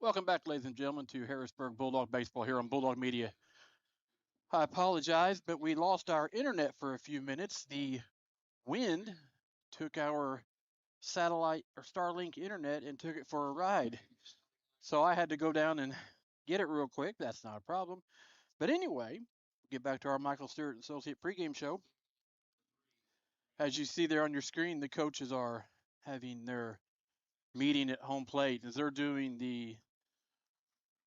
Welcome back, ladies and gentlemen, to Harrisburg Bulldog Baseball here on Bulldog Media. I apologize, but we lost our internet for a few minutes. The wind took our satellite or Starlink internet and took it for a ride. So I had to go down and get it real quick. That's not a problem. But anyway, get back to our Michael Stewart Associate pregame show. As you see there on your screen, the coaches are having their meeting at home plate as they're doing the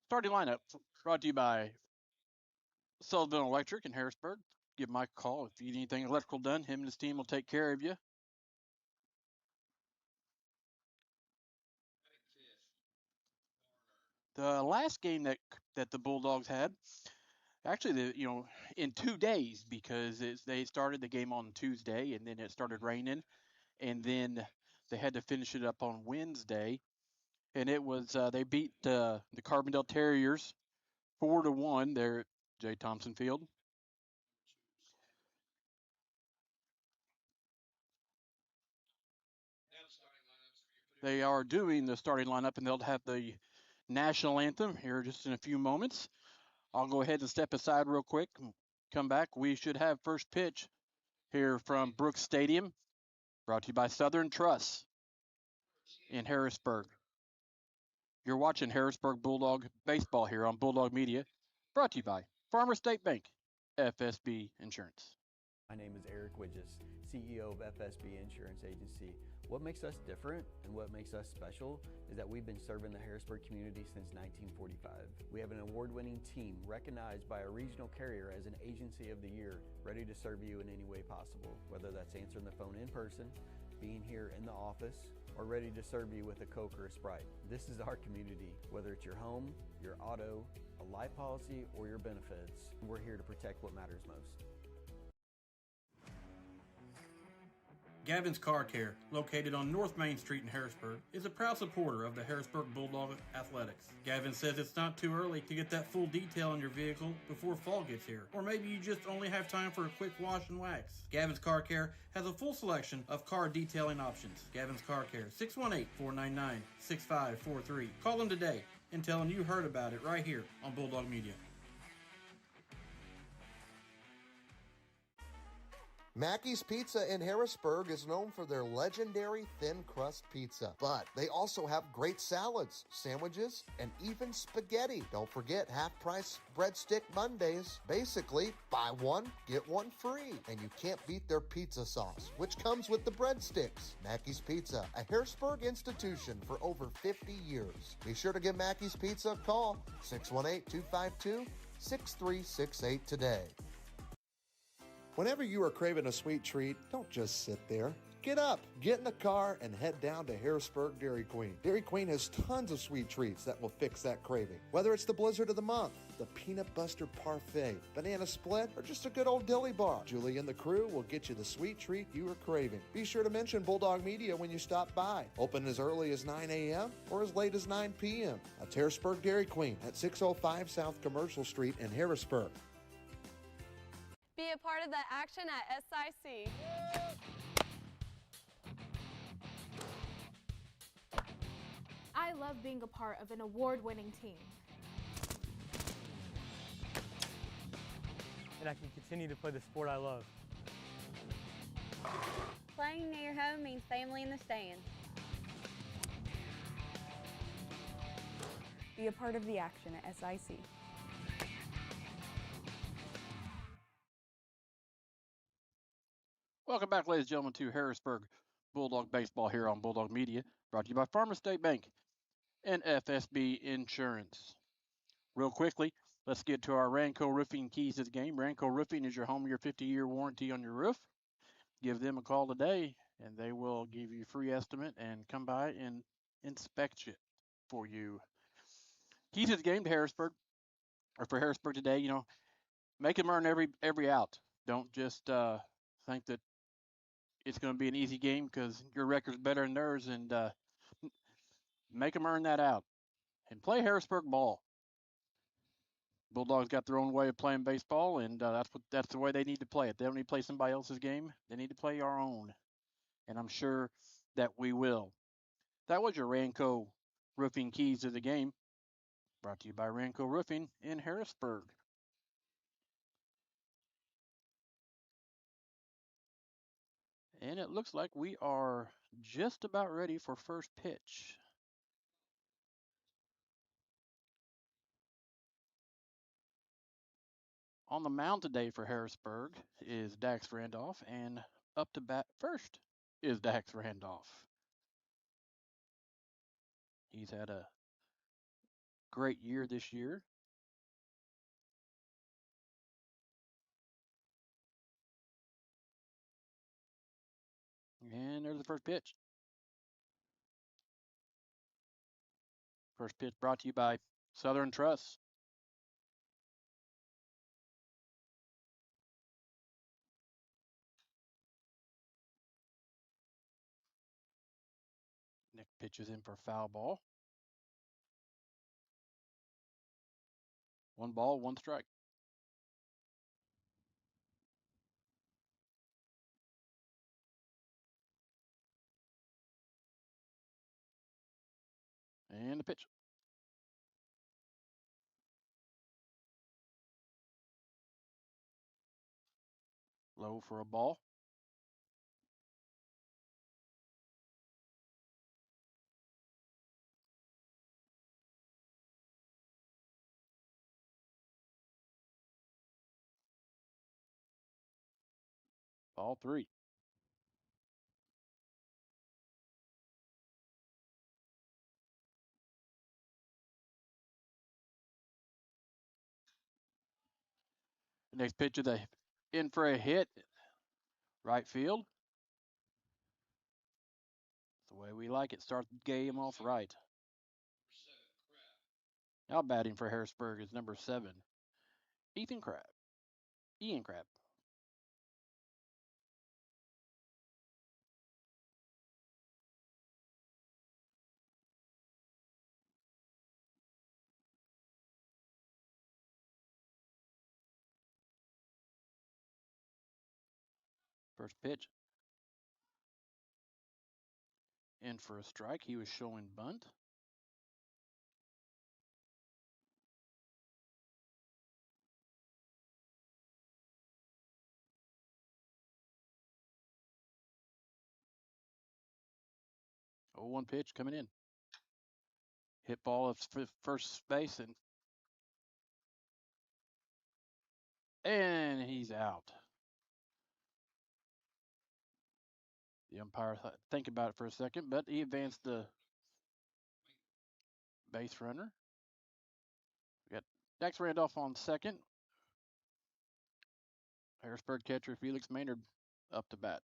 starting lineup brought to you by Sullivan Electric in Harrisburg. Give Mike a call if you need anything electrical done. Him and his team will take care of you. The last game that the Bulldogs had, actually, in 2 days because they started the game on Tuesday and then it started raining, and then they had to finish it up on Wednesday, and it was they beat the Carbondale Terriers 4-1 there at J. Thompson Field. They are doing the starting lineup, and they'll have the national anthem here just in a few moments. I'll go ahead and step aside real quick. Come back. We should have first pitch here from Brooks Stadium, brought to you by Southern Trust in Harrisburg. You're watching Harrisburg Bulldog Baseball here on Bulldog Media, brought to you by Farmer State Bank, FSB Insurance. My name is Eric Widges, CEO of FSB Insurance Agency. What makes us different and what makes us special is that we've been serving the Harrisburg community since 1945. We have an award-winning team recognized by a regional carrier as an Agency of the Year, ready to serve you in any way possible, whether that's answering the phone in person, being here in the office, or ready to serve you with a Coke or a Sprite. This is our community. Whether it's your home, your auto, a life policy, or your benefits, we're here to protect what matters most. Gavin's Car Care, located on North Main Street in Harrisburg, is a proud supporter of the Harrisburg Bulldog Athletics. Gavin says it's not too early to get that full detail on your vehicle before fall gets here, or maybe you just only have time for a quick wash and wax. Gavin's Car Care has a full selection of car detailing options. Gavin's Car Care, 618-499-6543. Call them today and tell them you heard about it right here on Bulldog Media. Mackey's Pizza in Harrisburg is known for their legendary thin crust pizza, but they also have great salads, sandwiches, and even spaghetti. Don't forget half-price breadstick Mondays. Basically, buy one, get one free. And you can't beat their pizza sauce, which comes with the breadsticks. Mackey's Pizza, a Harrisburg institution for over 50 years. Be sure to give Mackey's Pizza a call, 618-252-6368 today. Whenever you are craving a sweet treat, don't just sit there. Get up, get in the car, and head down to Harrisburg Dairy Queen. Dairy Queen has tons of sweet treats that will fix that craving. Whether it's the Blizzard of the Month, the Peanut Buster Parfait, Banana Split, or just a good old dilly bar, Julie and the crew will get you the sweet treat you are craving. Be sure to mention Bulldog Media when you stop by. Open as early as 9 a.m. or as late as 9 p.m. That's Harrisburg Dairy Queen at 605 South Commercial Street in Harrisburg. Be a part of the action at SIC. I love being a part of an award-winning team. And I can continue to play the sport I love. Playing near home means family in the stands. Be a part of the action at SIC. Welcome back, ladies and gentlemen, to Harrisburg Bulldog Baseball here on Bulldog Media, brought to you by Farmer State Bank and FSB Insurance. Real quickly, let's get to our Ranco Roofing keys to the game. Ranco Roofing is your home, your 50-year warranty on your roof. Give them a call today, and they will give you a free estimate and come by and inspect it for you. Keys to the game to Harrisburg, or for Harrisburg today, make them earn every out. Don't just think that it's going to be an easy game because your record's better than theirs, and make them earn that out and play Harrisburg ball. Bulldogs got their own way of playing baseball, and that's the way they need to play it. They don't need to play somebody else's game. They need to play our own, and I'm sure that we will. That was your Ranco Roofing keys to the game. Brought to you by Ranco Roofing in Harrisburg. And it looks like we are just about ready for first pitch. On the mound today for Harrisburg is Dax Randolph, and up to bat first is Dax Randolph. He's had a great year this year. And there's the first pitch. First pitch brought to you by Southern Trust. Nick pitches in for foul ball. 1 ball, 1 strike. And the pitch. Low for a ball. Ball 3. The next pitch is in for a hit. Right field. That's the way we like it. Start the game off right. Now batting for Harrisburg is number 7, Ian Crabb. First pitch. In for a strike. He was showing bunt. Oh, 1 pitch coming in. Hit ball at first base, and he's out. The umpire think about it for a second, but he advanced the base runner. We got Dax Randolph on second. Harrisburg catcher Felix Maynard up to bat.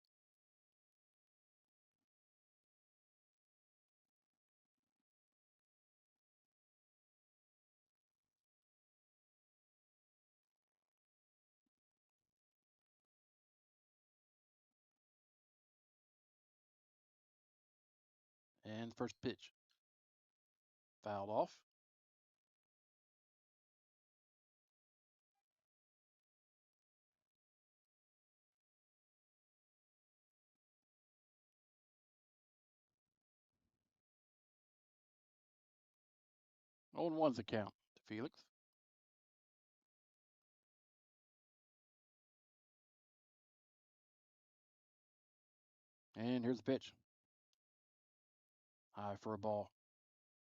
And first pitch. Fouled off. Oh, and 1's the count to Felix. And here's the pitch. High for a ball.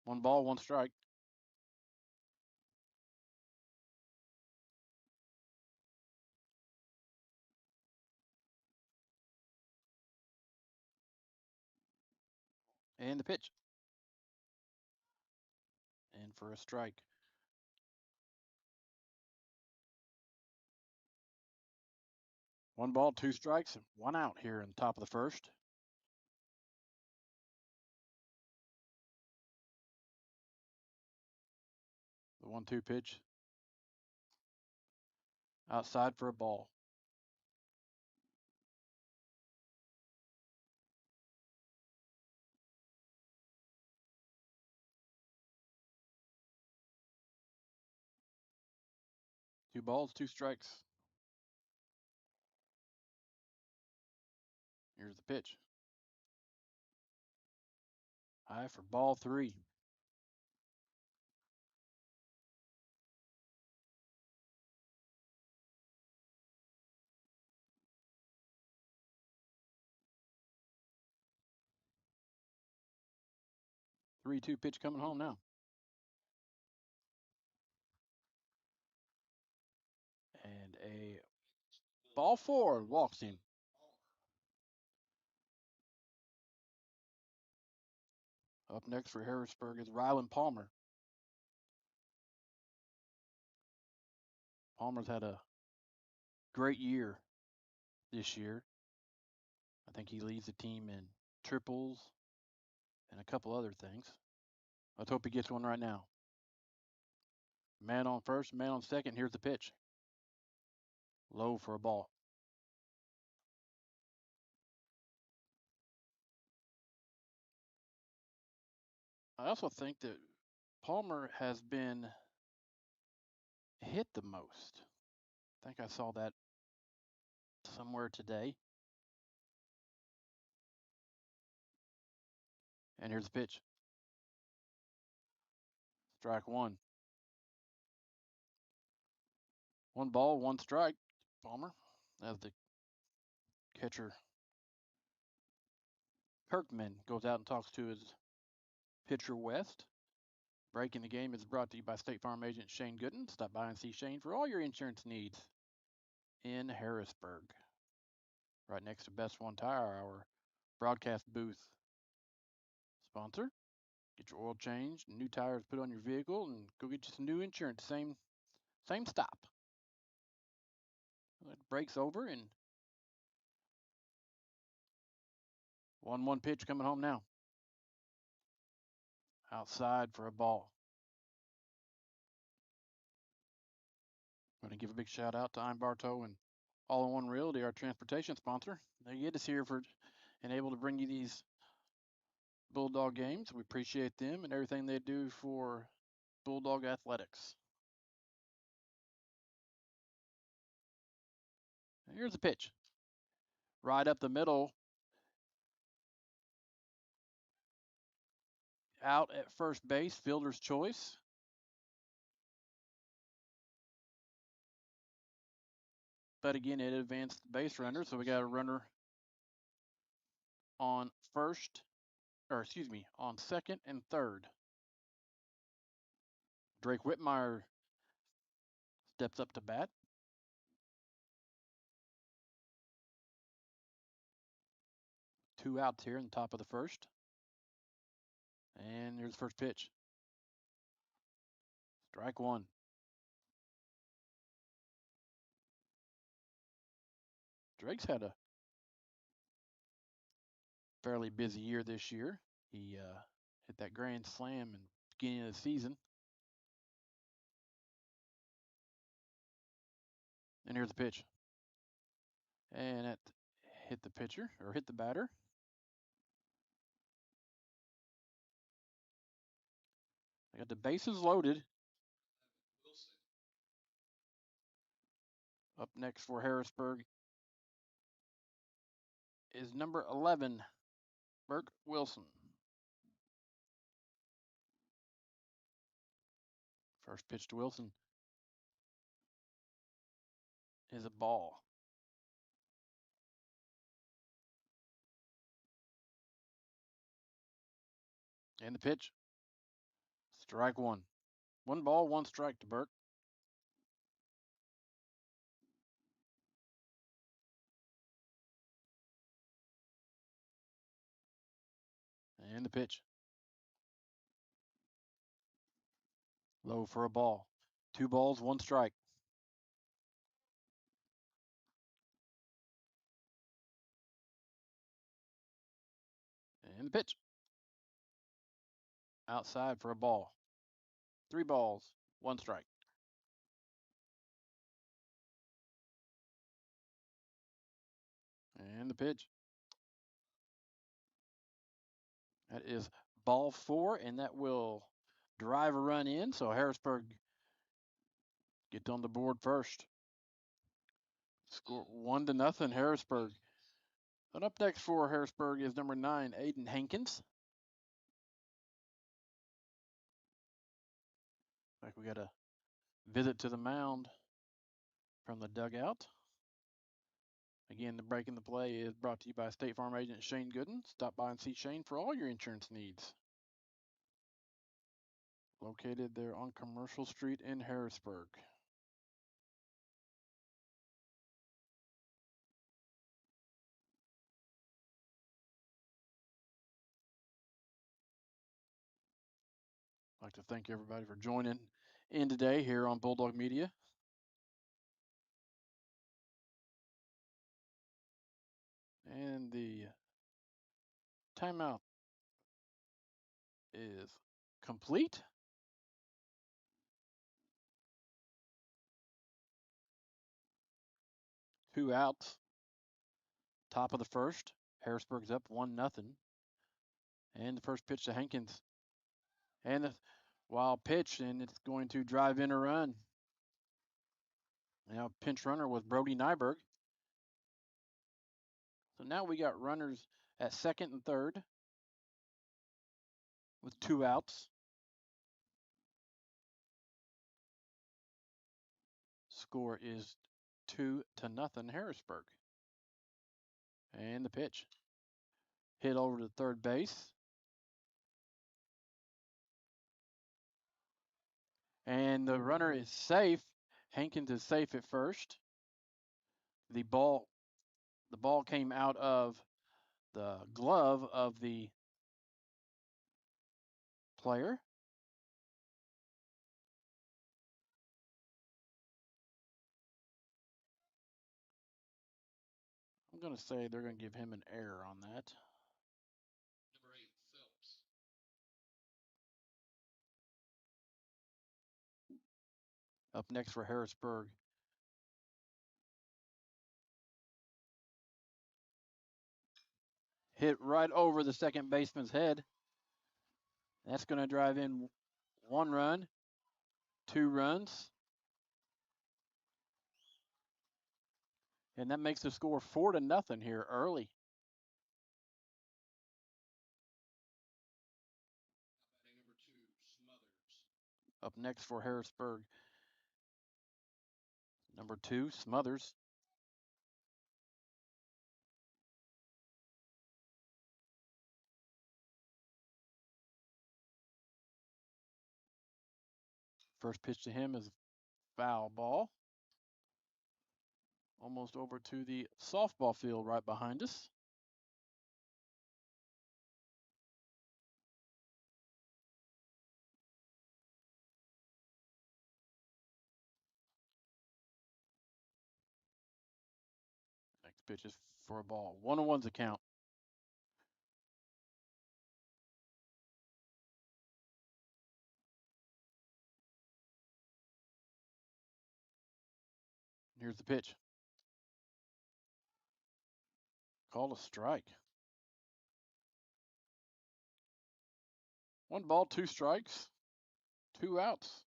1 ball, 1 strike. And the pitch. And for a strike. 1 ball, 2 strikes, and 1 out here in the top of the first. The 1-2 pitch. Outside for a ball. Two balls, 2 strikes. Here's the pitch. High for ball 3. 3-2 pitch coming home now. And a ball 4, walks him. Up next for Harrisburg is Rylan Palmer. Palmer's had a great year this year. I think he leads the team in triples and a couple other things. Let's hope he gets one right now. Man on first, man on second. Here's the pitch. Low for a ball. I also think that Palmer has been hit the most. I think I saw that somewhere today. And here's the pitch. Strike 1. 1 ball, 1 strike. Palmer, as the catcher Kirkman goes out and talks to his pitcher West. Breaking the Game is brought to you by State Farm agent Shane Gooden. Stop by and see Shane for all your insurance needs in Harrisburg. Right next to Best One Tire, our broadcast booth sponsor. Get your oil changed, new tires put on your vehicle, and go get you some new insurance. Same stop. It breaks over, and 1-1 pitch coming home now. Outside for a ball. I'm going to give a big shout out to I'm Bartow and All in One Realty, our transportation sponsor. They get us here and able to bring you these Bulldog games. We appreciate them and everything they do for Bulldog athletics. Here's the pitch. Right up the middle. Out at first base, fielder's choice. But again, it advanced the base runner, so we got a runner on on second and third. Drake Whitmire steps up to bat. Two outs here in the top of the first. And here's the first pitch. Strike 1. Drake's had a fairly busy year this year. He hit that grand slam in the beginning of the season. And here's the pitch. And that hit the pitcher, or hit the batter. I got the bases loaded. Up next for Harrisburg is number 11, Burke Wilson. First pitch to Wilson is a ball. And the pitch. Strike 1. 1 ball, 1 strike to Burke. And the pitch. Low for a ball. 2 balls, 1 strike. And the pitch. Outside for a ball. 3 balls, 1 strike. And the pitch. That is ball 4, and that will drive a run in. So Harrisburg get on the board first. Score 1-0 Harrisburg. And up next for Harrisburg is number 9, Aiden Hankins. Like we got a visit to the mound from the dugout. Again, the break in the play is brought to you by State Farm agent Shane Gooden. Stop by and see Shane for all your insurance needs located there on Commercial Street in Harrisburg. I'd like to thank everybody for joining in today here on Bulldog Media. And the timeout is complete. Two outs. Top of the first. Harrisburg's up 1-0. And the first pitch to Hankins. And a wild pitch, and it's going to drive in a run. Now pinch runner was Brody Nyberg. So now we got runners at second and third with two outs. Score is 2-0 Harrisburg. And the pitch. Hit over to third base. And the runner is safe. Hankins is safe at first. The ball came out of the glove of the player. I'm going to say they're going to give him an error on that. Number 8, Phelps. Up next for Harrisburg. Hit right over the second baseman's head. That's going to drive in 1 run, 2 runs. And that makes the score 4-0 here early. Number 2, Smothers. Up next for Harrisburg. Number 2, Smothers. First pitch to him is foul ball. Almost over to the softball field right behind us. Next pitch is for a ball. 1-1's a count. Here's the pitch. Called a strike. 1 ball, 2 strikes, 2 outs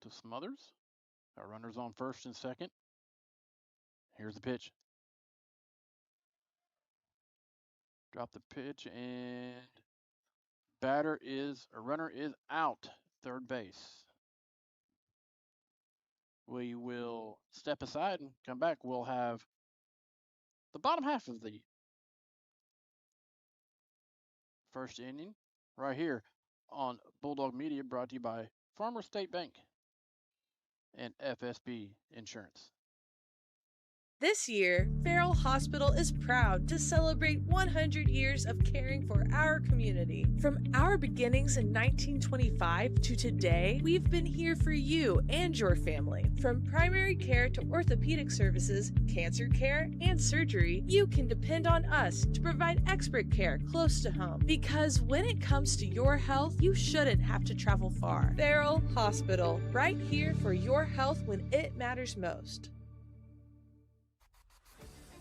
to Smothers. Our runners on first and second. Here's the pitch. Drop the pitch, and runner is out, third base. We will step aside and come back. We'll have the bottom half of the first inning right here on Bulldog Media, brought to you by Farmer State Bank and FSB Insurance. This year, Farrell Hospital is proud to celebrate 100 years of caring for our community. From our beginnings in 1925 to today, we've been here for you and your family. From primary care to orthopedic services, cancer care, and surgery, you can depend on us to provide expert care close to home. Because when it comes to your health, you shouldn't have to travel far. Farrell Hospital, right here for your health when it matters most.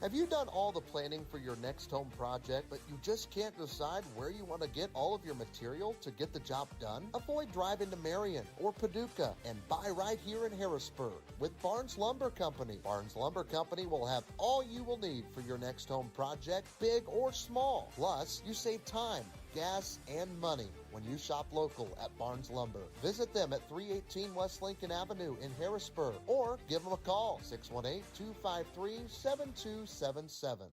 Have you done all the planning for your next home project, but you just can't decide where you want to get all of your material to get the job done? Avoid driving to Marion or Paducah and buy right here in Harrisburg with Barnes Lumber Company. Barnes Lumber Company will have all you will need for your next home project, big or small. Plus, you save time, gas, and money when you shop local at Barnes Lumber. Visit them at 318 West Lincoln Avenue in Harrisburg or give them a call, 618-253-7277.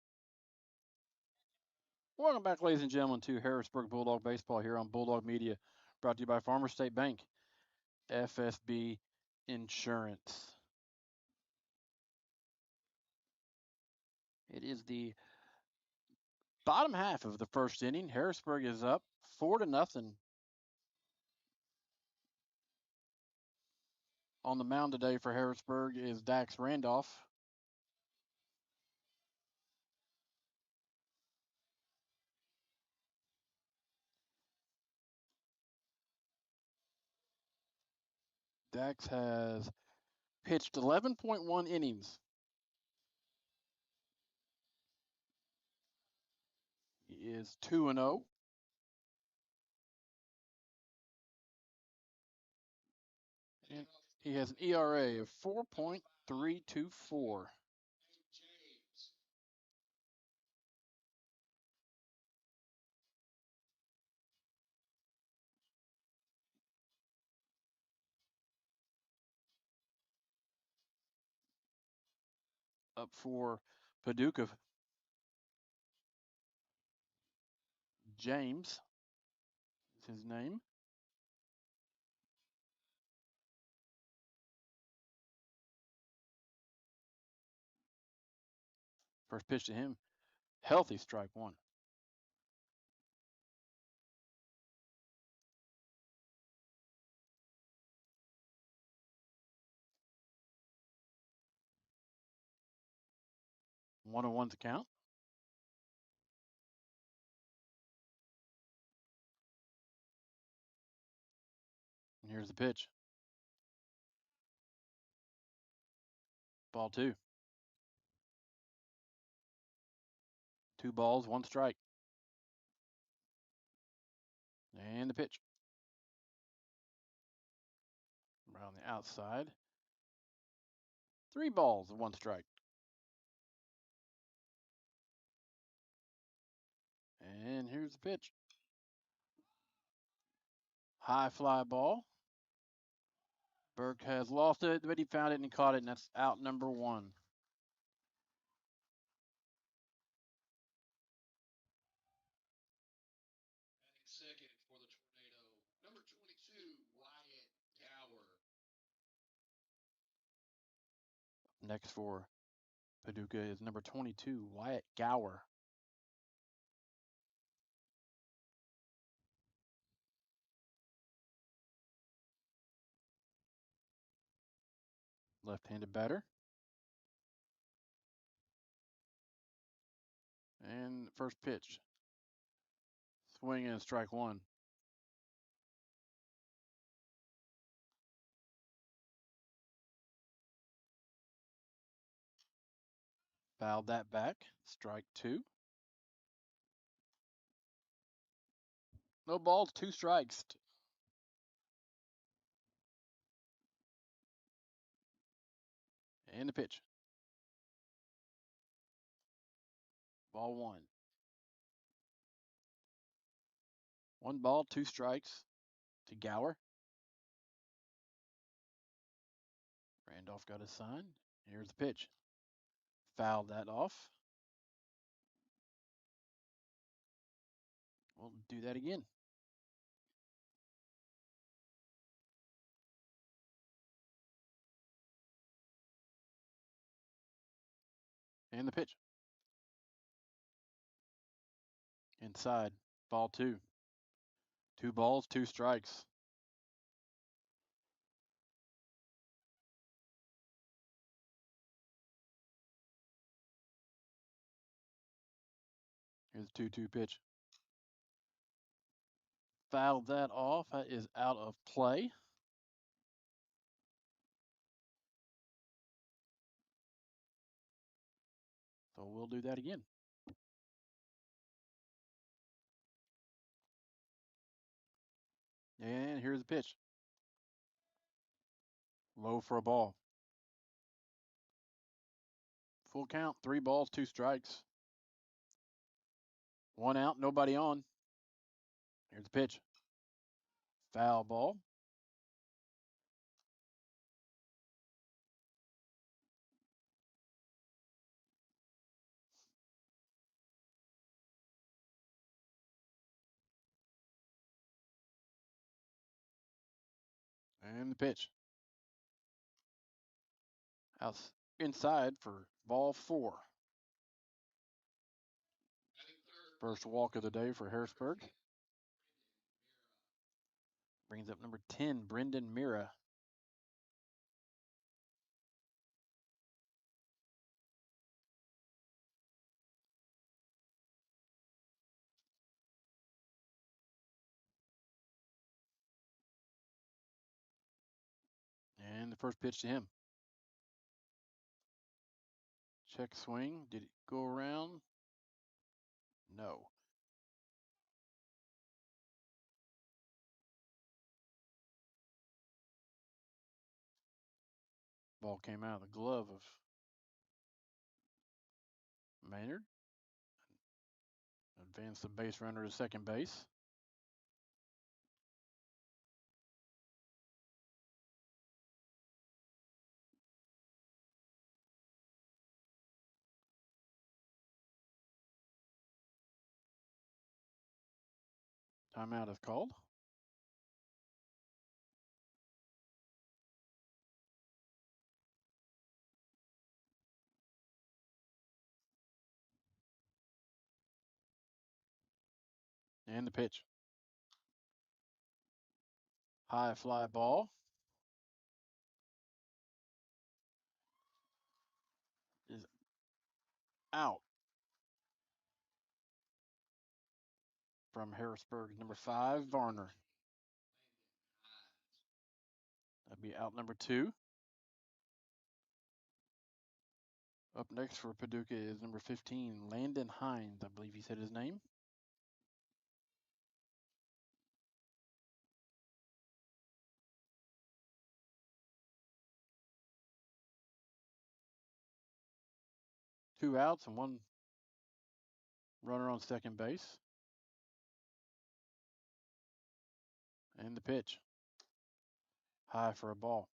Welcome back, ladies and gentlemen, to Harrisburg Bulldog Baseball here on Bulldog Media, brought to you by Farmer State Bank, FSB Insurance. It is the bottom half of the first inning. Harrisburg is up 4-0. On the mound today for Harrisburg is Dax Randolph. Dax has pitched 11.1 innings. He is 2-0. And he has an ERA of 4.324. Up for Paducah, James is his name. First pitch to him, healthy, strike one. One on one to count. And here's the pitch. Ball two. 2 balls, 1 strike. And the pitch. Around the outside. 3 balls, 1 strike. And here's the pitch. High fly ball. Burke has lost it, but he found it and he caught it, and that's out number 1. Second for the Tornado, number 22, Wyatt Gower. Next for Paducah is number 22, Wyatt Gower. Left-handed batter. And first pitch. Swing and strike one. Fouled that back. Strike two. No balls, 2 strikes. And the pitch. Ball 1. 1 ball, 2 strikes to Gower. Randolph got his sign. Here's the pitch. Fouled that off. We'll do that again. And the pitch. Inside. Ball 2. 2 balls, 2 strikes. Here's the 2-2 pitch. Fouled that off. That is out of play. So we'll do that again. And here's the pitch. Low for a ball. Full count, 3 balls, 2 strikes. 1 out, nobody on. Here's the pitch. Foul ball. And the pitch. Out inside for ball 4. First walk of the day for Harrisburg. Brings up number 10, Brendan Mira. And the first pitch to him. Check swing. Did it go around? No. Ball came out of the glove of Maynard. Advanced the base runner to second base. Timeout is called. And the pitch. High fly ball. Is out from Harrisburg, number 5, Varner. That'd be out number 2. Up next for Paducah is number 15, Landon Hines. I believe he said his name. Two outs and one runner on second base. And the pitch. High for a ball.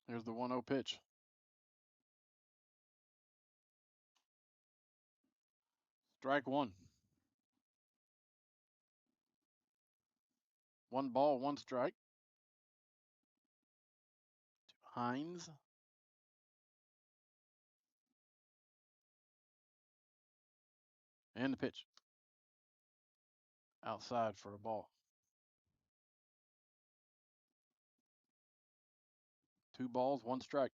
Here's the 1-0 pitch. Strike 1. 1 ball, 1 strike. Hines. And the pitch. Outside for a ball. 2 balls, 1 strike.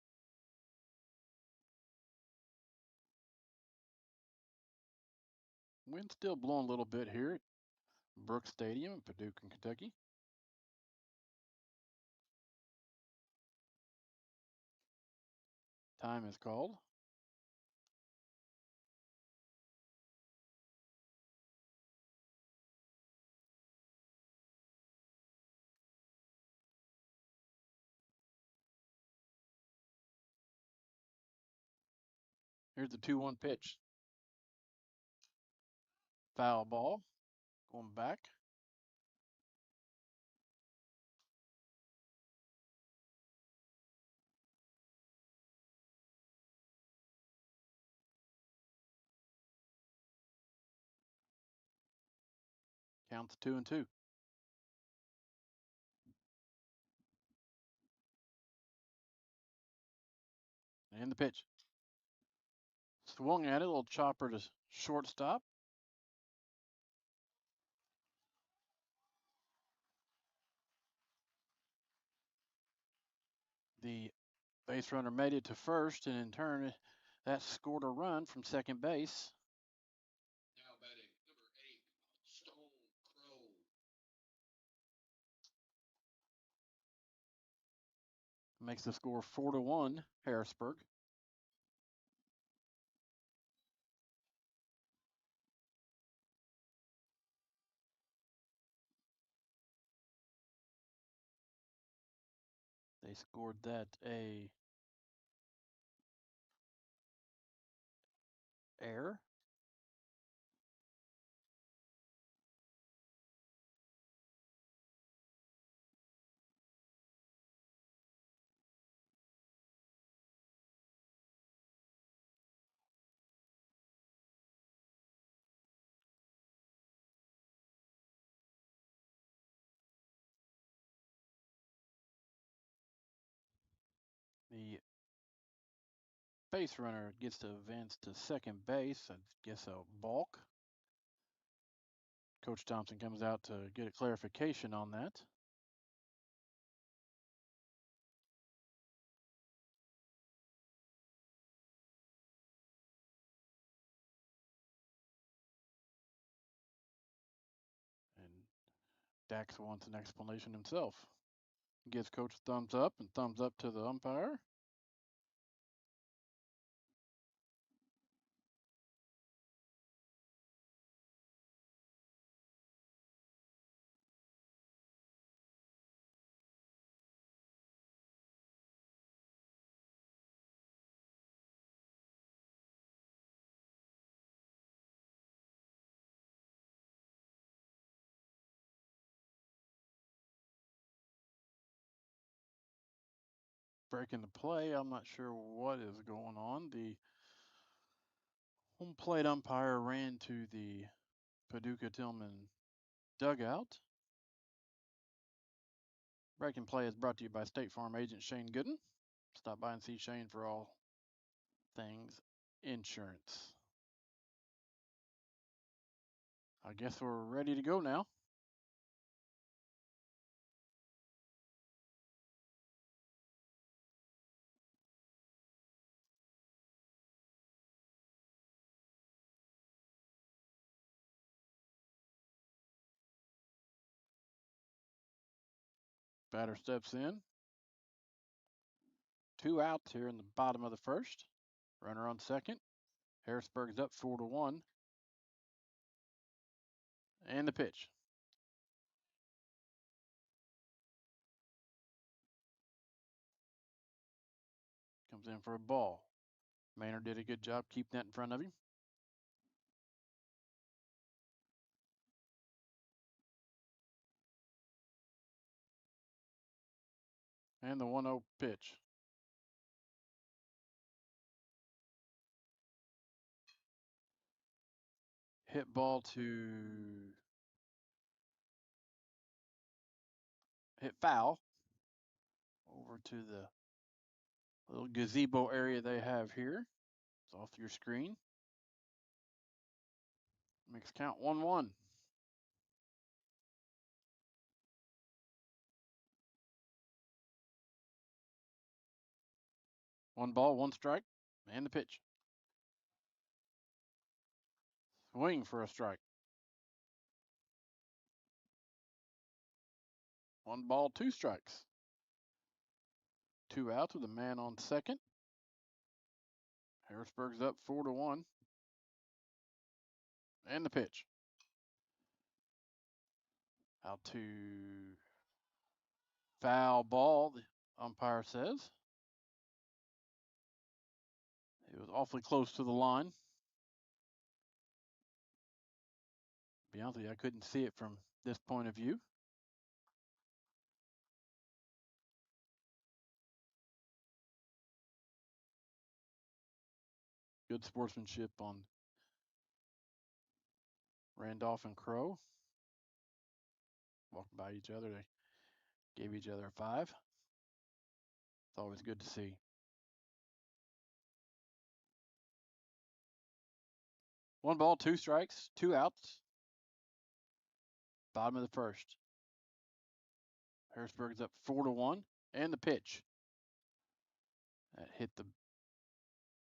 Wind still blowing a little bit here at Brooks Stadium in Paducah, Kentucky. Time is called. Here's the 2-1 pitch. Foul ball. Going back. Counts 2-2. And the pitch. Swung at it, a little chopper to shortstop. The base runner made it to first, and in turn, that scored a run from second base. Now batting, number 8, Stone Crow. Makes the score 4-1, Harrisburg. They scored that a error. The base runner gets to advance to second base. I guess a balk. Coach Thompson comes out to get a clarification on that. And Dax wants an explanation himself. Gives Coach thumbs up and thumbs up to the umpire. Breaking the play. I'm not sure what is going on. The home plate umpire ran to the Paducah Tilgham dugout. Breaking play is brought to you by State Farm agent Shane Gooden. Stop by and see Shane for all things insurance. I guess we're ready to go now. Batter steps in. 2 outs here in the bottom of the first. Runner on second. Harrisburg's up 4-1. And the pitch. Comes in for a ball. Maynard did a good job keeping that in front of him. And the 1-0 pitch. Hit ball to hit foul over to the little gazebo area they have here. It's off your screen. Makes count 1-1. One ball, one strike, and the pitch. Swing for a strike. One ball, two strikes. 2 outs with a man on second. Harrisburg's up 4-1. And the pitch. Out to foul ball, the umpire says. It was awfully close to the line. To be honest with you, I couldn't see it from this point of view. Good sportsmanship on Randolph and Crow. Walking by each other, they gave each other a 5. It's always good to see. One ball, two strikes, 2 outs. Bottom of the first. Harrisburg's up 4-1. And the pitch. That hit the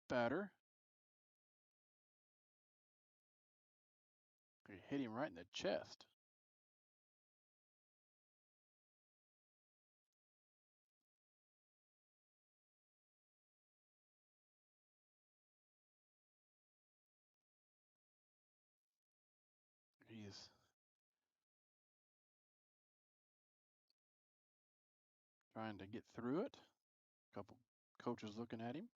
batter. It hit him right in the chest. He's trying to get through it. A couple coaches looking at him.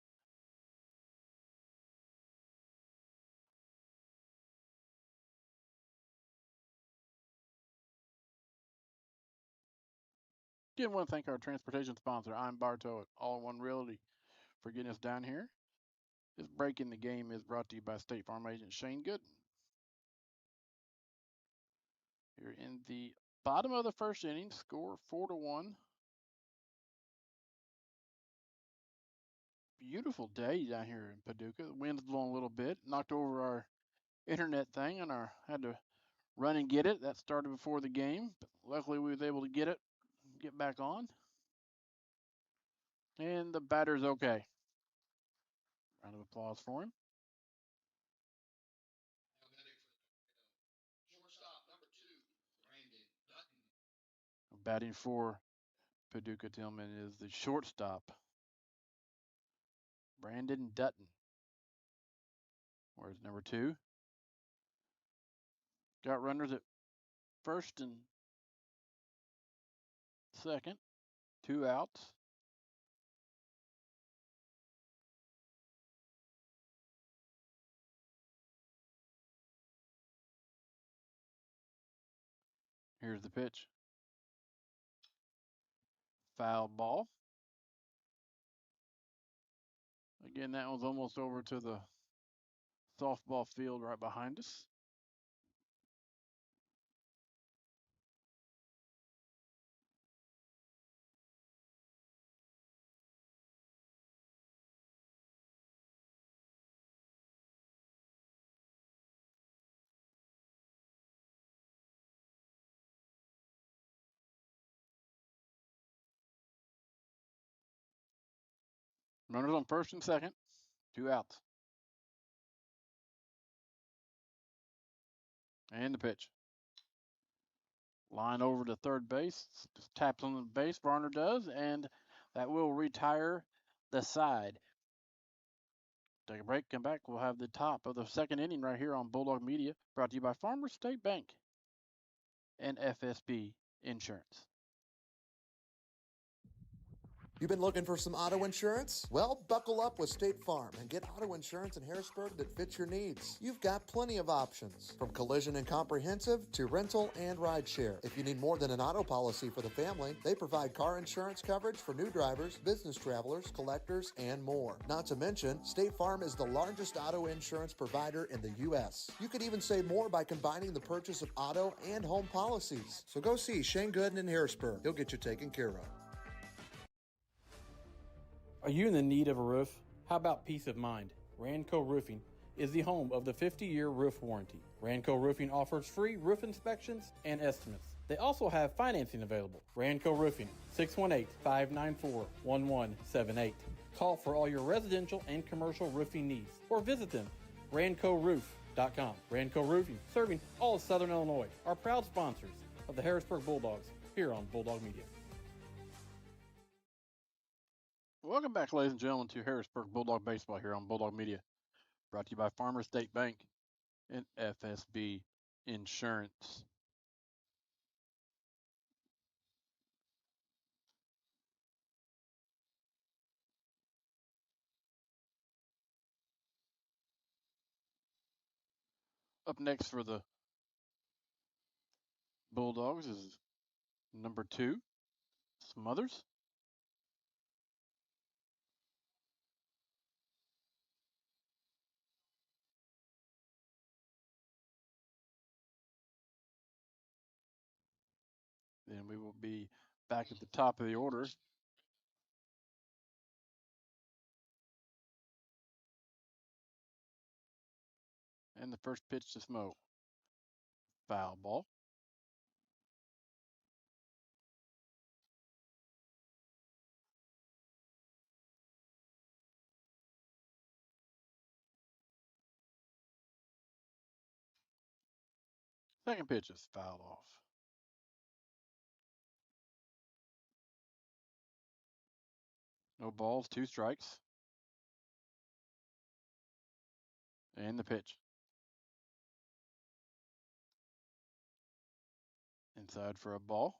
Again, want to thank our transportation sponsor, I'm Bartow at All One Realty, for getting us down here. This break in the game is brought to you by State Farm agent Shane Gooden. Here in the bottom of the first inning, score 4-1. beautiful day down here in Paducah. The wind's blowing a little bit, knocked over our internet thing, and I had to run and get it. That started before the game, but luckily we was able to get back on, and the batter's okay. Round of applause for him. Shortstop number 2, Brandon Dutton. Batting for Paducah Tilgham is the shortstop, Brandon Dutton. Where's number 2? Got runners at first and second, 2 outs. Here's the pitch. Foul ball. Again, that one's almost over to the softball field right behind us. Runners on first and second, 2 outs. And the pitch. Line over to third base. Just taps on the base, Varner does, and that will retire the side. Take a break, come back. We'll have the top of the second inning right here on Bulldog Media, brought to you by Farmers State Bank and FSB Insurance. You've been looking for some auto insurance? Well, buckle up with State Farm and get auto insurance in Harrisburg that fits your needs. You've got plenty of options, from collision and comprehensive to rental and rideshare. If you need more than an auto policy for the family, they provide car insurance coverage for new drivers, business travelers, collectors, and more. Not to mention, State Farm is the largest auto insurance provider in the U.S. You could even save more by combining the purchase of auto and home policies. So go see Shane Gooden in Harrisburg. He'll get you taken care of. Are you in the need of a roof? How about peace of mind? Ranco Roofing is the home of the 50-year roof warranty. Ranco Roofing offers free roof inspections and estimates. They also have financing available. Ranco Roofing, 618-594-1178. Call for all your residential and commercial roofing needs or visit them, rancoroof.com. Ranco Roofing, serving all of Southern Illinois, are proud sponsors of the Harrisburg Bulldogs here on Bulldog Media. Welcome back, ladies and gentlemen, to Harrisburg Bulldog Baseball here on Bulldog Media, brought to you by Farmers State Bank and FSB Insurance. Up next for the Bulldogs is number 2, Smothers. Then we will be back at the top of the order. And the first pitch to Smo. Foul ball. Second pitch is fouled off. No balls, 2 strikes. And the pitch. Inside for a ball.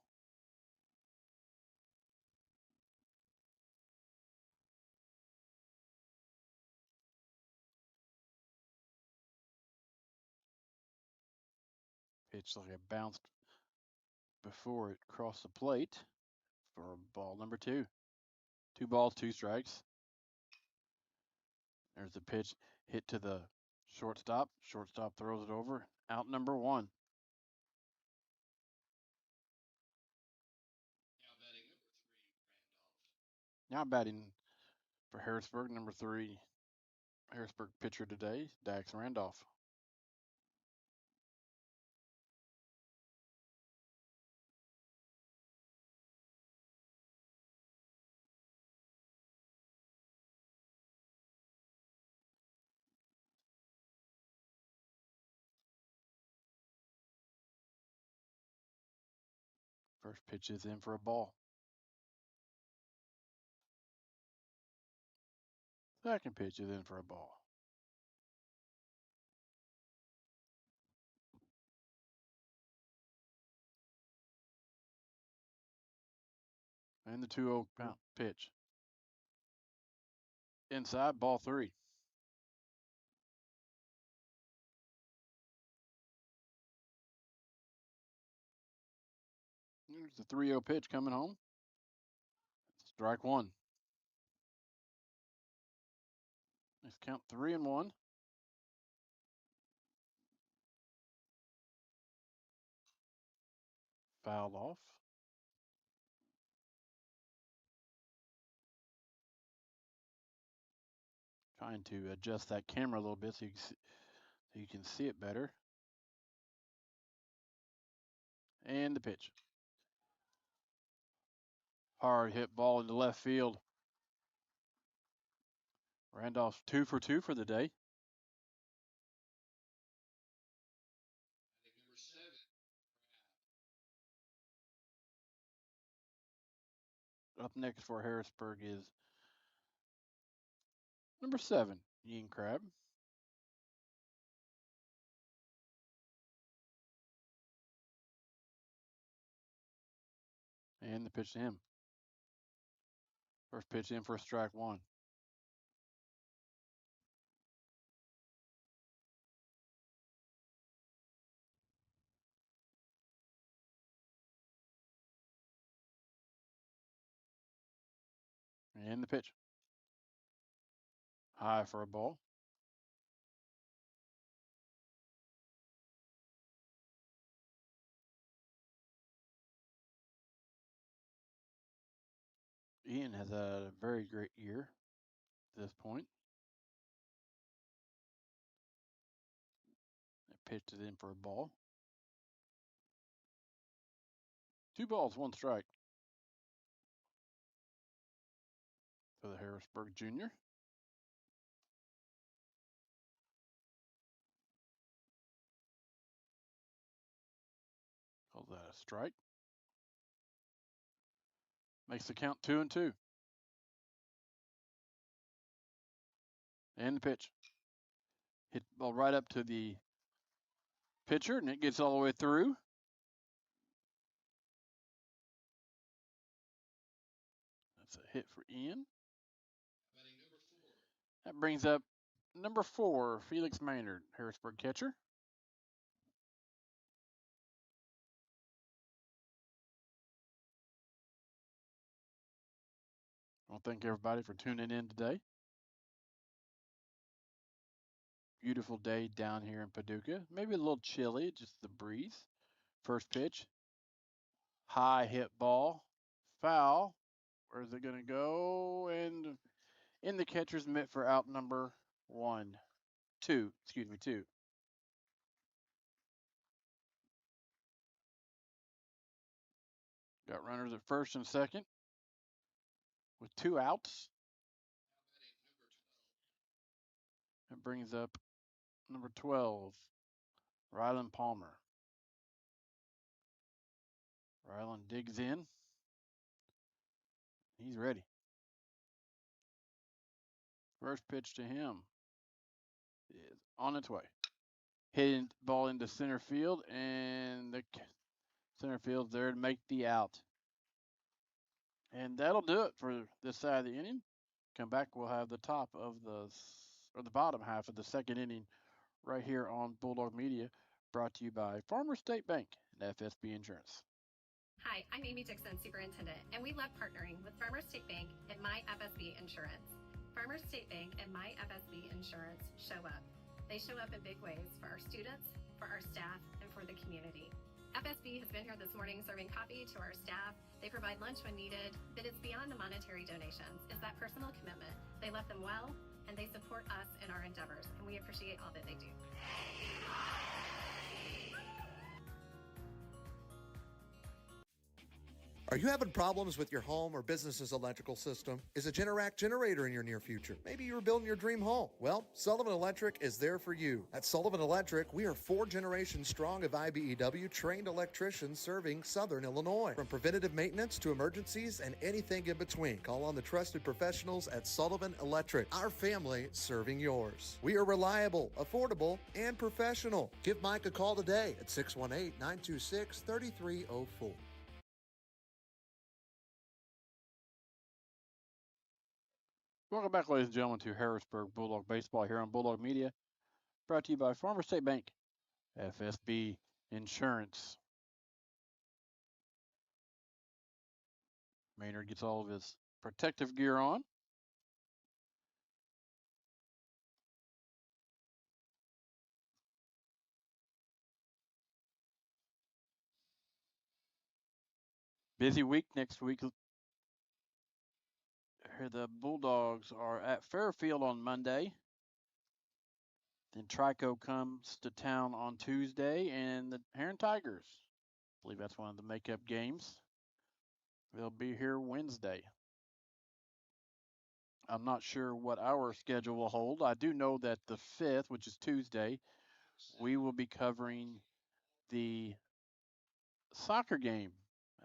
Pitch like it bounced before it crossed the plate for ball number 2. 2 balls, 2 strikes. There's the pitch hit to the shortstop. Shortstop throws it over. Out number 1. Now batting For Harrisburg, number 3 Harrisburg pitcher today, Dax Randolph. First pitch is in for a ball. Second pitch is in for a ball. And the 2-0 count pitch. Inside, ball 3. Here's the 3-0 pitch coming home. Strike 1. Let's count 3-1. Fouled off. Trying to adjust that camera a little bit so you can see it better. And the pitch. Hard hit ball into left field. Randolph's 2 for 2 for the day. Number 7. Up next for Harrisburg is number 7, Ian Crabb. And the pitch to him. First pitch in for strike 1. And the pitch. High for a ball. Ian has a very great year at this point. Pitched it in for a ball. 2 balls, 1 strike for the Harrisburg junior. Calls that a strike. Makes the count 2-2. And the pitch. Hit the ball right up to the pitcher, and it gets all the way through. That's a hit for Ian. That brings up number 4, Felix Maynard, Harrisburg catcher. I want to thank everybody for tuning in today. Beautiful day down here in Paducah. Maybe a little chilly, just the breeze. First pitch. High hit ball. Foul. Where's it going to go? And in the catcher's mitt for out number 2. Got runners at first and second with 2 outs. It brings up number 12, Rylan Palmer. Rylan digs in. He's ready. First pitch to him is on its way. Hitting ball into center field, and the center field's there to make the out. And that'll do it for this side of the inning. Come back, we'll have the bottom half of the second inning right here on Bulldog Media, brought to you by Farmers State Bank and FSB Insurance. Hi, I'm Amy Dixon, Superintendent, and we love partnering with Farmers State Bank and My FSB Insurance. Farmers State Bank and My FSB Insurance show up. They show up in big ways for our students, for our staff, and for the community. FSB has been here this morning serving coffee to our staff. They provide lunch when needed, but it's beyond the monetary donations. It's that personal commitment. They love them well, and they support us in our endeavors, and we appreciate all that they do. Are you having problems with your home or business's electrical system? Is a Generac generator in your near future? Maybe you're building your dream home. Well, Sullivan Electric is there for you. At Sullivan Electric, we are 4 generations strong of IBEW trained electricians serving Southern Illinois. From preventative maintenance to emergencies and anything in between, call on the trusted professionals at Sullivan Electric. Our family serving yours. We are reliable, affordable, and professional. Give Mike a call today at 618-926-3304. Welcome back, ladies and gentlemen, to Harrisburg Bulldog Baseball here on Bulldog Media, brought to you by Farmers State Bank, FSB Insurance. Maynard gets all of his protective gear on. Busy week next week. The Bulldogs are at Fairfield on Monday. Then Trico comes to town on Tuesday, and the Heron Tigers, I believe that's one of the makeup games, they'll be here Wednesday. I'm not sure what our schedule will hold. I do know that the 5th, which is Tuesday, we will be covering the soccer game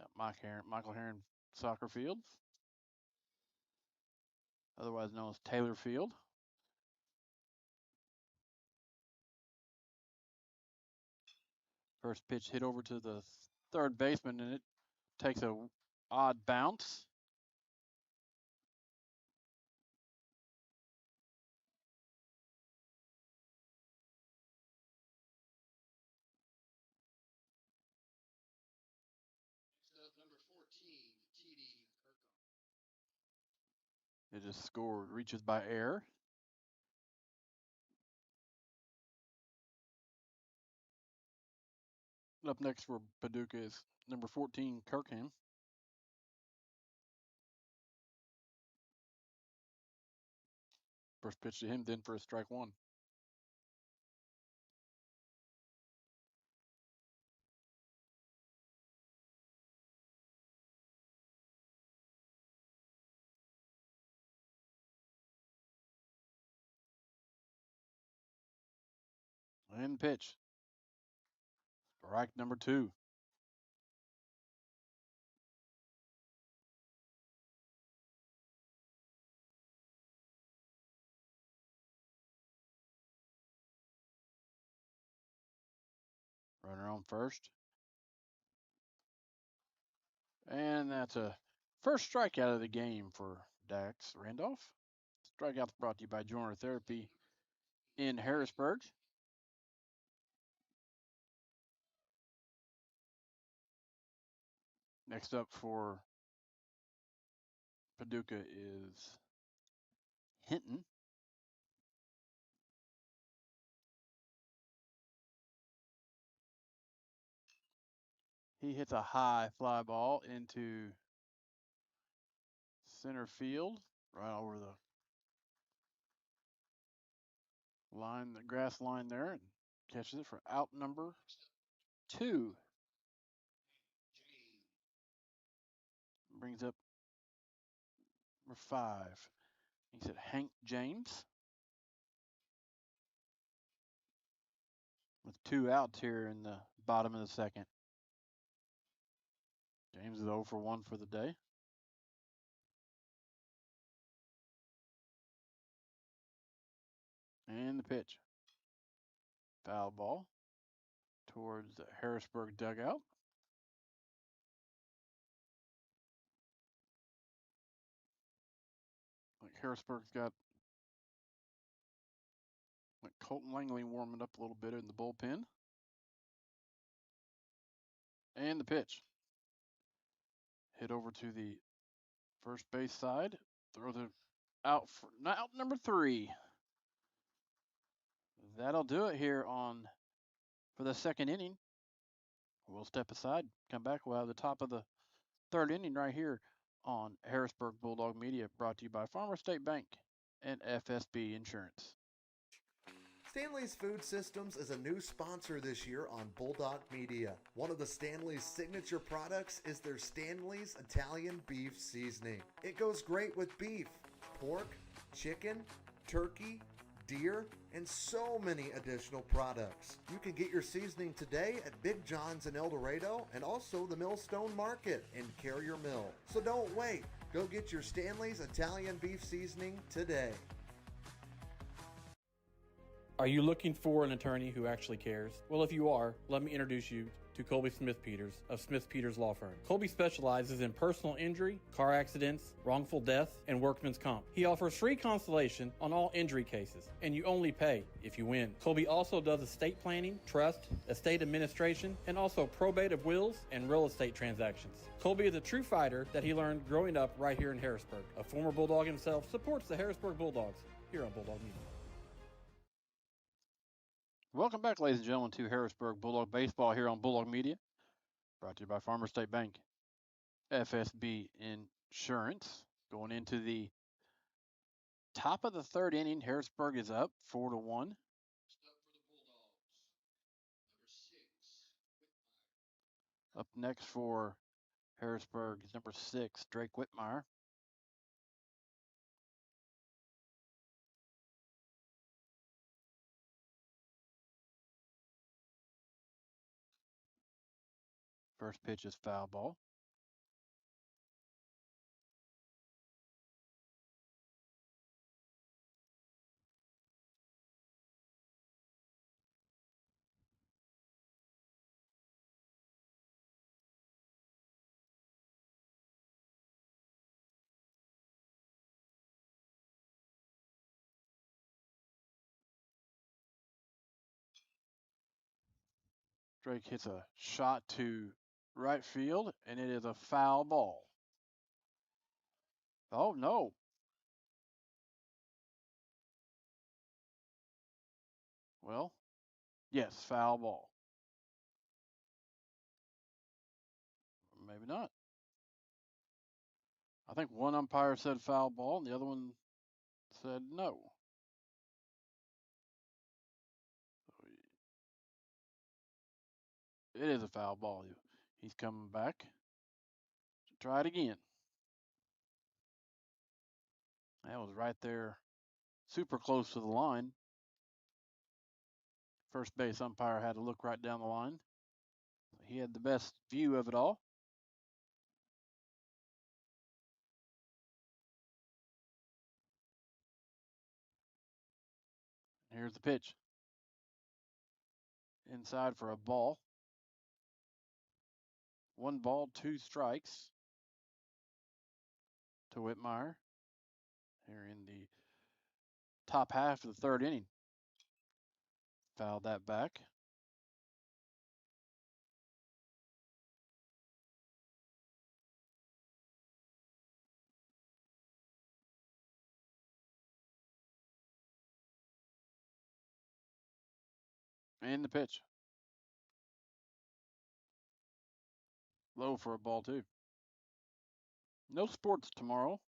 at Michael Heron Soccer Field, otherwise known as Taylor Field. First pitch hit over to the third baseman, and it takes a odd bounce. Number 14, TD It is scored, reaches by air. Up next for Paducah is number 14, Tilgham. First pitch to him, then for a strike one. And pitch. Strike number 2. Runner on first. And that's a first strikeout of the game for Dax Randolph. Strikeouts brought to you by Joiner Therapy in Harrisburg. Next up for Paducah is Hinton. He hits a high fly ball into center field, right over the line, the grass line there, and catches it for out number 2. Brings up number 5. He's at Hank James. With 2 outs here in the bottom of the second. James is 0 for 1 for the day. And the pitch. Foul ball towards the Harrisburg dugout. Like Harrisburg's got like Colton Langley warming up a little bit in the bullpen. And the pitch. Hit over to the first base side. Throws it out for out number 3. That'll do it here for the second inning. We'll step aside, come back. We'll have the top of the third inning right here on Harrisburg Bulldog Media, brought to you by Farmer State Bank and FSB Insurance. Stanley's Food Systems is a new sponsor this year on Bulldog Media. One of the Stanley's signature products is their Stanley's Italian Beef Seasoning. It goes great with beef, pork, chicken, turkey, deer, and so many additional products. You can get your seasoning today at Big John's in El Dorado and also the Millstone Market in Carrier Mill. So don't wait. Go get your Stanley's Italian Beef Seasoning today. Are you looking for an attorney who actually cares? Well, if you are, let me introduce you to Colby Smith Peters of Smith Peters Law Firm. Colby specializes in personal injury, car accidents, wrongful death, and workman's comp. He offers free consultation on all injury cases, and you only pay if you win. Colby also does estate planning, trust, estate administration, and also probate of wills and real estate transactions. Colby is a true fighter that he learned growing up right here in Harrisburg. A former Bulldog himself, supports the Harrisburg Bulldogs here on Bulldog Media. Welcome back, ladies and gentlemen, to Harrisburg Bulldog Baseball here on Bulldog Media, brought to you by Farmer State Bank, FSB Insurance. Going into the top of the third inning, Harrisburg is up 4-1. Up for the Bulldogs. Number 6, Up next for Harrisburg is number 6, Drake Whitmire. First pitch is foul ball. Drake hits a shot to right field, and it is a foul ball. Oh, no. Well, yes, foul ball. Maybe not. I think one umpire said foul ball, and the other one said no. It is a foul ball. He's coming back to try it again. That was right there, super close to the line. First base umpire had to look right down the line. He had the best view of it all. Here's the pitch. Inside for a ball. 1 ball, 2 strikes to Whitmire here in the top half of the third inning. Fouled that back. And the pitch. Low for a ball, too. No sports tomorrow.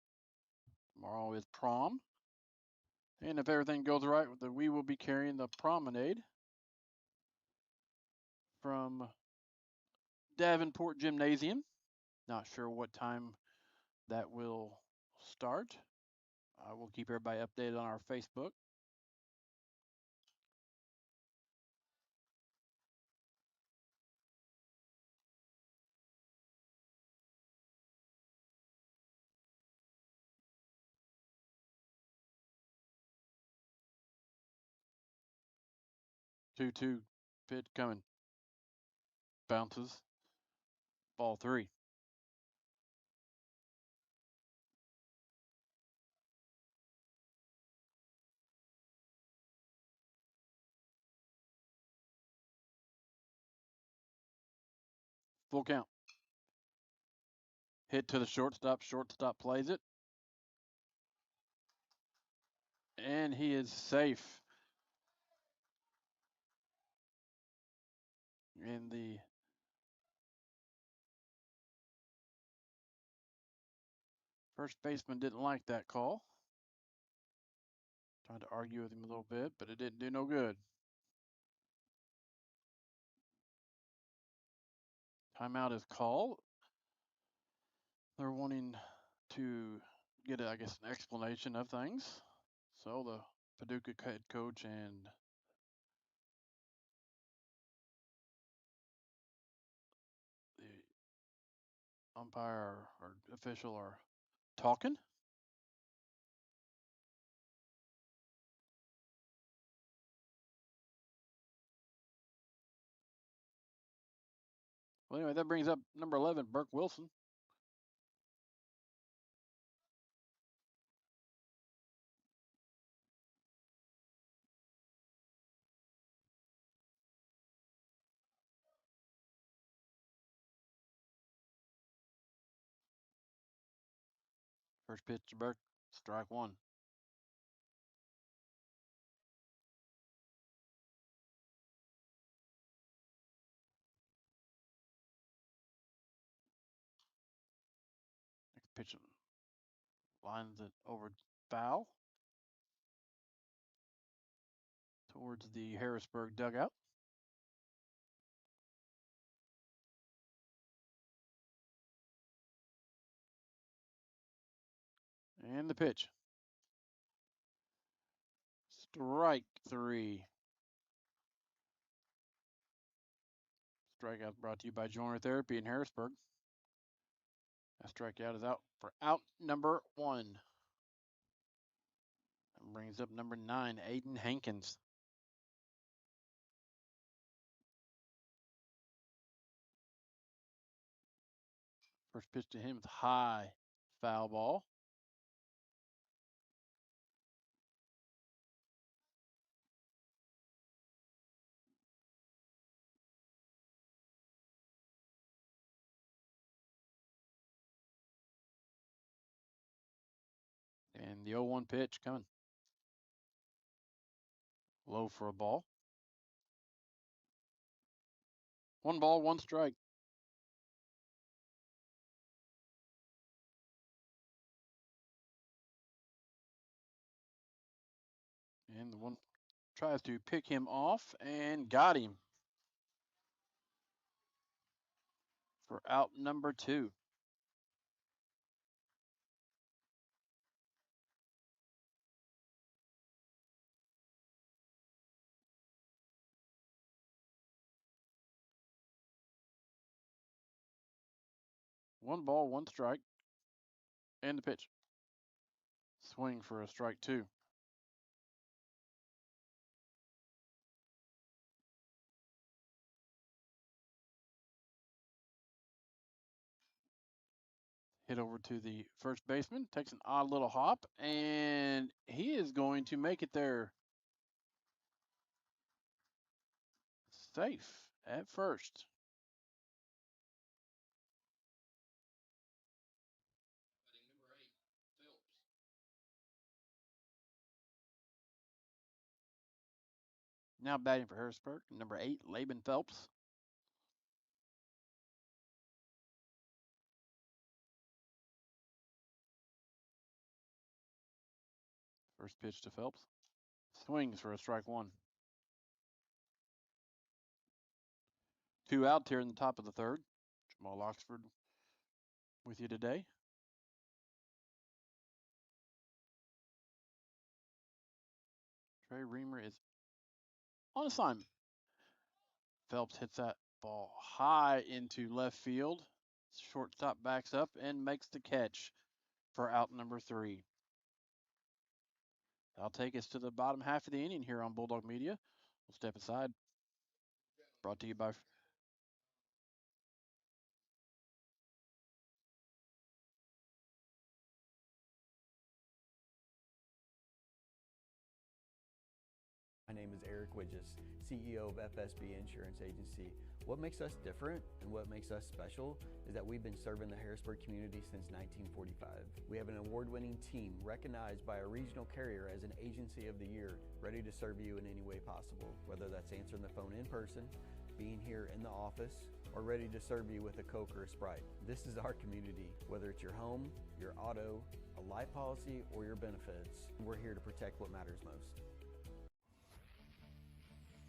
Tomorrow is prom. And if everything goes right, we will be carrying the promenade from Davenport Gymnasium. Not sure what time that will start. I will keep everybody updated on our Facebook. Two pitch coming. Bounces. Ball 3. Full count. Hit to the shortstop. Shortstop plays it. And he is safe in the First baseman didn't like that call. Tried to argue with him a little bit, but it didn't do no good. Timeout is called. They're wanting to get, I guess, an explanation of things. So the Paducah head coach and the umpire or official are talking. Well, anyway, that brings up number 11, Burke Wilson. First pitch to Burke, strike one. Next pitch lines it over foul towards the Harrisburg dugout. And the pitch. Strike three. Strikeout brought to you by Joiner Therapy in Harrisburg. That strikeout is out for out number 1. That brings up number 9, Aiden Hankins. First pitch to him is high, foul ball. And the 0-1 pitch coming. Low for a ball. 1 ball, 1 strike. And the one tries to pick him off and got him for out number 2. One ball, 1 strike. And the pitch. Swing for a strike 2. Hit over to the first baseman, takes an odd little hop, and he is going to make it there safe at first. Now batting for Harrisburg, number 8, Laban Phelps. First pitch to Phelps. Swings for a strike 1. 2 out here in the top of the 3rd. Jamal Oxford with you today. Trey Reamer is on assignment. Phelps hits that ball high into left field. Shortstop backs up and makes the catch for out number 3. That'll take us to the bottom half of the inning here on Bulldog Media. We'll step aside. Brought to you by My name is Eric Widges, CEO of FSB Insurance Agency. What makes us different and what makes us special is that we've been serving the Harrisburg community since 1945. We have an award-winning team recognized by a regional carrier as an Agency of the Year, ready to serve you in any way possible, whether that's answering the phone in person, being here in the office, or ready to serve you with a Coke or a Sprite. This is our community. Whether it's your home, your auto, a life policy, or your benefits, we're here to protect what matters most.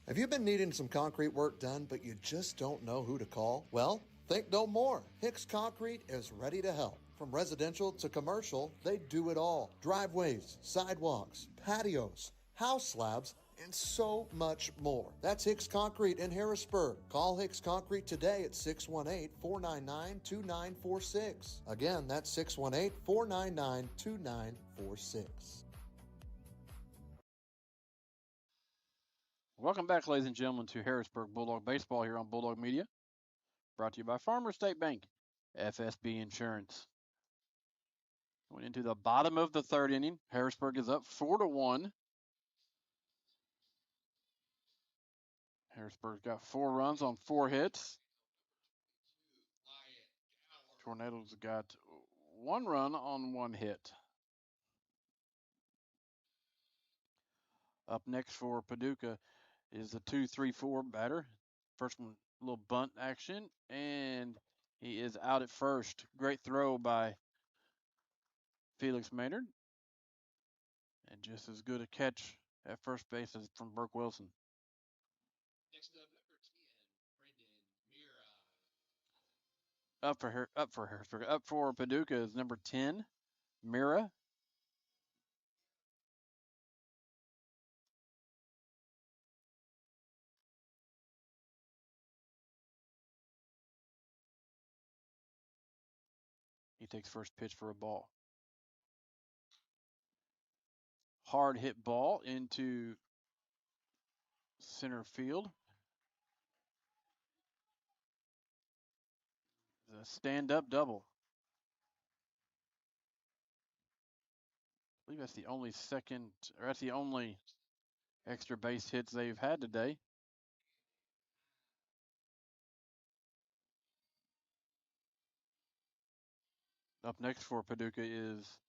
Have you been needing some concrete work done, but you just don't know who to call? Well, think no more. Hicks Concrete is ready to help. From residential to commercial, they do it all. Driveways, sidewalks, patios, house slabs, and so much more. That's Hicks Concrete in Harrisburg. Call Hicks Concrete today at 618-499-2946. Again, that's 618-499-2946. Welcome back, ladies and gentlemen, to Harrisburg Bulldog Baseball here on Bulldog Media. Brought to you by Farmers State Bank, FSB Insurance. Going into the bottom of the third inning. Harrisburg is up 4-1. Harrisburg's got 4 runs on 4 hits. Tornadoes got 1 run on 1 hit. Up next for Paducah is the 2-3-4 batter. First one, a little bunt action, and he is out at first. Great throw by Felix Maynard. And just as good a catch at first base as from Burke Wilson. Next up, number 10, Brendan Mira. Up for Harrisburg. Up for Paducah is number 10, Mira. He takes first pitch for a ball. Hard hit ball into center field. The stand-up double. I believe that's the only extra base hits they've had today. Up next for Paducah is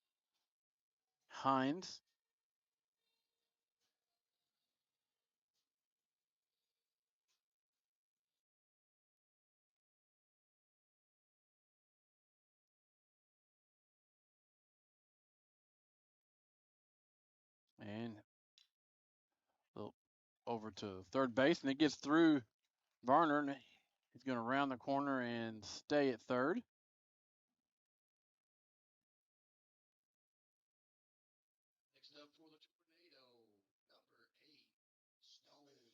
Hines. And over to third base, and it gets through Varner, and he's going to round the corner and stay at third. Next up for the Tornado, number 8, Stone Road.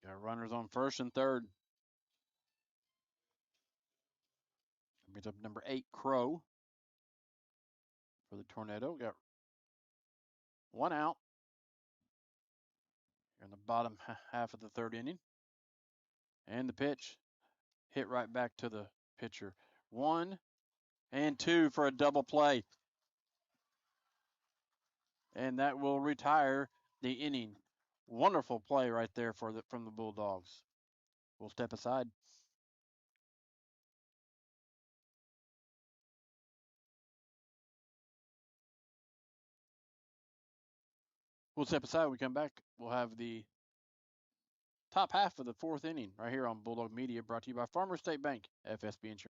Got runners on first and third. Brings up number 8, Crow. For the Tornado, got 1 out here in the bottom half of the third inning. And the pitch hit right back to the pitcher. 1 and 2 for a double play. And that will retire the inning. Wonderful play right there from the Bulldogs. We'll step aside. We'll step aside. When we come back, we'll have the top half of the 4th inning right here on Bulldog Media, brought to you by Farmers State Bank, FSB Insurance.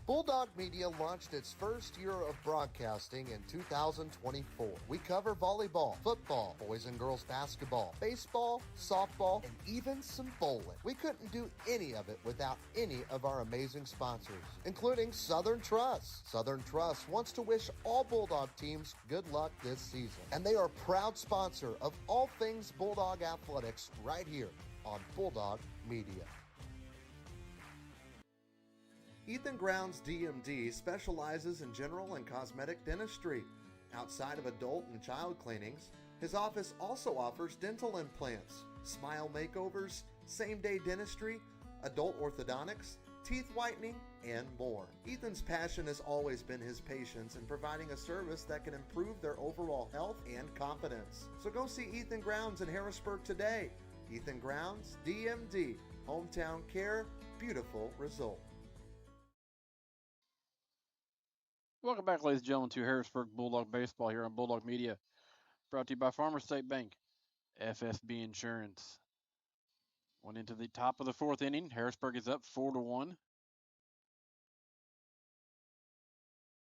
Bulldog Media launched its first year of broadcasting in 2024. We cover volleyball, football, boys and girls basketball, baseball, softball, and even some bowling. We couldn't do any of it without any of our amazing sponsors, including Southern Trust. Southern Trust wants to wish all Bulldog teams good luck this season, and they are a proud sponsor of all things Bulldog athletics right here on Bulldog Media. Ethan Grounds DMD specializes in general and cosmetic dentistry. Outside of adult and child cleanings, his office also offers dental implants, smile makeovers, same-day dentistry, adult orthodontics, teeth whitening, and more. Ethan's passion has always been his patients in providing a service that can improve their overall health and confidence. So go see Ethan Grounds in Harrisburg today. Ethan Grounds DMD, hometown care, beautiful result. Welcome back, ladies and gentlemen, to Harrisburg Bulldog Baseball here on Bulldog Media, brought to you by Farmer State Bank, FSB Insurance. Went into the top of the fourth inning. Harrisburg is up 4-1.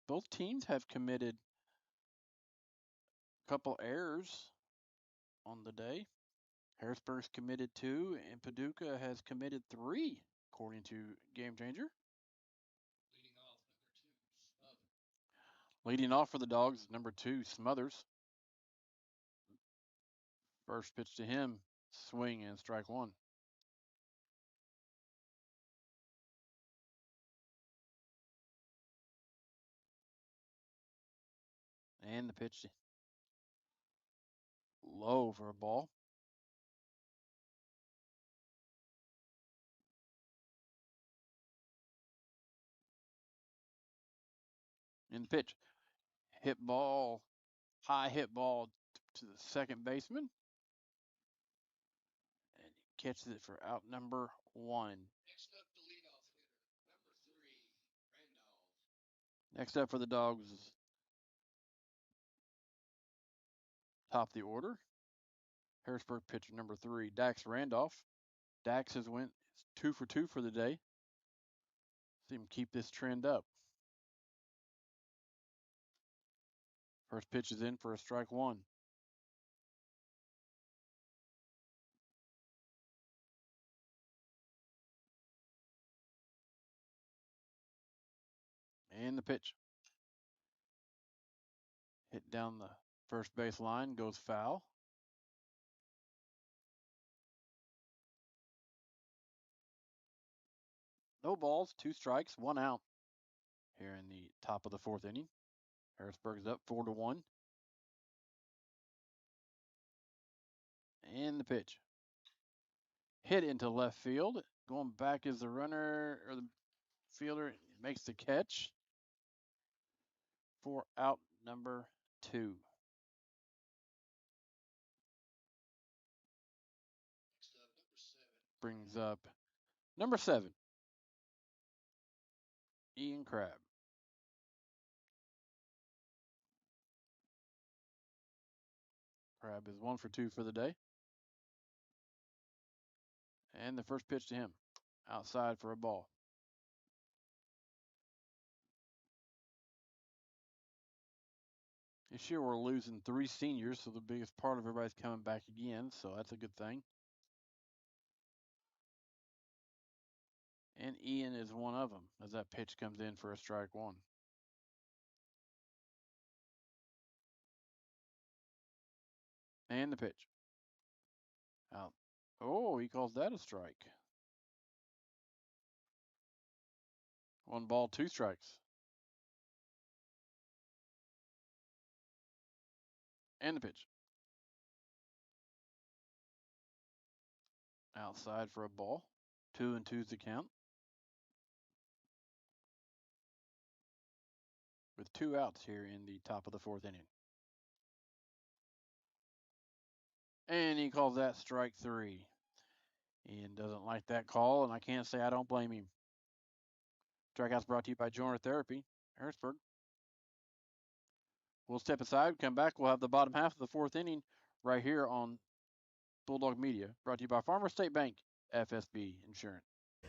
Both teams have committed a couple errors on the day. Harrisburg's committed 2, and Paducah has committed 3, according to Game Changer. Leading off for the Dogs, number 2, Smothers. First pitch to him, swing and strike 1. And the pitch low for a ball. In the pitch, high hit ball to the second baseman. And he catches it for out number 1. Next up, the leadoff hitter, number 3, Randolph. Next up for the Dogs, top of the order, Harrisburg pitcher number 3, Dax Randolph. Dax has went 2 for 2 for the day. See him keep this trend up. First pitch is in for a strike 1. And the pitch. Hit down the first base line, goes foul. No balls, 2 strikes, 1 out here in the top of the fourth inning. Harrisburg is up 4-1. And the pitch. Hit into left field. Going back is the runner, or the fielder makes the catch for out number 2. Next up, number 7. Brings up number 7, Ian Crabb. Crabb is 1 for 2 for the day. And the first pitch to him, outside for a ball. This year we're losing 3 seniors, so the biggest part of everybody's coming back again, so that's a good thing. And Ian is one of them as that pitch comes in for a strike 1. And the pitch. Out. Oh, he calls that a strike. 1 ball, 2 strikes. And the pitch. Outside for a ball. 2-2's the count. With 2 outs here in the top of the fourth inning. And he calls that strike 3. Ian doesn't like that call, and I can't say I don't blame him. Strikeouts brought to you by Joiner Therapy, Harrisburg. We'll step aside, come back. We'll have the bottom half of the fourth inning right here on Bulldog Media, brought to you by Farmer State Bank, FSB Insurance.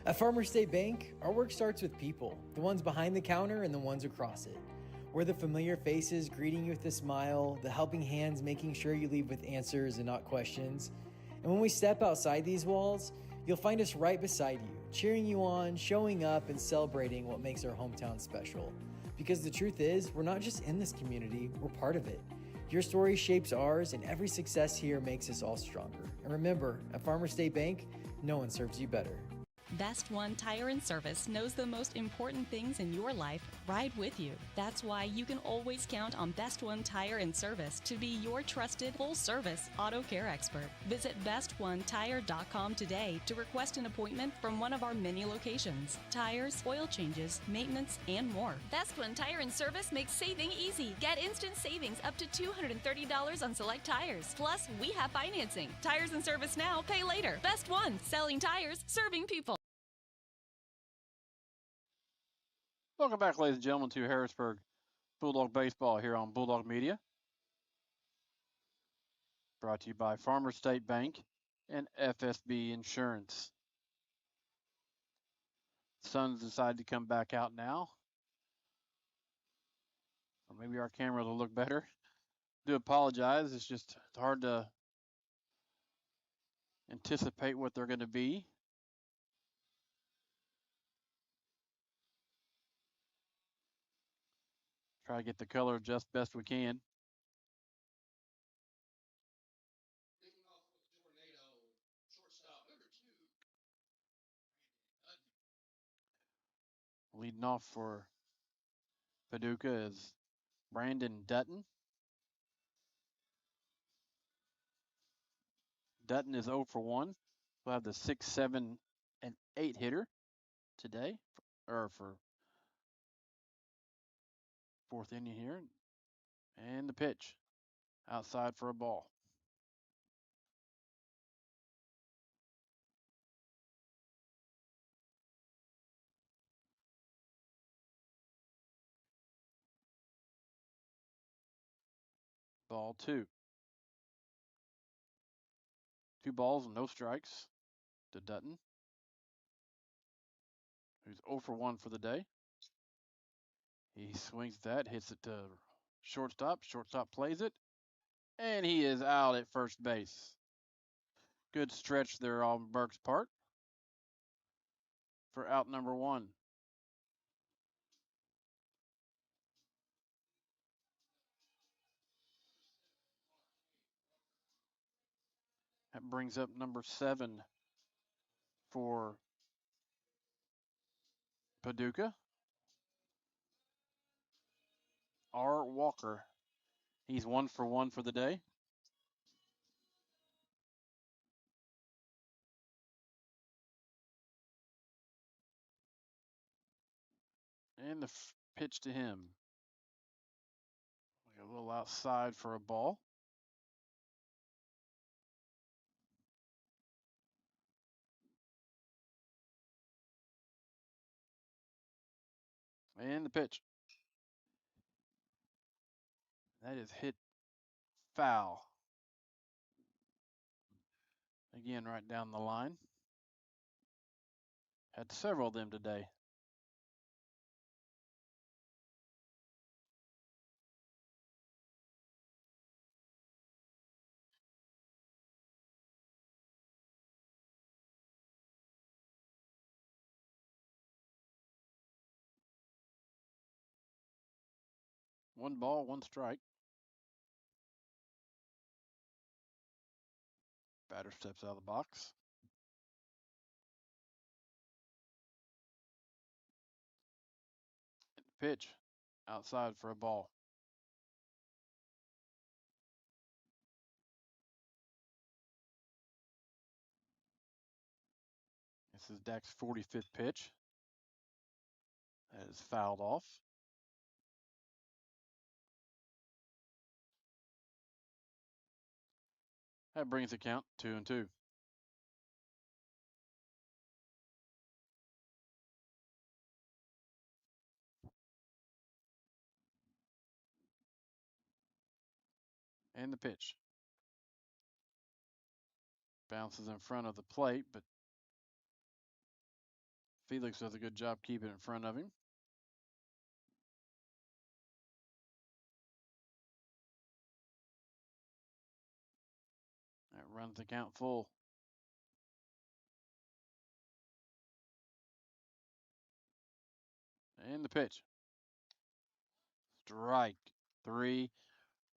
At Farmer State Bank, our work starts with people, the ones behind the counter and the ones across it. We're the familiar faces greeting you with a smile, the helping hands making sure you leave with answers and not questions. And when we step outside these walls, you'll find us right beside you, cheering you on, showing up, and celebrating what makes our hometown special. Because the truth is, we're not just in this community, we're part of it. Your story shapes ours, and every success here makes us all stronger. And remember, at Farmer State Bank, no one serves you better. Best One Tire and Service knows the most important things in your life right with you. That's why you can always count on Best One Tire and Service to be your trusted full-service auto care expert. Visit bestonetire.com today to request an appointment from one of our many locations. Tires, oil changes, maintenance, and more. Best One Tire and Service makes saving easy. Get instant savings up to $230 on select tires. Plus, we have financing. Tires and Service now, pay later. Best One, selling tires, serving people. Welcome back, ladies and gentlemen, to Harrisburg Bulldog Baseball here on Bulldog Media. Brought to you by Farmers State Bank and FSB Insurance. Sun's decided to come back out now. Or maybe our cameras will look better. Do apologize. It's hard to anticipate what they're going to be. Try to get the color just best we can. Leading off for Paducah is Brandon Dutton. Dutton is 0 for 1. We'll have the 6, 7, and 8 hitter today, or for fourth inning here. And the pitch outside for a ball. Ball 2. 2 balls and no strikes to Dutton, who's 0 for 1 for the day. He swings that, hits it to shortstop. Shortstop plays it, and he is out at first base. Good stretch there on Burke's part for out number 1. That brings up number 7 for Paducah, R. Walker. He's 1 for 1 for the day. And the pitch to him. A little outside for a ball. And the pitch. That is hit foul. Again, right down the line. Had several of them today. One ball, one strike. Batter steps out of the box. Pitch outside for a ball. This is Dak's 45th pitch. That is fouled off. That brings the count 2-2. And the pitch. Bounces in front of the plate, but Felix does a good job keeping it in front of him. That runs the count full. And the pitch. Strike 3.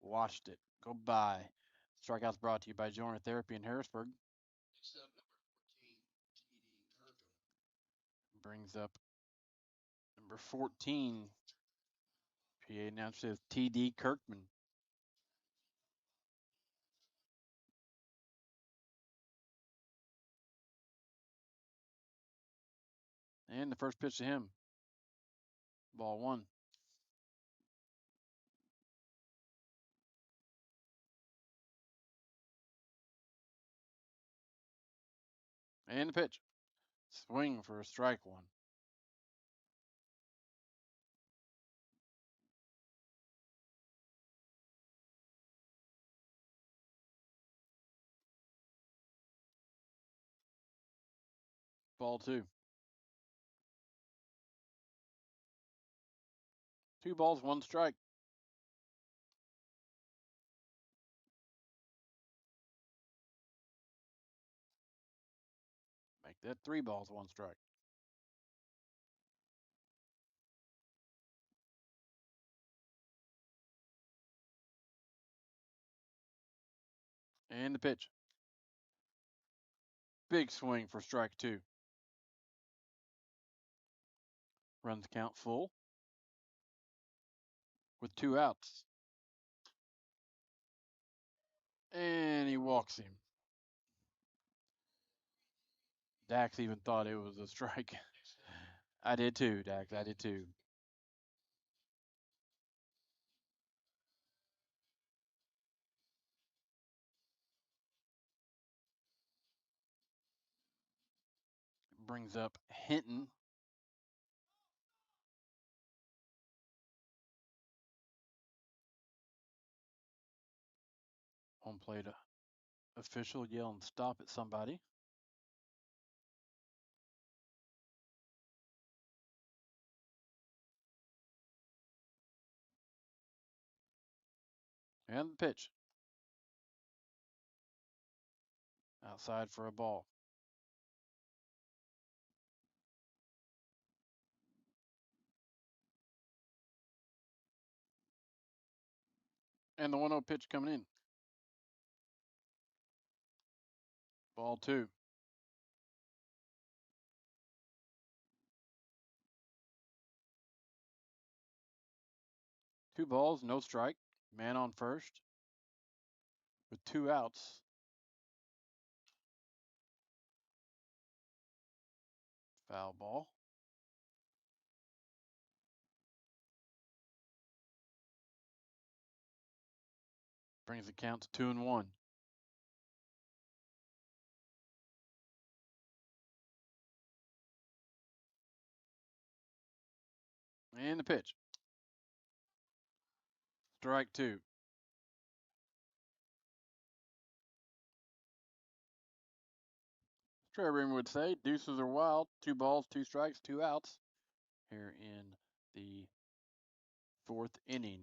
Washed it. Goodbye. Strikeouts brought to you by Joiner Therapy in Harrisburg. Next up, number 14, TD Kirkham. Brings up number 14. PA announcer says TD Kirkman. And the first pitch to him. Ball 1. And the pitch. Swing for a strike 1. Ball 2. 2 balls, 1 strike. Make that 3 balls, 1 strike. And the pitch. Big swing for strike 2. Runs count full with 2 outs. And he walks him. Dax even thought it was a strike. I did too, Dax. I did too. Brings up Hinton. Home plate official yelling stop at somebody. And the pitch. Outside for a ball. And the 1-0 pitch coming in. Ball 2. Two balls, no strike. Man on first with 2 outs. Foul ball. Brings the count to 2-1. And the pitch. Strike 2. Trey Reamer would say deuces are wild. 2 balls, 2 strikes, 2 outs here in the 4th inning.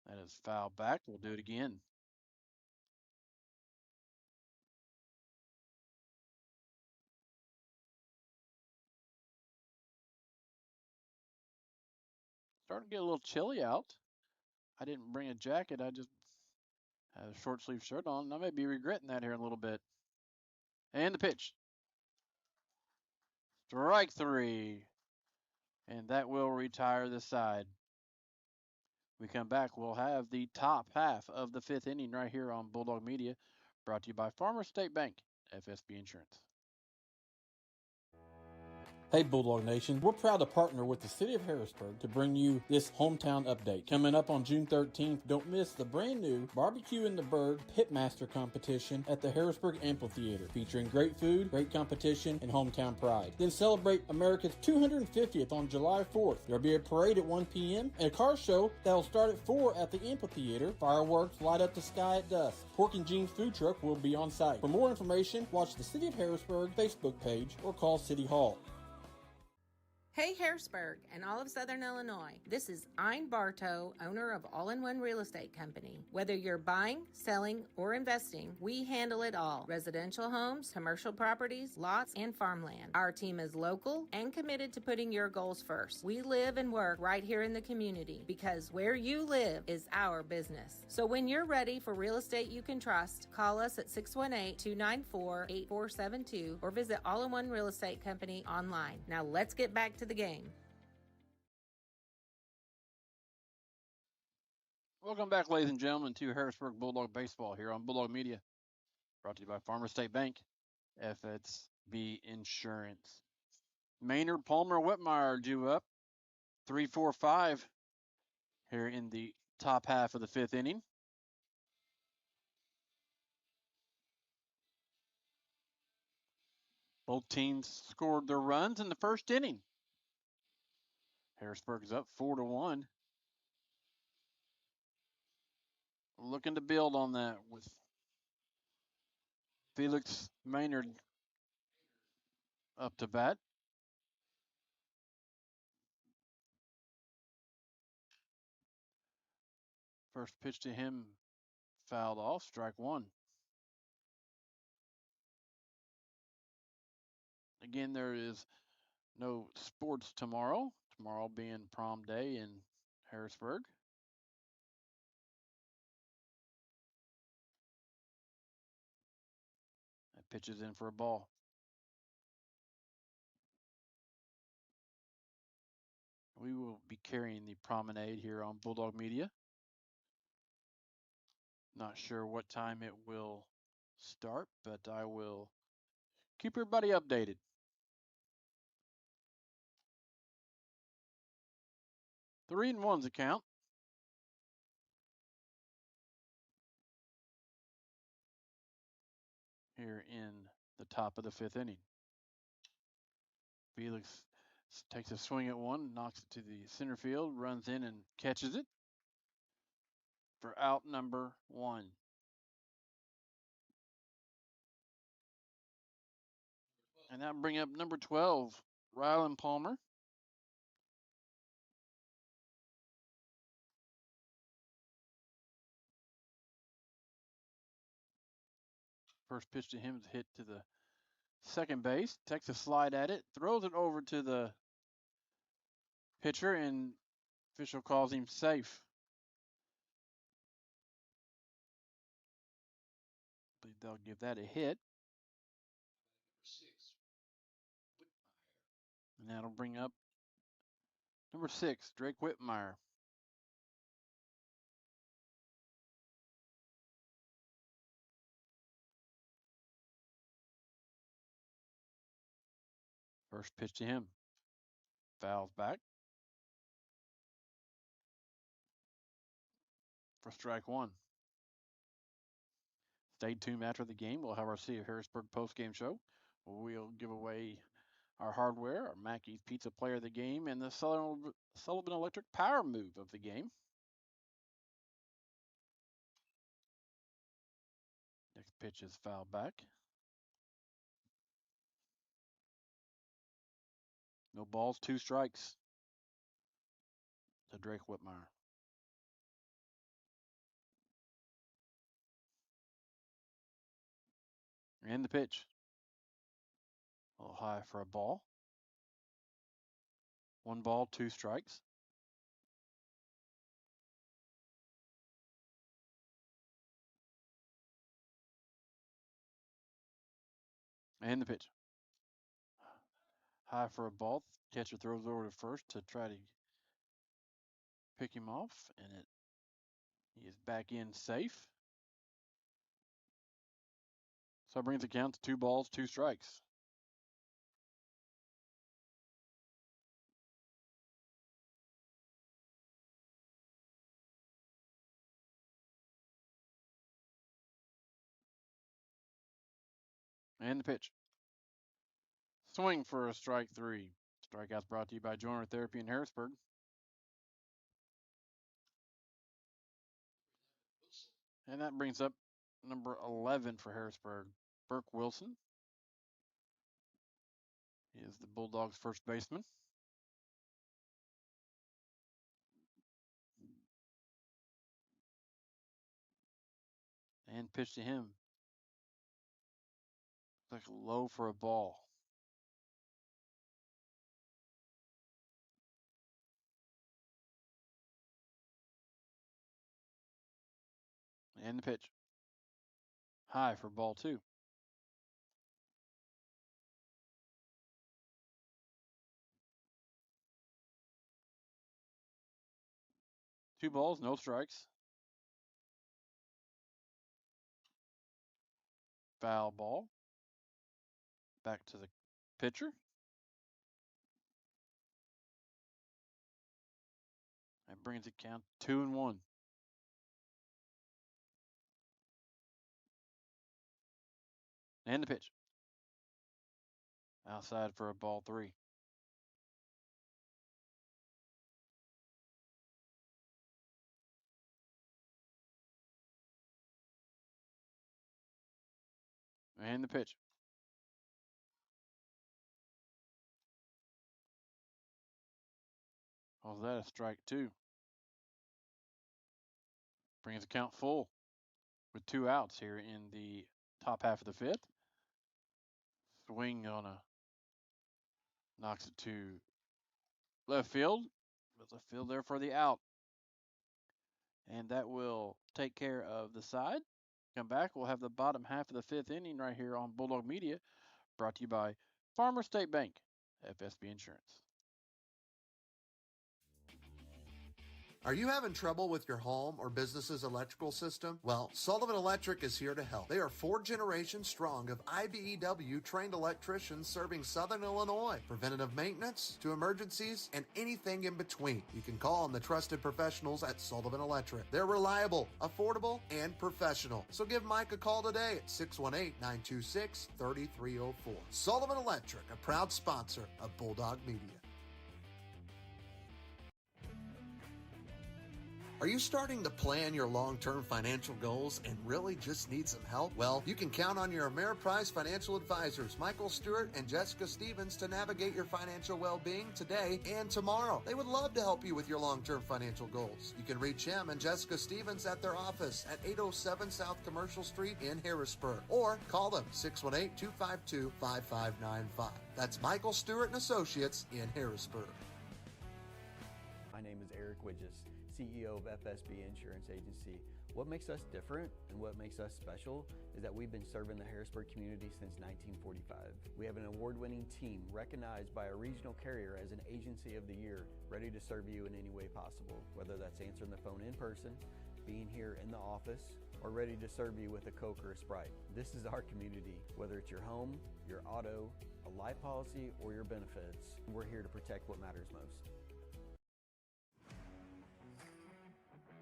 That is foul back. We'll do it again. Starting to get a little chilly out. I didn't bring a jacket. I just had a short sleeve shirt on. I may be regretting that here in a little bit. And the pitch. Strike 3. And that will retire the side. We come back, we'll have the top half of the 5th inning right here on Bulldog Media, brought to you by Farmers State Bank, FSB Insurance. Hey Bulldog Nation, we're proud to partner with the City of Harrisburg to bring you this hometown update. Coming up on June 13th, don't miss the brand new Barbecue in the Berg Pitmaster competition at the Harrisburg Amphitheater, featuring great food, great competition, and hometown pride. Then celebrate America's 250th on July 4th. There'll be a parade at 1 p.m. and a car show that'll start at 4 at the amphitheater. Fireworks light up the sky at dusk. Pork and Jeans food truck will be on site. For more information, watch the City of Harrisburg Facebook page or call City Hall. Hey Harrisburg and all of Southern Illinois. This is Ein Bartow, owner of All-in-One Real Estate Company. Whether you're buying, selling, or investing, we handle it all. Residential homes, commercial properties, lots, and farmland. Our team is local and committed to putting your goals first. We live and work right here in the community because where you live is our business. So when you're ready for real estate you can trust, call us at 618-294-8472 or visit All-in-One Real Estate Company online. Now let's get back to the game. Welcome back, ladies and gentlemen, to Harrisburg Bulldog Baseball here on Bulldog Media, brought to you by Farmers State Bank, FSB Insurance. Maynard, Palmer, Whitmire due up 3-4-5 here in the top half of the 5th inning. Both teams scored their runs in the first inning. Harrisburg is up 4-1. Looking to build on that with Felix Maynard up to bat. First pitch to him fouled off, strike one. Again, there is no sports tomorrow. Tomorrow being prom day in Harrisburg. That pitch is in for a ball. We will be carrying the promenade here on Bulldog Media. Not sure what time it will start, but I will keep everybody updated. 3-1's the count. Here in the top of the fifth inning. Felix takes a swing at one, knocks it to the center field, runs in and catches it for out number one. And that bring up number 12, Rylan Palmer. First pitch to him is hit to the second base, takes a slide at it, throws it over to the pitcher, and official calls him safe. I believe they'll give that a hit. And that'll bring up number 6, Drake Whitmire. First pitch to him. Fouls back for strike one. Stay tuned after the game. We'll have our City of Harrisburg post-game show. We'll give away our hardware, our Mackey's Pizza Player of the game, and the Sullivan Electric Power Move of the game. Next pitch is fouled back. No balls, 2 strikes to Drake Whitmire. And the pitch. A little high for a ball. 1 ball, 2 strikes. And the pitch. High for a ball. Catcher throws over to first to try to pick him off, and he is back in safe. So it brings the count to 2 balls, 2 strikes. And the pitch. Swing for a strike 3. Strikeouts brought to you by Joiner Therapy in Harrisburg. And that brings up number 11 for Harrisburg, Burke Wilson. He is the Bulldogs' first baseman. And pitch to him. Like low for a ball. And the pitch. High for ball 2. Two balls, no strikes. Foul ball. Back to the pitcher. That brings it count 2-1. And the pitch. Outside for a ball 3. And the pitch. Oh, that a strike two. Brings the count full with 2 outs here in the top half of the fifth. Swing on a knocks it to left field. There's a field there for the out. And that will take care of the side. Come back, we'll have the bottom half of the fifth inning right here on Bulldog Media, brought to you by Farmer State Bank, FSB Insurance. Are you having trouble with your home or business's electrical system? Well, Sullivan Electric is here to help. They are 4 generations strong of IBEW trained electricians serving Southern Illinois. Preventative maintenance to emergencies and anything in between. You can call on the trusted professionals at Sullivan Electric. They're reliable, affordable, and professional. So give Mike a call today at 618-926-3304. Sullivan Electric, a proud sponsor of Bulldog Media. Are you starting to plan your long-term financial goals and really just need some help? Well, you can count on your Ameriprise financial advisors, Michael Stewart and Jessica Stevens, to navigate your financial well-being today and tomorrow. They would love to help you with your long-term financial goals. You can reach him and Jessica Stevens at their office at 807 South Commercial Street in Harrisburg, or call them 618-252-5595. That's Michael Stewart and Associates in Harrisburg. My name is Eric Widges, CEO of FSB Insurance Agency. What makes us different and what makes us special is that we've been serving the Harrisburg community since 1945. We have an award-winning team recognized by a regional carrier as an Agency of the Year, ready to serve you in any way possible, whether that's answering the phone in person, being here in the office, or ready to serve you with a Coke or a Sprite. This is our community. Whether it's your home, your auto, a life policy, or your benefits, we're here to protect what matters most.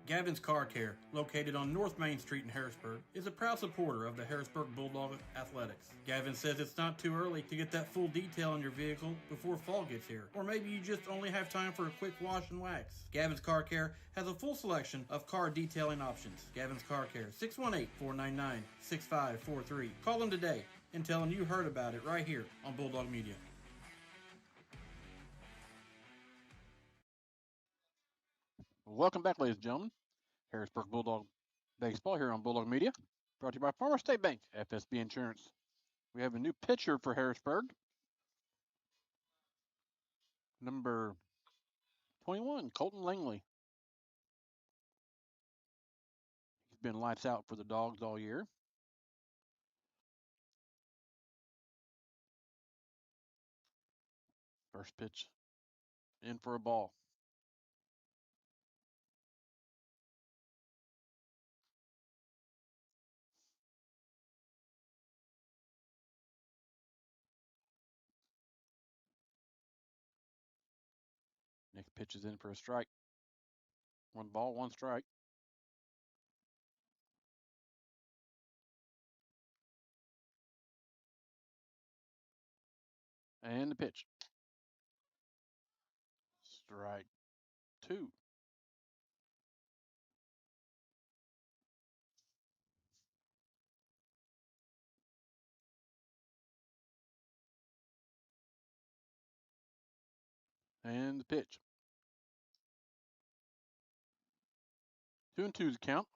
Gavin's Car Care, located on North Main Street in Harrisburg, is a proud supporter of the Harrisburg Bulldog Athletics. Gavin says it's not too early to get that full detail on your vehicle before fall gets here, or maybe you just only have time for a quick wash and wax. Gavin's Car Care has a full selection of car detailing options. Gavin's Car Care, 618-499-6543. Call them today and tell them you heard about it right here on Bulldog Media. Welcome back, ladies and gentlemen. Harrisburg Bulldog Baseball here on Bulldog Media, brought to you by Farmer State Bank, FSB Insurance. We have a new pitcher for Harrisburg, number 21, Colton Langley. He's been lights out for the Dogs all year. First pitch in for a ball. Next pitch is in for a strike. 1 ball, 1 strike. And the pitch. Strike 2. And the pitch. 2-2's count.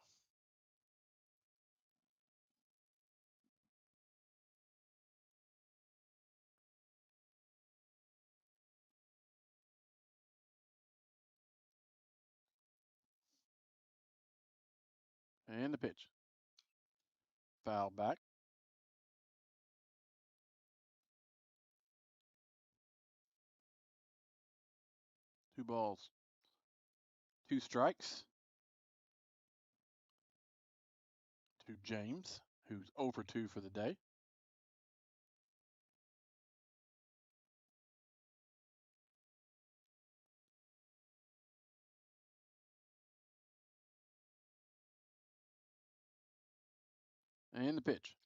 And the pitch. Foul back. 2 balls, 2 strikes to James, who's 0 for 2 for the day. And the pitch.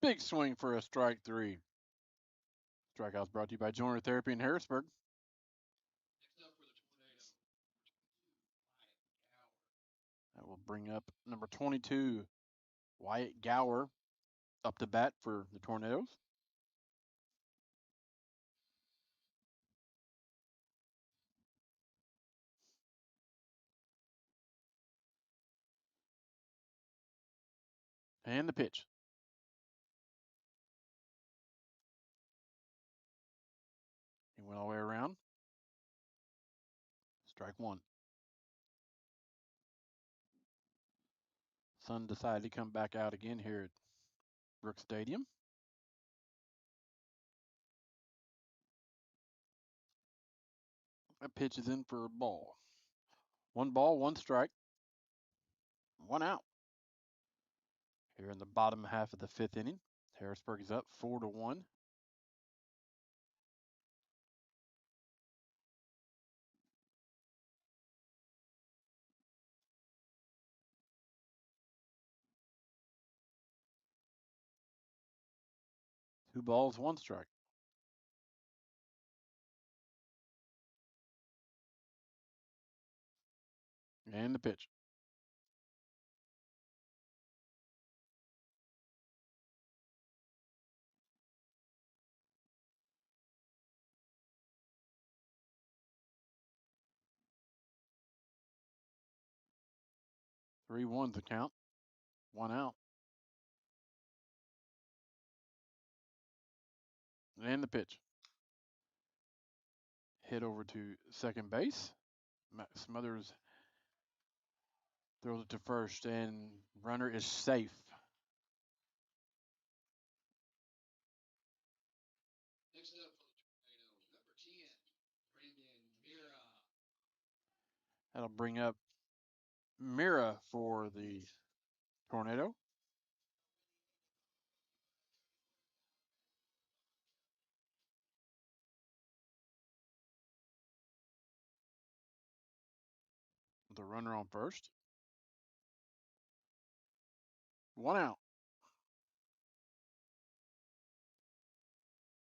Big swing for a strike 3. Strikeouts brought to you by Joiner Therapy in Harrisburg. That will bring up number 22, Wyatt Gower, up to bat for the Tornadoes. And the pitch. He went all the way around. Strike one. Sun decided to come back out again here at Brooks Stadium. That pitch is in for a ball. 1 ball, 1 strike, 1 out. Here in the bottom half of the 5th inning, Harrisburg is up 4-1. Two balls, 1 strike. And the pitch. Three ones the count. 1 out. And the pitch. Hit over to second base. Smothers throws it to first, and runner is safe. Next up for the Tornado, number 10, Brandon Mira. That'll bring up Mira for the Tornado. The runner on first. 1 out.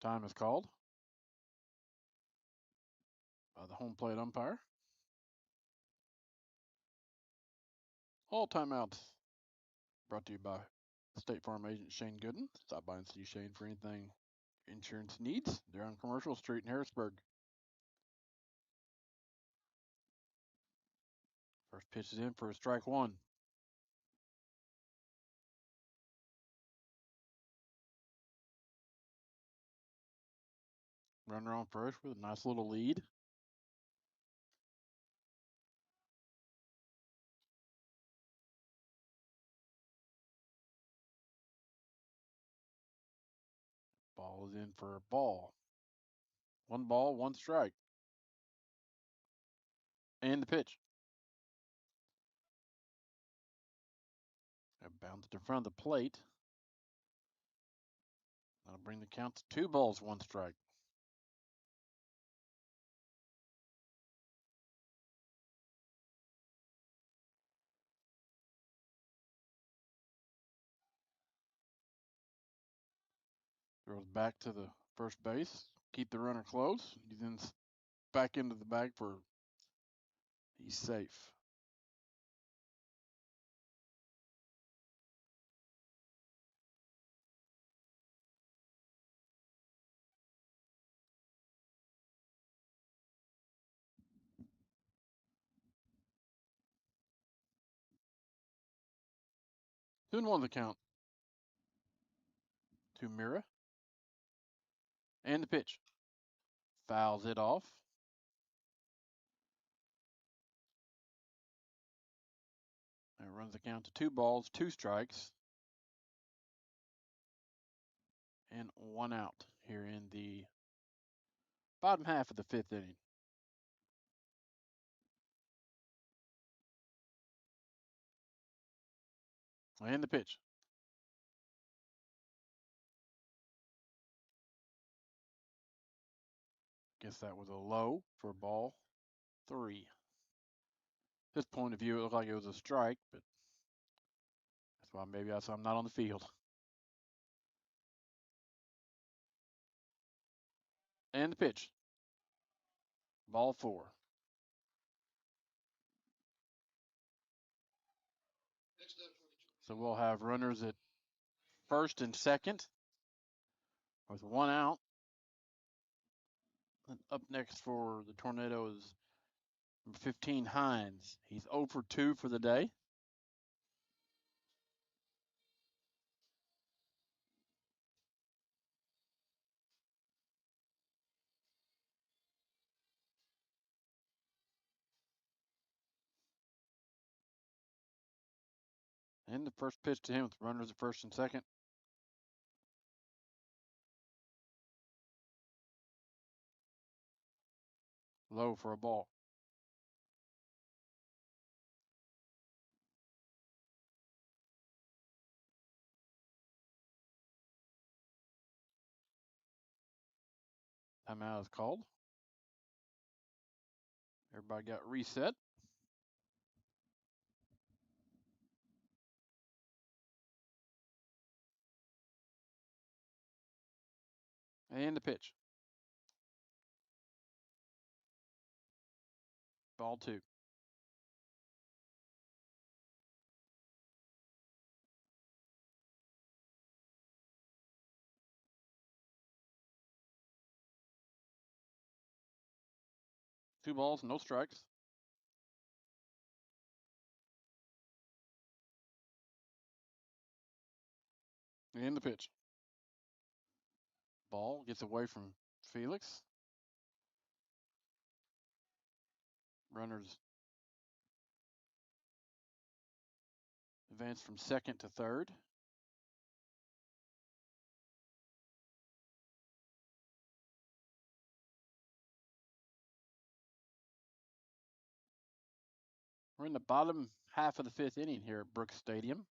Time is called by the home plate umpire. All timeouts brought to you by State Farm agent Shane Gooden. Stop by and see Shane for anything insurance needs. They're on Commercial Street in Harrisburg. First pitch is in for a strike one. Runner on first with a nice little lead. Ball is in for a ball. 1 ball, 1 strike. And the pitch. That bounced in front of the plate. That'll bring the count to 2 balls, 1 strike. Throws back to the first base. Keep the runner close. He then back into the bag for he's safe. Soon won the count to Mira. And the pitch. Fouls it off. That runs the count to 2 balls, 2 strikes, and 1 out here in the bottom half of the 5th inning. And the pitch. Guess that was a low for ball 3. This point of view, it looked like it was a strike, but that's why maybe I'm not on the field. And the pitch. Ball 4. So we'll have runners at first and second with 1 out. And up next for the Tornado is number 15, Hines. He's 0 for 2 for the day. And the first pitch to him with runners at first and second. Low for a ball. Timeout is called. Everybody got reset. And the pitch. Ball 2. Two balls, no strikes. And the pitch. Ball gets away from Felix. Runners advance from second to third. We're in the bottom half of the fifth inning here at Brooks Stadium.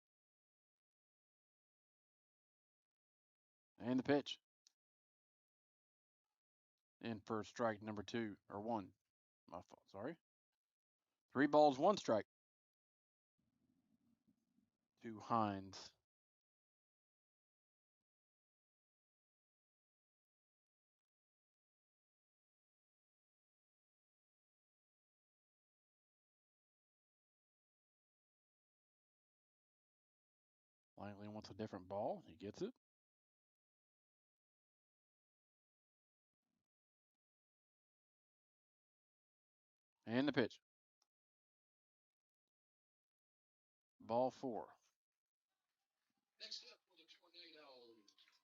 And the pitch. In for strike number 2, or 1. My fault, sorry. 3 balls, 1 strike. To Hines. Langley wants a different ball. He gets it. And the pitch. Ball 4. Next up for the Tornado,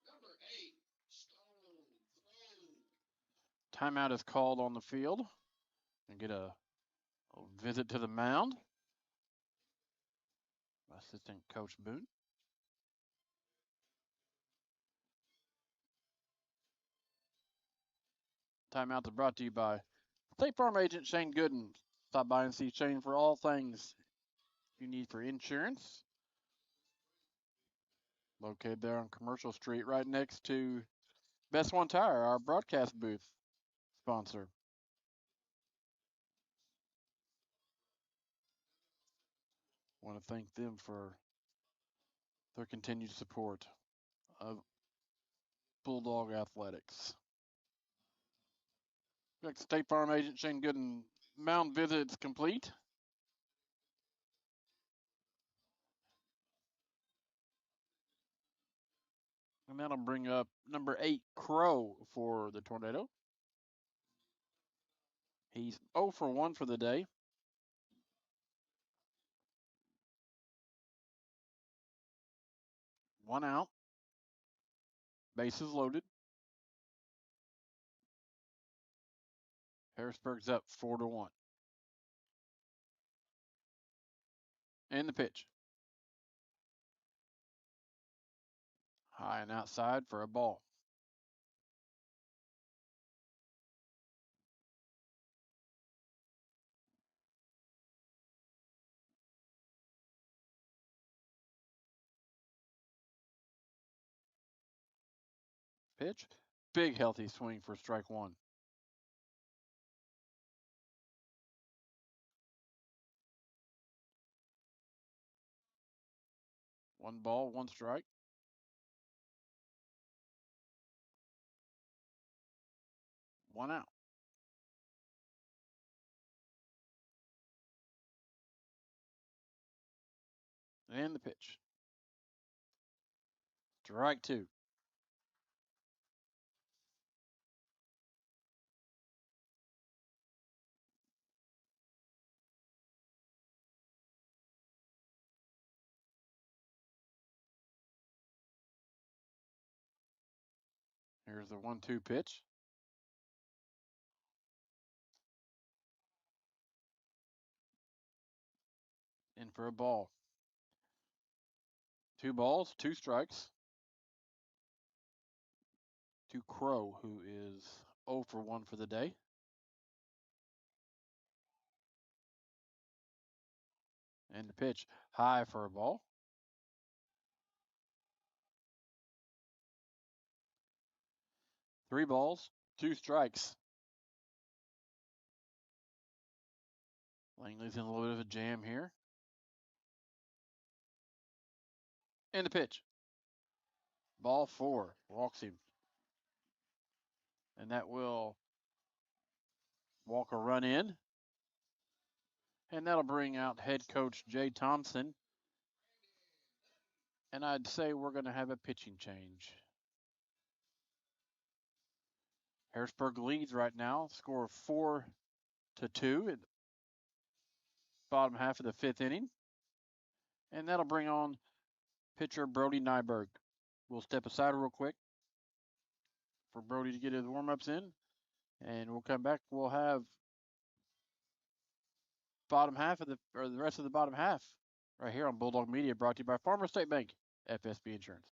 number 8, Stone Throw. Timeout is called on the field. And get a visit to the mound. Assistant Coach Boone. Timeout is brought to you by State Farm agent Shane Gooden. Stop by and see Shane for all things you need for insurance. Located there on Commercial Street, right next to Best One Tire, our broadcast booth sponsor. Want to thank them for their continued support of Bulldog Athletics. State Farm agent Shane Gooden, mound visits complete. And that'll bring up number 8, Crow, for the Tornado. He's 0 for 1 for the day. One out. Bases loaded. Harrisburg's up 4-1. And the pitch. High and outside for a ball. Pitch. Big healthy swing for strike 1. One ball, 1 strike. One out. And the pitch. Strike 2. Here's the 1-2 pitch. In for a ball. 2 balls, 2 strikes. To Crow, who is 0 for 1 for the day. And the pitch, high for a ball. Three balls, 2 strikes. Langley's in a little bit of a jam here. And the pitch. Ball 4, walks him. And that will walk a run in. And that'll bring out head coach Jay Thompson. And I'd say we're going to have a pitching change. Harrisburg leads right now, score of 4-2 in the bottom half of the 5th inning. And that'll bring on pitcher Brody Nyberg. We'll step aside real quick for Brody to get his warm-ups in. And we'll come back. We'll have bottom half of the rest of the bottom half right here on Bulldog Media, brought to you by Farmer State Bank, FSB Insurance.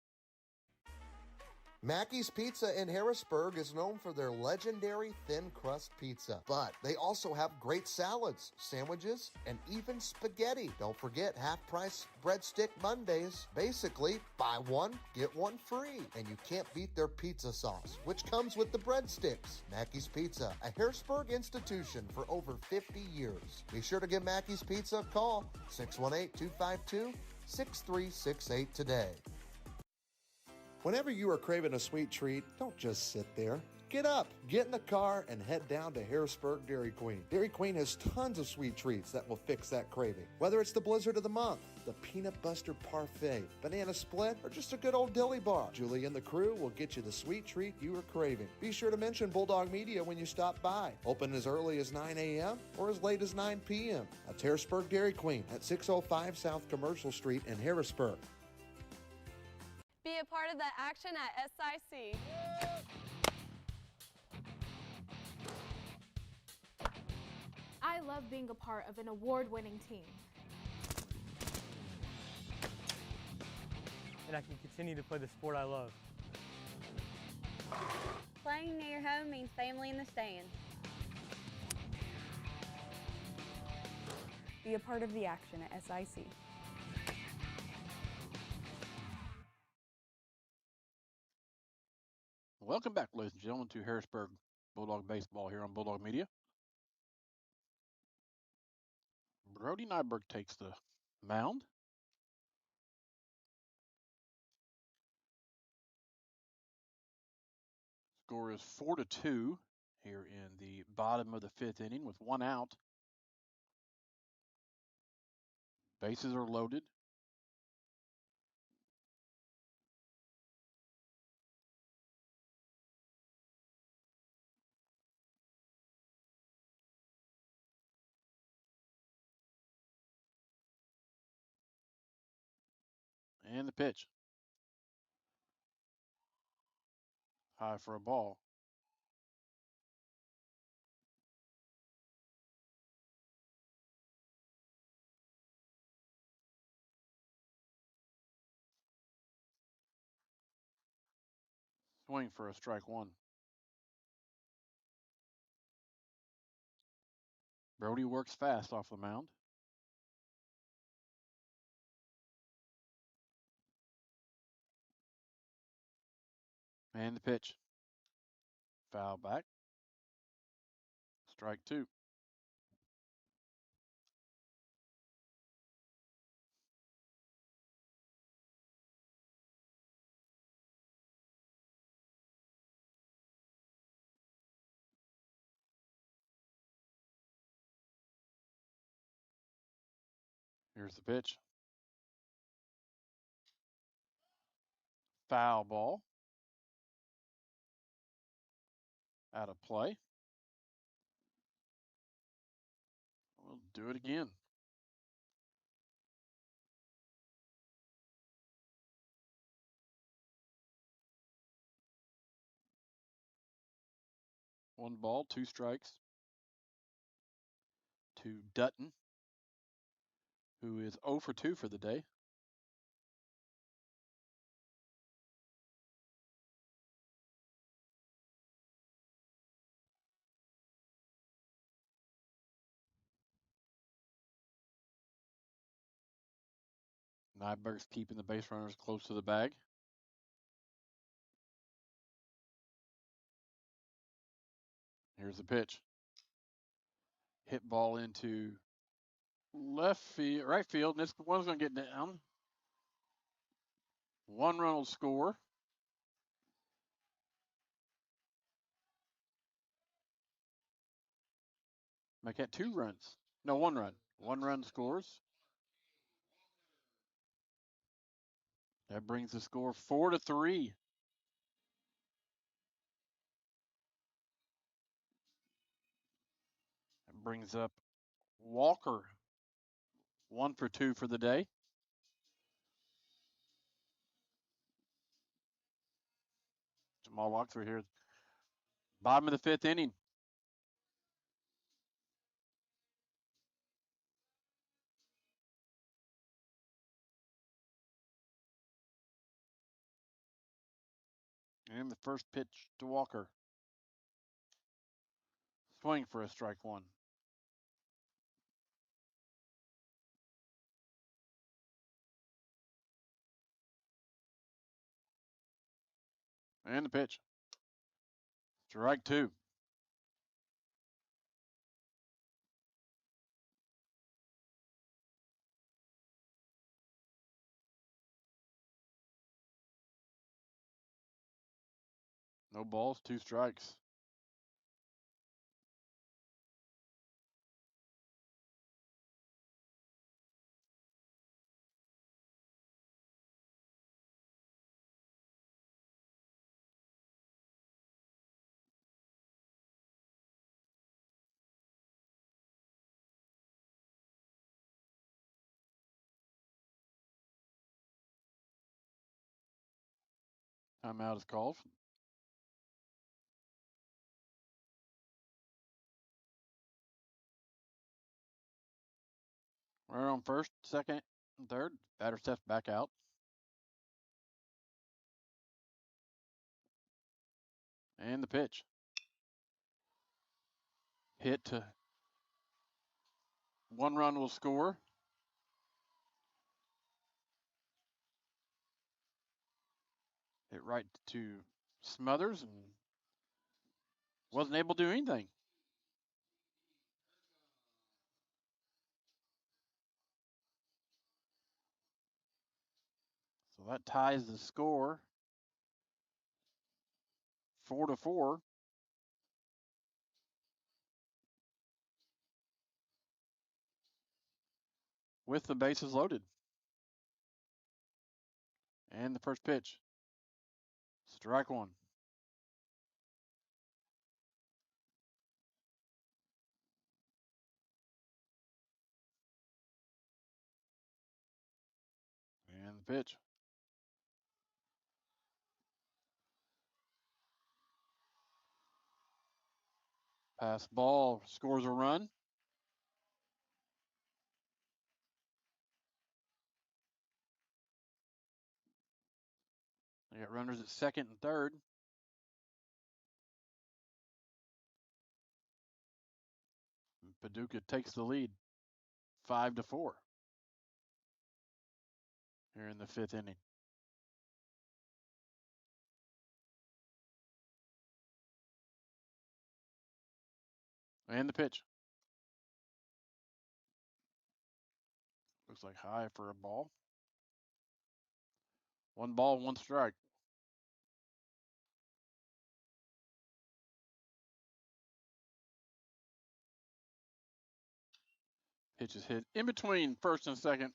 Mackey's Pizza in Harrisburg is known for their legendary thin crust pizza, but they also have great salads, sandwiches, and even spaghetti. Don't forget half-price breadstick Mondays. Basically, buy one, get one free, and you can't beat their pizza sauce, which comes with the breadsticks. Mackey's Pizza, a Harrisburg institution for over 50 years. Be sure to give Mackey's Pizza a call, 618-252-6368 today. Whenever you are craving a sweet treat, don't just sit there. Get up, get in the car, and head down to Harrisburg Dairy Queen. Dairy Queen has tons of sweet treats that will fix that craving. Whether it's the blizzard of the month, the peanut butter parfait, banana split, or just a good old dilly bar, Julie and the crew will get you the sweet treat you are craving. Be sure to mention Bulldog Media when you stop by. Open as early as 9 a.m. or as late as 9 p.m. That's Harrisburg Dairy Queen at 605 South Commercial Street in Harrisburg. Be a part of the action at SIC. I love being a part of an award-winning team. And I can continue to play the sport I love. Playing near home means family in the stands. Be a part of the action at SIC. Welcome back, ladies and gentlemen, to Harrisburg Bulldog Baseball here on Bulldog Media. Brody Nyberg takes the mound. Score is 4-2 here in the bottom of the 5th inning with 1 out. Bases are loaded. And the pitch. High for a ball. Swing for a strike 1. Brody works fast off the mound. And the pitch. Foul back. Strike 2. Here's the pitch. Foul ball. Out of play. We'll do it again. One ball, 2 strikes to Dutton, who is 0 for 2 for the day. Nyberg's keeping the base runners close to the bag. Here's the pitch. Hit ball into right field, and this one's going to get down. 1 run will score. Make that 2 runs. No, 1 run. 1 run scores. That brings the score 4-3. That brings up Walker. 1 for 2 for the day. Jamal walks through here. Bottom of the 5th inning. And the first pitch to Walker. Swing for a strike 1. And the pitch. Strike 2. No balls, 2 strikes. Timeout is called. We're on first, second, and third. Batter steps back out. And the pitch. Hit to 1 run will score. Hit right to Smothers and wasn't able to do anything. So that ties the score 4-4. With the bases loaded. And the first pitch. Strike 1. And the pitch. Pass ball, scores a run. They got runners at second and third. Paducah takes the lead 5-4 here in the 5th inning. And the pitch. Looks like high for a ball. 1 ball, 1 strike. Pitch is hit in between first and second.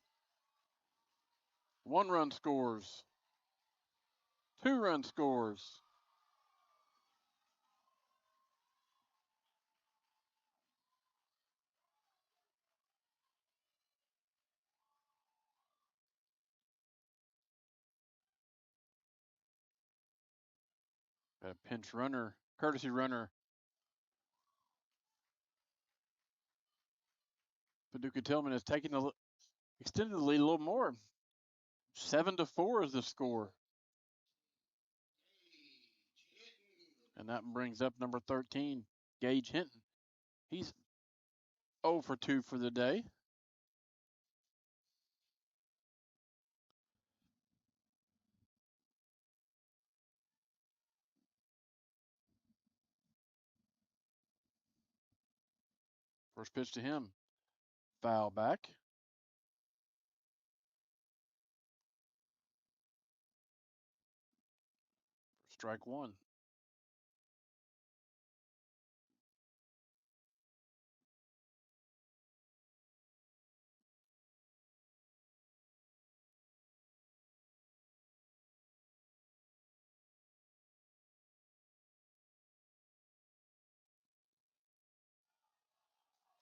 1 run scores. 2 run scores. Got a pinch runner, courtesy runner. Paducah Tilgham has extended the lead a little more. 7-4 is the score. And that brings up number 13, Gage Hinton. He's 0 for 2 for the day. First pitch to him. Foul back. Strike one.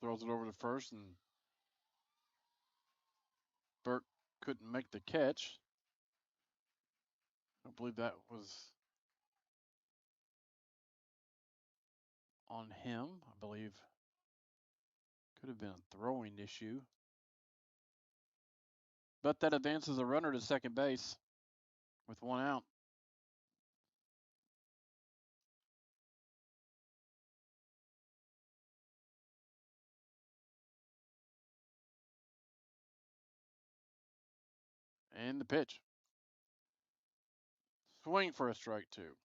Throws it over to first, and Burt couldn't make the catch. I believe that was on him. I believe could have been a throwing issue. But that advances a runner to second base with one out. And the pitch. Swing for a strike two.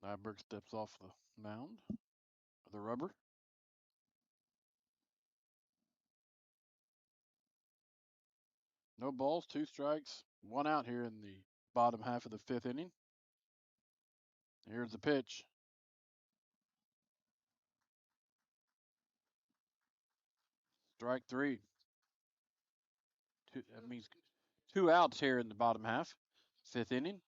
Nyberg steps off the mound, the rubber. No balls, two strikes, one out here in the bottom half of the fifth inning. Here's the pitch. Strike three. That means two outs here in the bottom half, fifth inning.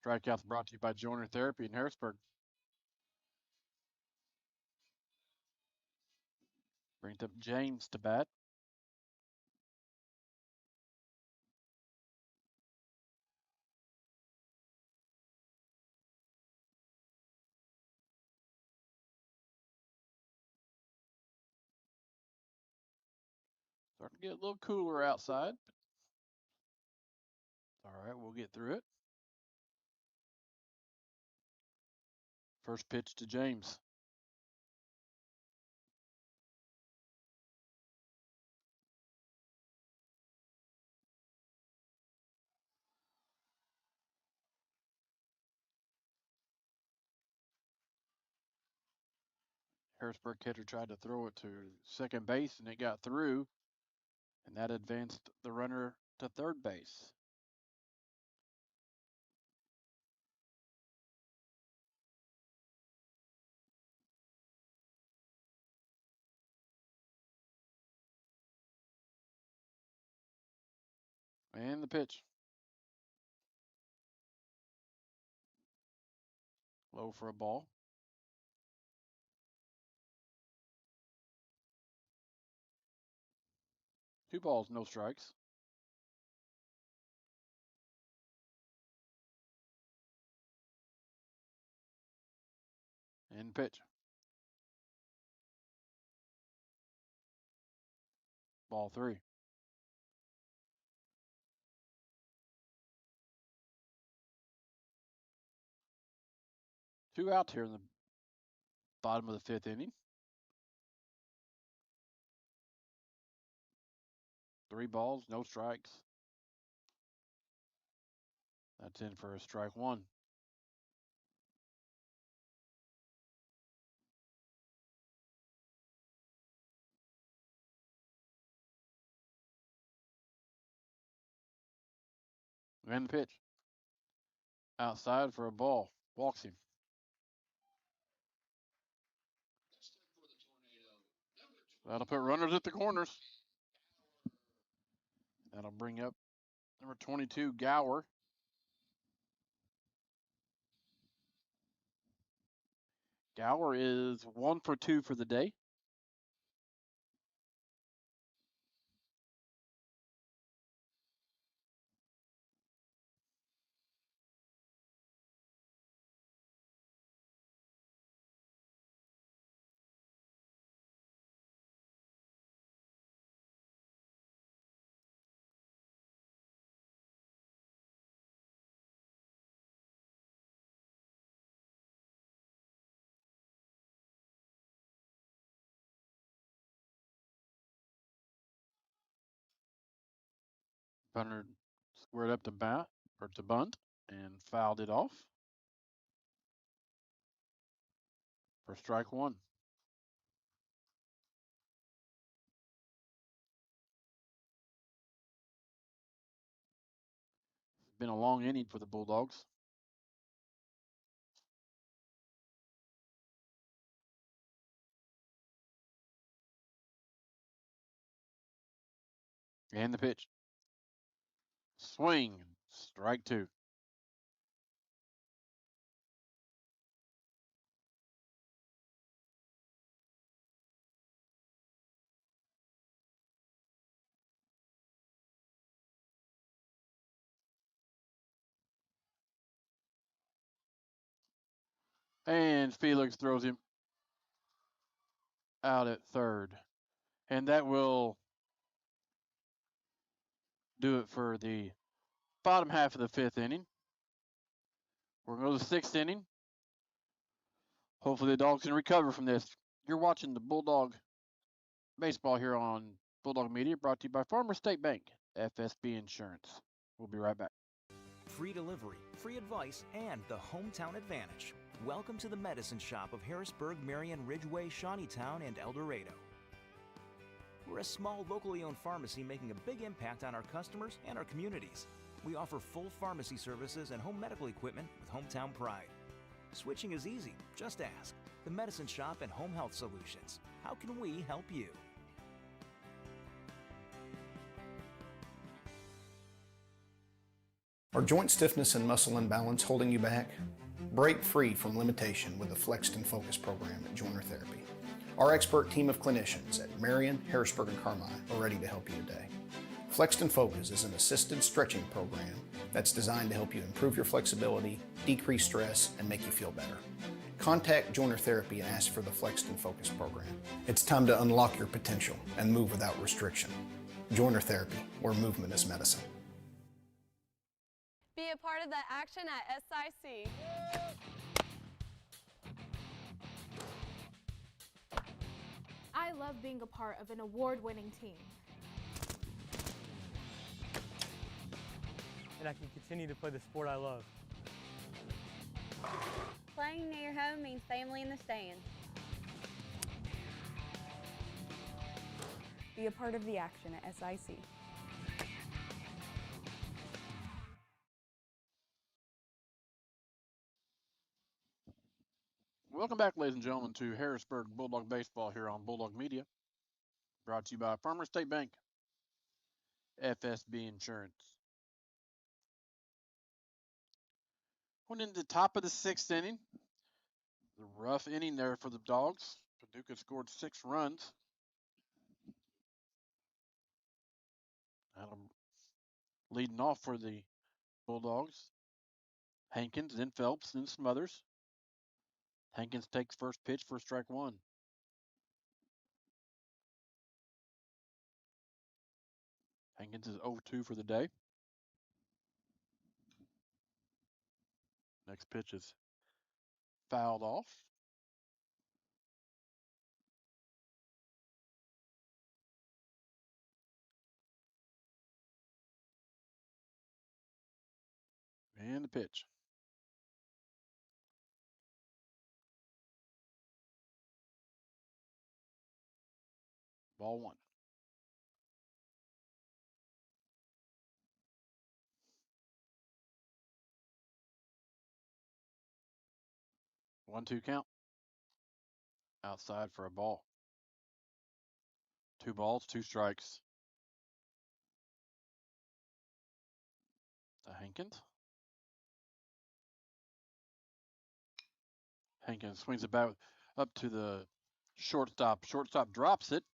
Strikeouts brought to you by Joiner Therapy in Harrisburg. Brings up James to bat. Starting to get a little cooler outside. All right, we'll get through it. First pitch to James. Harrisburg catcher tried to throw it to second base, and it got through, and that advanced the runner to third base. And the pitch. Low for a ball. Two balls, no strikes. And pitch. Ball three. Two outs here in the bottom of the fifth inning. Three balls, no strikes. That's in for a strike one. And the pitch. Outside for a ball. Walks him. That'll put runners at the corners. That'll bring up number 22, Gower. Gower is 1 for 2 for the day. Punter squared up to bunt and fouled it off for strike one. It's been a long inning for the Bulldogs. And the pitch. Swing. Strike two. And Felix throws him out at third. And that will do it for the bottom half of the fifth inning. We're going to go to the sixth inning. Hopefully the Dogs can recover from this. You're watching the Bulldog baseball here on Bulldog Media, brought to you by Farmer State Bank, FSB Insurance. We'll be right back. Free delivery, free advice, and the hometown advantage. Welcome to the Medicine Shop of Harrisburg, Marion, Ridgeway, Shawneetown, and El Dorado. We're a small, locally owned pharmacy making a big impact on our customers and our communities. We offer full pharmacy services and home medical equipment with hometown pride. Switching is easy. Just ask. The Medicine Shop and Home Health Solutions. How can we help you? Are joint stiffness and muscle imbalance holding you back? Break free from limitation with the Flexed and Focus program at Joiner Therapy. Our expert team of clinicians at Marion, Harrisburg, and Carmine are ready to help you today. Flexed and Focus is an assisted stretching program that's designed to help you improve your flexibility, decrease stress, and make you feel better. Contact Joiner Therapy and ask for the Flexed and Focus program. It's time to unlock your potential and move without restriction. Joiner Therapy, where movement is medicine. Be a part of the action at SIC. I love being a part of an award-winning team. And I can continue to play the sport I love. Playing near home means family in the stands. Be a part of the action at SIC. Welcome back, ladies and gentlemen, to Harrisburg Bulldog Baseball here on Bulldog Media, brought to you by Farmer State Bank, FSB Insurance. Went into the top of the sixth inning. The rough inning there for the Dogs. Paducah scored 6 runs. Leading off for the Bulldogs, Hankins, then Phelps, then Smothers. Hankins takes first pitch for strike one. Hankins is 0-2 for the day. Next pitch is fouled off. And the pitch. Ball one. 1-2 count. Outside for a ball. 2 balls, 2 strikes. To Hankins. Hankins swings it back up to the shortstop. Shortstop drops it.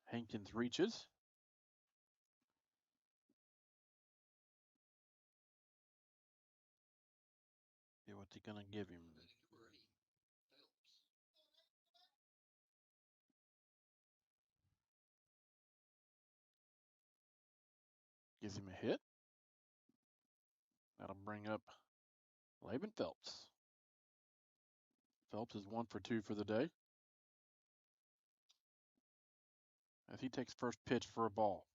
Hankins reaches. See what's he going to give him. Gives him a hit. That'll bring up Laban Phelps. Phelps is 1 for 2 for the day, as he takes first pitch for a ball.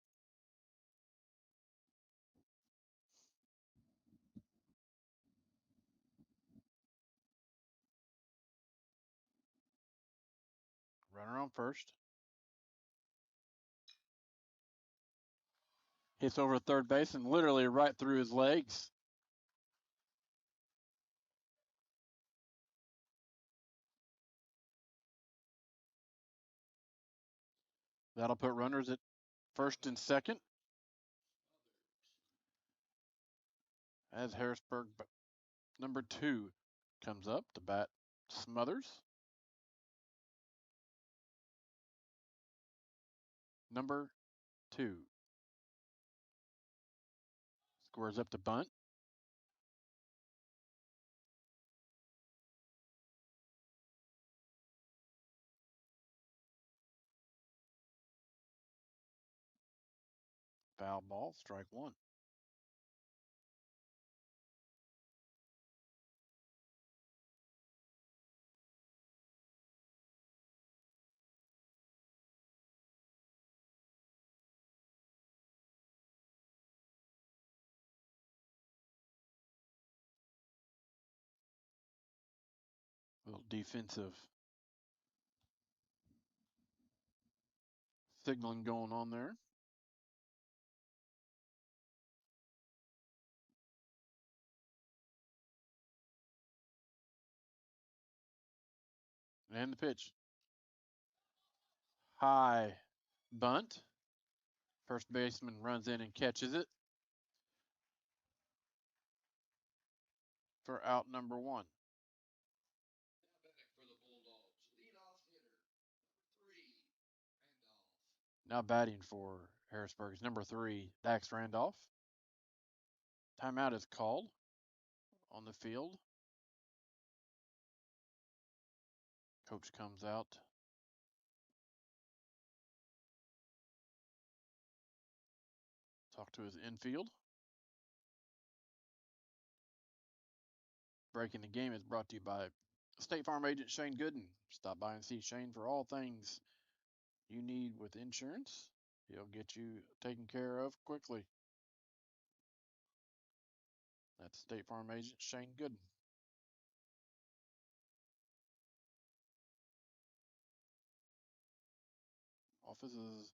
Runner on first. Hits over third base and literally right through his legs. That'll put runners at first and second. As Harrisburg number 2 comes up to bat Smothers. Number 2 squares up to bunt. Foul ball, strike 1. A little defensive signaling going on there. And the pitch. High bunt. First baseman runs in and catches it for out number 1. Back for the Bulldogs, leadoff hitter, number 3, Randolph. Now batting for Harrisburg's number 3, Dax Randolph. Timeout is called on the field. Coach comes out. Talk to his infield. Breaking the Game is brought to you by State Farm agent Shane Gooden. Stop by and see Shane for all things you need with insurance. He'll get you taken care of quickly. That's State Farm agent Shane Gooden. Office is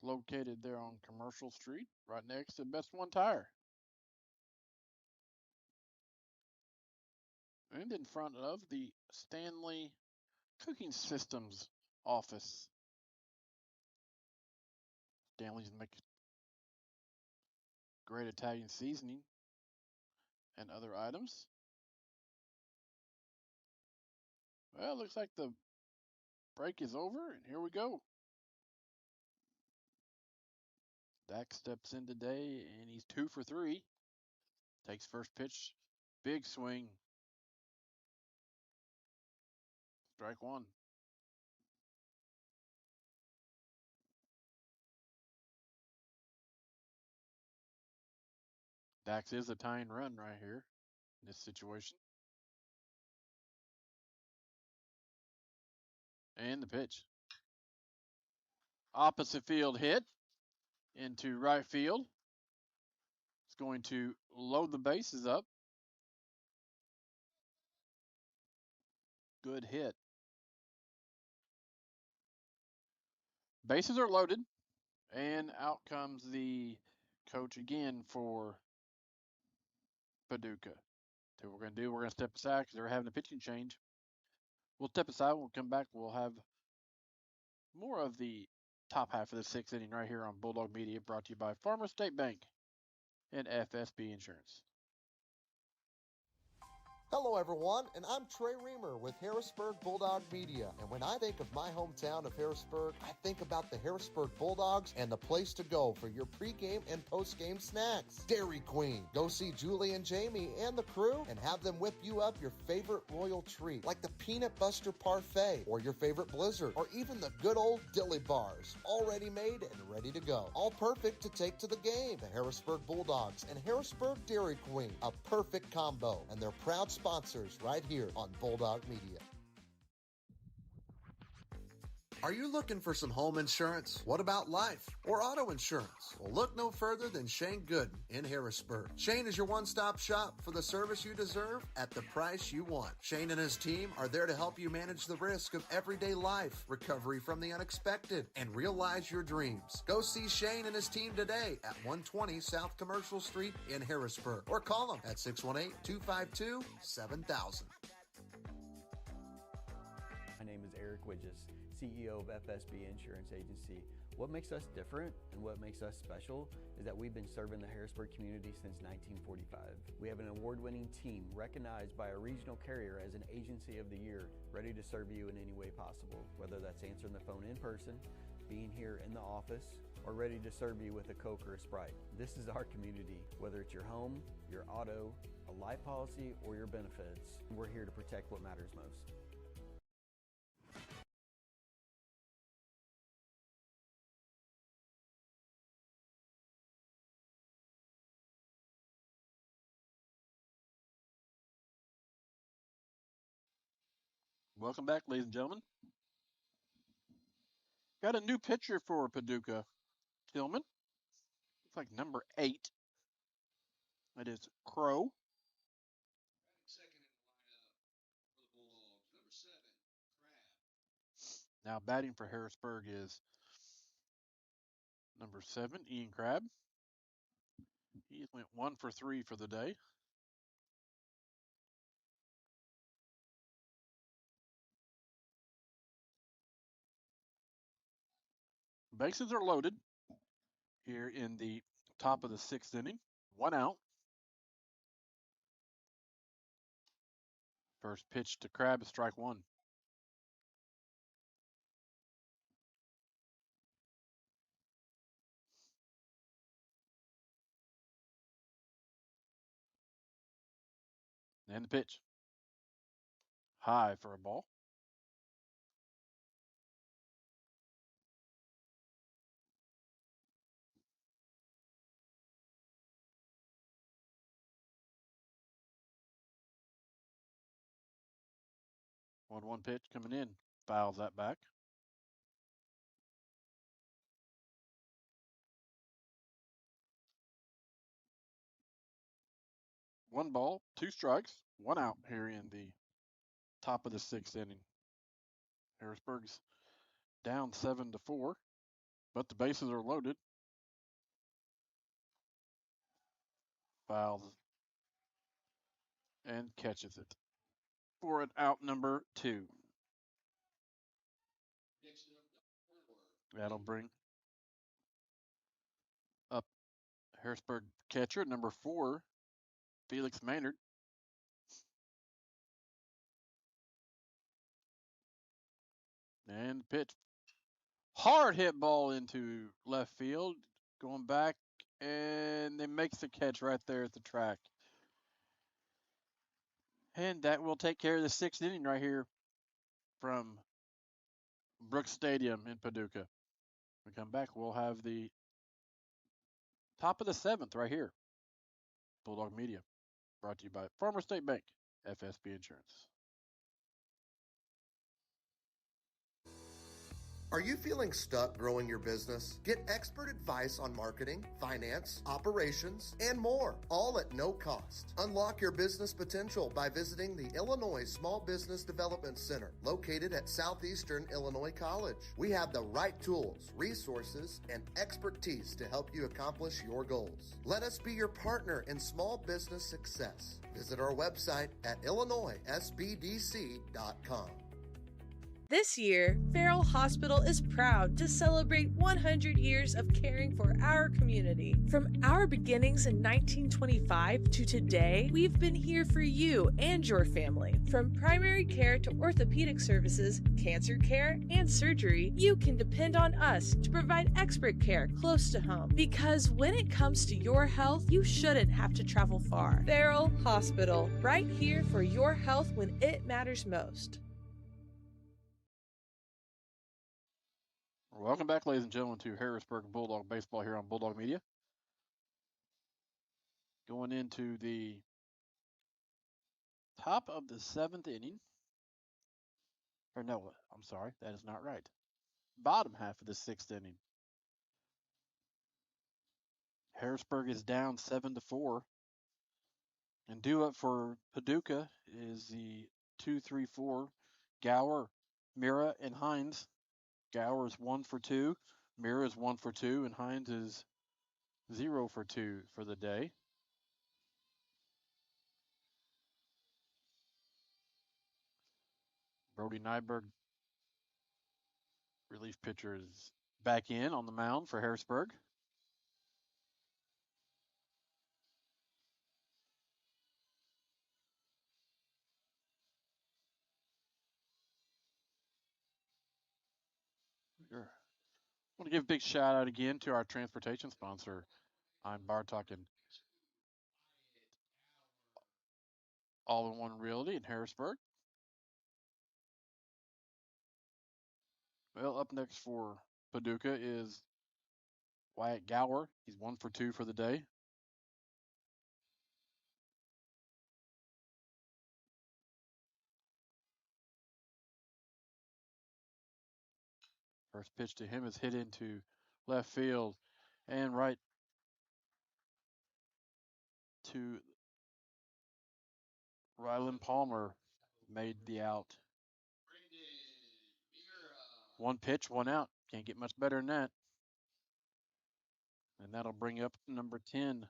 located there on Commercial Street, right next to Best One Tire. And in front of the Stanley Cooking Systems office. Stanley's make great Italian seasoning and other items. Well, looks like the break is over, and here we go. Dak steps in today, and he's 2 for 3. Takes first pitch, big swing. Strike 1. Dax is a tying run right here in this situation. And the pitch. Opposite field hit into right field. It's going to load the bases up. Good hit. Bases are loaded, and out comes the coach again for Paducah. So what we're going to do, we're going to step aside because they're having a pitching change. We'll step aside. We'll come back. We'll have more of the top half of the 6th inning right here on Bulldog Media, brought to you by Farmer State Bank and FSB Insurance. Hello, everyone, and I'm Trey Reamer with Harrisburg Bulldog Media. And when I think of my hometown of Harrisburg, I think about the Harrisburg Bulldogs and the place to go for your pregame and postgame snacks. Dairy Queen. Go see Julie and Jamie and the crew and have them whip you up your favorite royal treat, like the Peanut Buster Parfait or your favorite Blizzard, or even the good old Dilly Bars, already made and ready to go. All perfect to take to the game. The Harrisburg Bulldogs and Harrisburg Dairy Queen, a perfect combo, and they're proud sponsors right here on Bulldog Media. Are you looking for some home insurance? What about life or auto insurance? Well, look no further than Shane Gooden in Harrisburg. Shane is your one-stop shop for the service you deserve at the price you want. Shane and his team are there to help you manage the risk of everyday life, recovery from the unexpected, and realize your dreams. Go see Shane and his team today at 120 South Commercial Street in Harrisburg, or call them at 618-252-7000. My name is Eric Widges, CEO of FSB Insurance Agency. What makes us different and what makes us special is that we've been serving the Harrisburg community since 1945. We have an award-winning team recognized by a regional carrier as an Agency of the Year, ready to serve you in any way possible, whether that's answering the phone in person, being here in the office, or ready to serve you with a Coke or a Sprite. This is our community. Whether it's your home, your auto, a life policy, or your benefits, we're here to protect what matters most. Welcome back, ladies and gentlemen. Got a new pitcher for Paducah. Tilgham. Looks like number 8. That is Crow. Second in the lineup for the Bulldogs, number 7, Crab. Now batting for Harrisburg is number 7, Ian Crabb. He went 1 for 3 for the day. Bases are loaded here in the top of the 6th inning. 1 out. First pitch to Crabb is strike 1. And the pitch. High for a ball. One pitch coming in. Fouls that back. One ball, 2 strikes, 1 out here in the top of the 6th inning. Harrisburg's down 7-4, but the bases are loaded. Fouls and catches it for an out number 2. That'll bring up Harrisburg catcher number 4, Felix Maynard. And pitch. Hard hit ball into left field. Going back, and it makes the catch right there at the track. And that will take care of the 6th inning right here from Brooks Stadium in Paducah. When we come back, we'll have the top of the 7th right here. Bulldog Media, brought to you by Farmer State Bank, FSB Insurance. Are you feeling stuck growing your business? Get expert advice on marketing, finance, operations, and more, all at no cost. Unlock your business potential by visiting the Illinois Small Business Development Center, located at Southeastern Illinois College. We have the right tools, resources, and expertise to help you accomplish your goals. Let us be your partner in small business success. Visit our website at illinoissbdc.com. This year, Farrell Hospital is proud to celebrate 100 years of caring for our community. From our beginnings in 1925 to today, we've been here for you and your family. From primary care to orthopedic services, cancer care, and surgery, you can depend on us to provide expert care close to home. Because when it comes to your health, you shouldn't have to travel far. Farrell Hospital, right here for your health when it matters most. Welcome back, ladies and gentlemen, to Harrisburg Bulldog Baseball here on Bulldog Media. Going into the top of the 7th inning. Or no, I'm sorry, that is not right. bottom half of the 6th inning. Harrisburg is down 7-4. And due up for Paducah is the 2-3-4 Gower, Mira, and Hines. Gower is 1 for 2. Mira is 1 for 2, and Hines is 0 for 2 for the day. Brody Nyberg, relief pitcher, is back in on the mound for Harrisburg. Sure. I want to give a big shout out again to our transportation sponsor. I'm Bartok and All-in-One Realty in Harrisburg. Well, up next for Paducah is Wyatt Gower. He's 1 for 2 for the day. First pitch to him is hit into left field and right to Rylan Palmer made the out. One pitch, one out. Can't get much better than that. And that'll bring up number 10,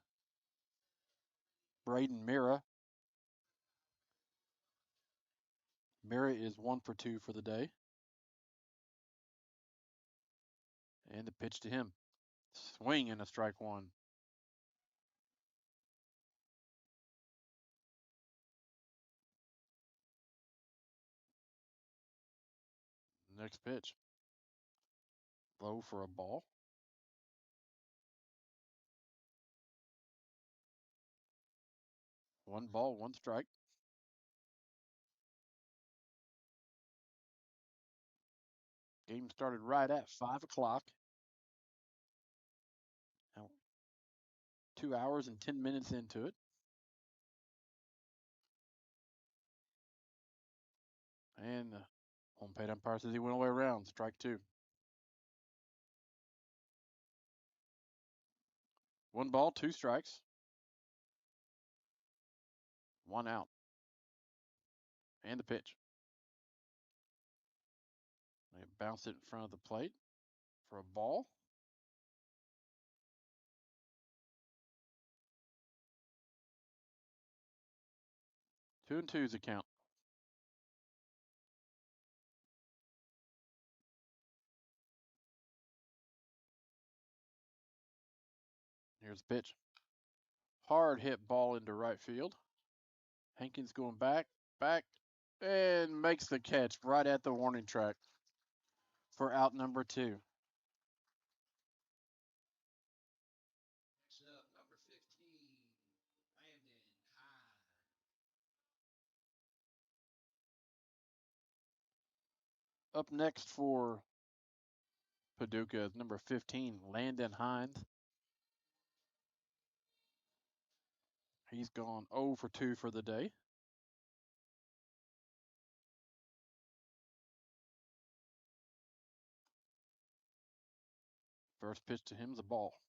Braden Mira. Mira is 1 for 2 for the day. And the pitch to him. Swing and a strike one. Next pitch. Low for a ball. One ball, one strike. Game started right at 5 o'clock. Now, 2 hours and 10 minutes into it. And home plate umpire says he went all the way around. Strike two. One ball, two strikes. One out. And the pitch. They bounced it in front of the plate for a ball. 2-2 is the count. Here's the pitch. Hard hit ball into right field. Hankins going back, and makes the catch right at the warning track for out number 2. Next up, number 15, Landon Hine. Up next for Paducah is number 15, Landon Hines. He's gone 0 for 2 for the day. First pitch to him is a ball.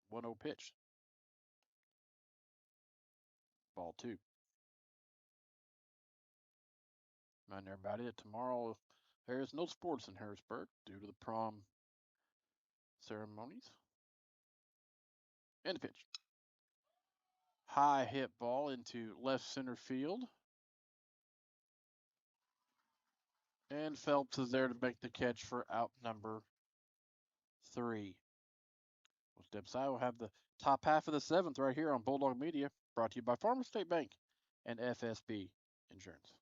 One 0 pitch. Ball 2. Remind everybody that tomorrow there is no sports in Harrisburg due to the prom ceremonies. And the pitch. High hit ball into left center field. And Phelps is there to make the catch for out number 3. We'll step aside. We'll have the top half of the 7th right here on Bulldog Media, brought to you by Farmers State Bank and FSB Insurance.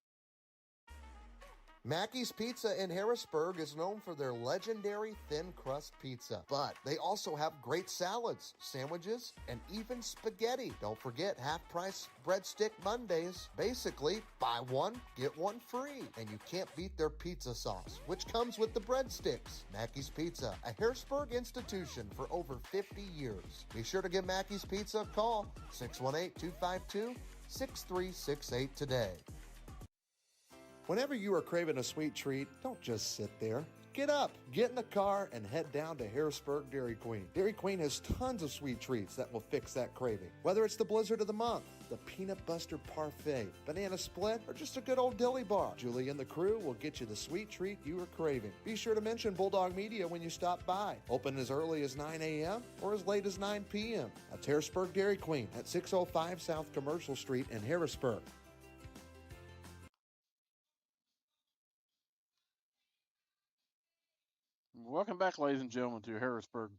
Mackey's Pizza in Harrisburg is known for their legendary thin crust pizza, but they also have great salads, sandwiches, and even spaghetti. Don't forget half-price breadstick Mondays. Basically, buy one, get one free. And you can't beat their pizza sauce, which comes with the breadsticks. Mackey's Pizza, a Harrisburg institution for over 50 years. Be sure to give Mackey's Pizza a call, 618-252-6368 today. Whenever you are craving a sweet treat, don't just sit there. Get up, get in the car, and head down to Harrisburg Dairy Queen. Dairy Queen has tons of sweet treats that will fix that craving. Whether it's the Blizzard of the Month, the Peanut Buster Parfait, Banana Split, or just a good old dilly bar, Julie and the crew will get you the sweet treat you are craving. Be sure to mention Bulldog Media when you stop by. Open as early as 9 a.m. or as late as 9 p.m. That's Harrisburg Dairy Queen at 605 South Commercial Street in Harrisburg. Welcome back, ladies and gentlemen, to Harrisburg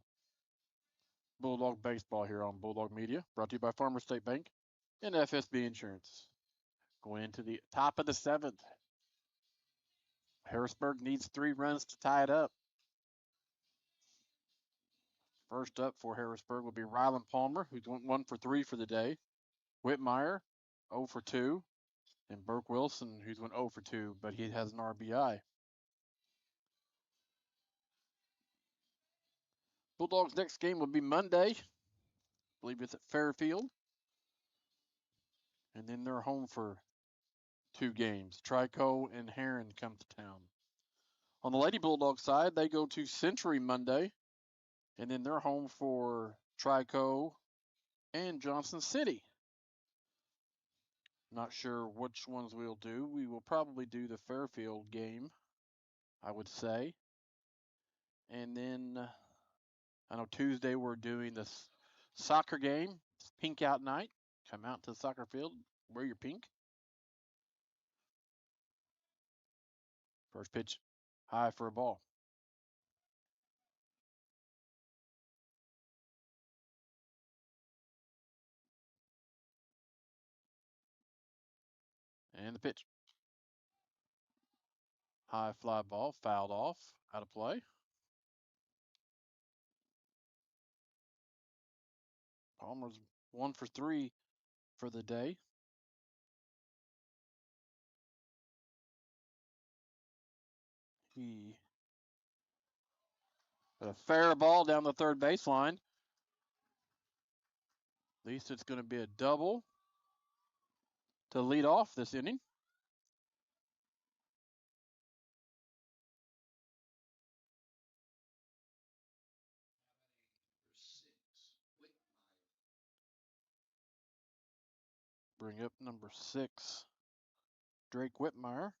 Bulldog Baseball here on Bulldog Media, brought to you by Farmers State Bank and FSB Insurance. Going into the top of the seventh. Harrisburg needs 3 runs to tie it up. First up for Harrisburg will be Ryland Palmer, who's went 1 for 3 for the day. Whitmire, 0 for 2. And Burke Wilson, who's went 0 for 2, but he has an RBI. Bulldogs' next game will be Monday. I believe it's at Fairfield. And then they're home for 2 games. Trico and Heron come to town. On the Lady Bulldog side, they go to Century Monday. And then they're home for Trico and Johnson City. Not sure which ones we'll do. We will probably do the Fairfield game, I would say. And then I know Tuesday we're doing this soccer game. It's pink out night. Come out to the soccer field, wear your pink. First pitch, high for a ball. And the pitch. High fly ball, fouled off, out of play. Palmer's 1 for 3 for the day. He a fair ball down the third baseline. At least it's going to be a double to lead off this inning. Bring up number 6, Drake Whitmire.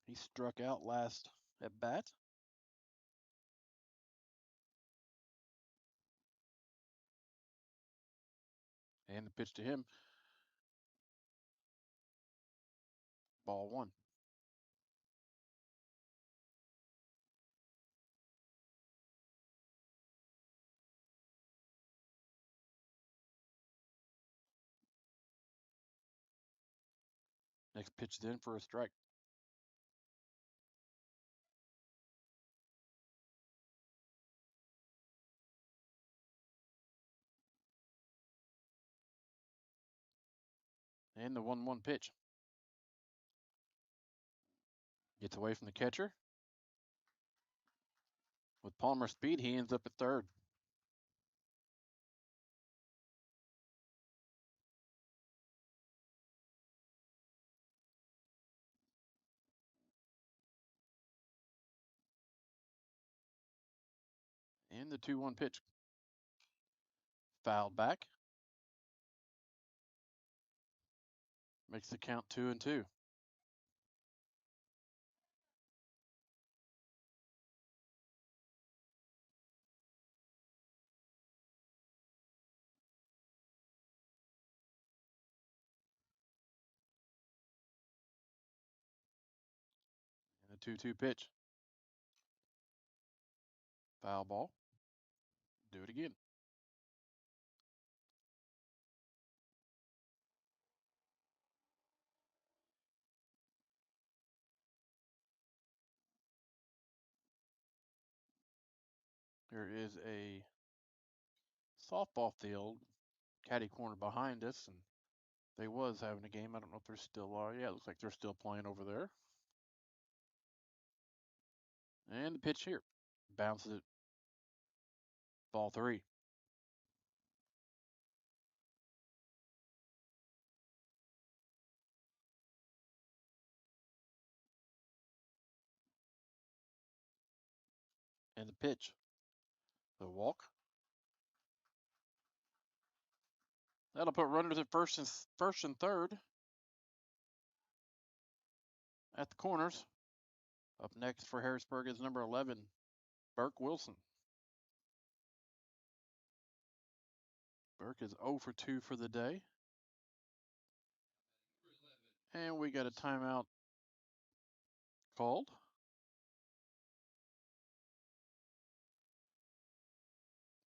He struck out last at bat. And the pitch to him. Ball 1. Next pitch then for a strike. And the 1-1 pitch. Gets away from the catcher. With Palmer's speed, he ends up at third. And the 2-1 pitch. Fouled back. Makes the count 2-2. And the 2-2 pitch. Foul ball. Do it again. There is a softball field caddy corner behind us, and they was having a game. I don't know if they're still are. Yeah, it looks like they're still playing over there. And the pitch here. Bounces it. Ball 3. And the pitch. The walk. That'll put runners at first and third at the corners. Up next for Harrisburg is number 11, Burke Wilson. Burke is 0 for 2 for the day. And we got a timeout called.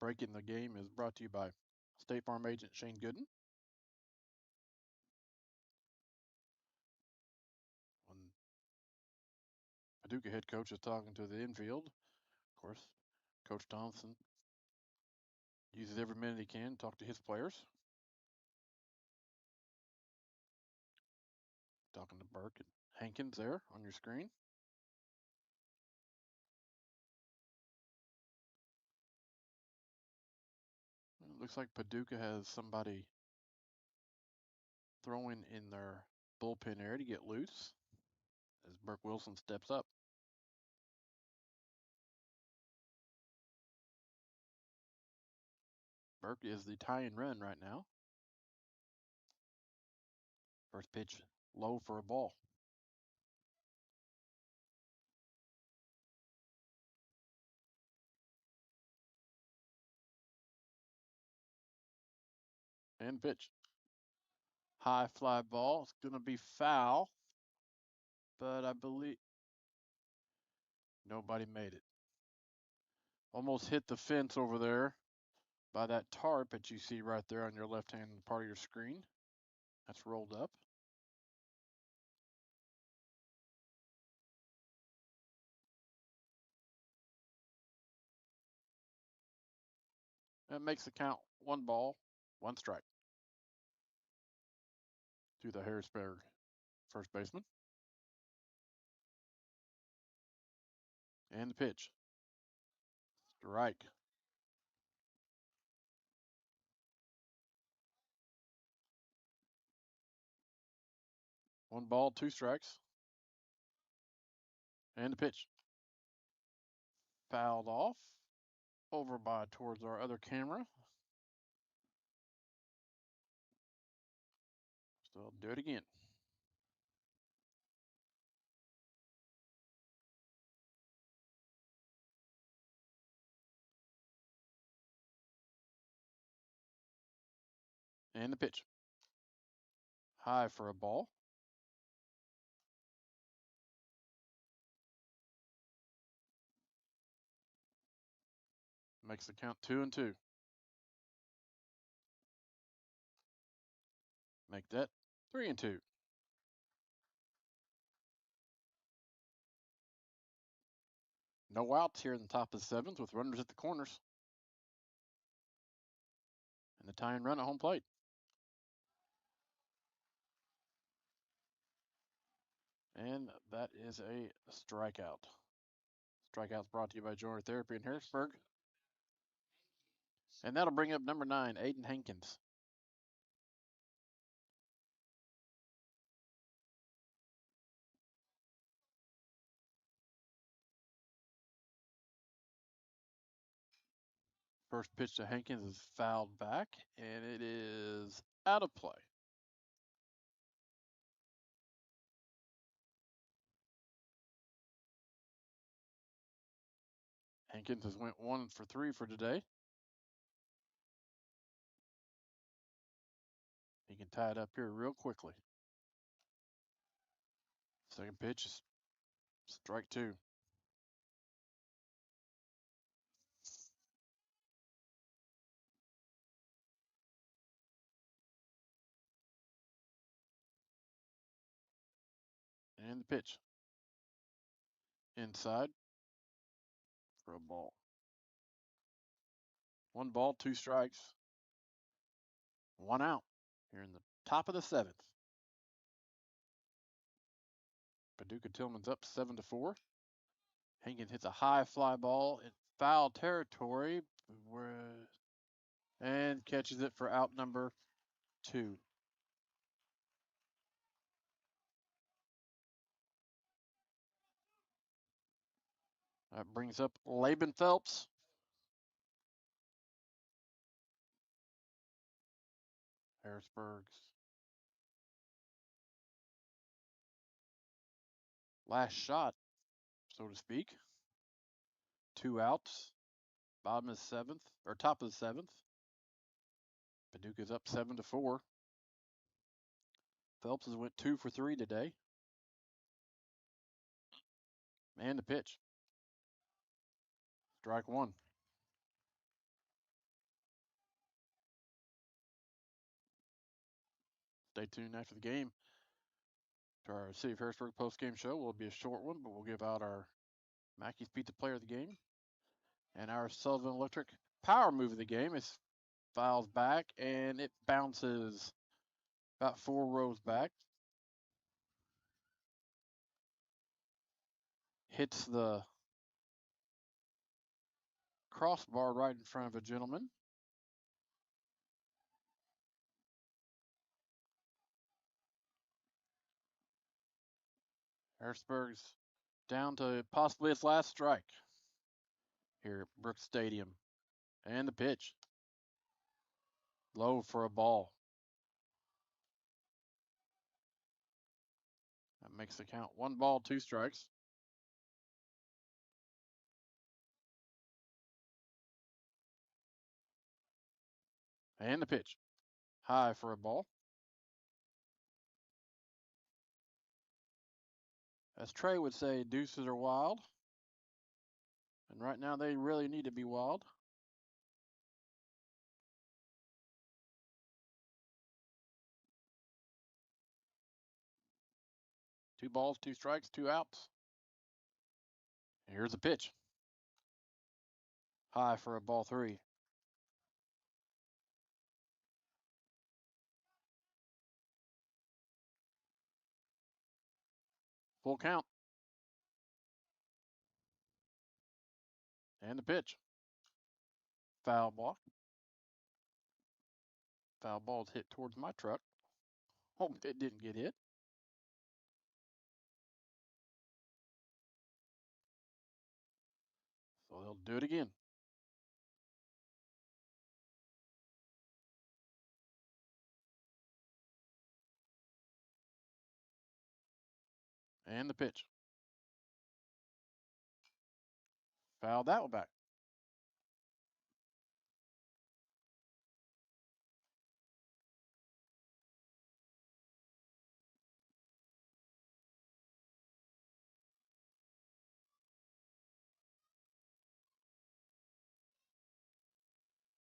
Breaking the game is brought to you by State Farm agent Shane Gooden. When Paducah head coach is talking to the infield, of course, Coach Thompson uses every minute he can to talk to his players. Talking to Burke and Hankins there on your screen. It looks like Paducah has somebody throwing in their bullpen area to get loose as Burke Wilson steps up. Burke is the tying run right now. First pitch low for a ball. And pitch. High fly ball. It's going to be foul, but I believe nobody made it. Almost hit the fence over there by that tarp that you see right there on your left-hand part of your screen. That's rolled up. That makes the count 1 ball, 1 strike to the Harrisburg first baseman. And the pitch. Strike. One ball, 2 strikes. And the pitch. Fouled off over by towards our other camera. Still do it again. And the pitch. High for a ball. Makes the count 2-2. Make that 3-2. No outs here in the top of the 7th with runners at the corners. And the tying run at home plate. And that is a strikeout. Strikeouts brought to you by Joiner Therapy in Harrisburg. And that'll bring up number 9, Aiden Hankins. First pitch to Hankins is fouled back, and it is out of play. Hankins has went 1 for 3 for today. He can tie it up here real quickly. Second pitch is strike 2. And the pitch. Inside for a ball. 1 ball, 2 strikes, 1 out here in the top of the 7th. Paducah Tillman's up 7-4. Hankins hits a high fly ball in foul territory and catches it for out number 2. That brings up Laban Phelps. Harrisburg's last shot, so to speak. 2 outs. Bottom of the 7th, or top of the 7th. Paducah's up 7-4. Phelps has went 2 for 3 today. And the pitch. Strike 1. Stay tuned after the game to our City of Harrisburg post-game show. Will be a short one, but we'll give out our Mackey's Pizza Player of the Game and our Sullivan Electric Power Move of the game. It files back and it bounces about 4 rows back. Hits the crossbar right in front of a gentleman. Harrisburg's down to possibly its last strike here at Brooks Stadium. And the pitch. Low for a ball. That makes the count 1 ball, 2 strikes. And the pitch. High for a ball. As Trey would say, deuces are wild. And right now they really need to be wild. Two balls, 2 strikes, 2 outs. Here's the pitch. High for a ball 3. Full count. And the pitch. Foul ball. Foul ball's hit towards my truck. Hope it didn't get hit. So they'll do it again. And the pitch. Foul that one back.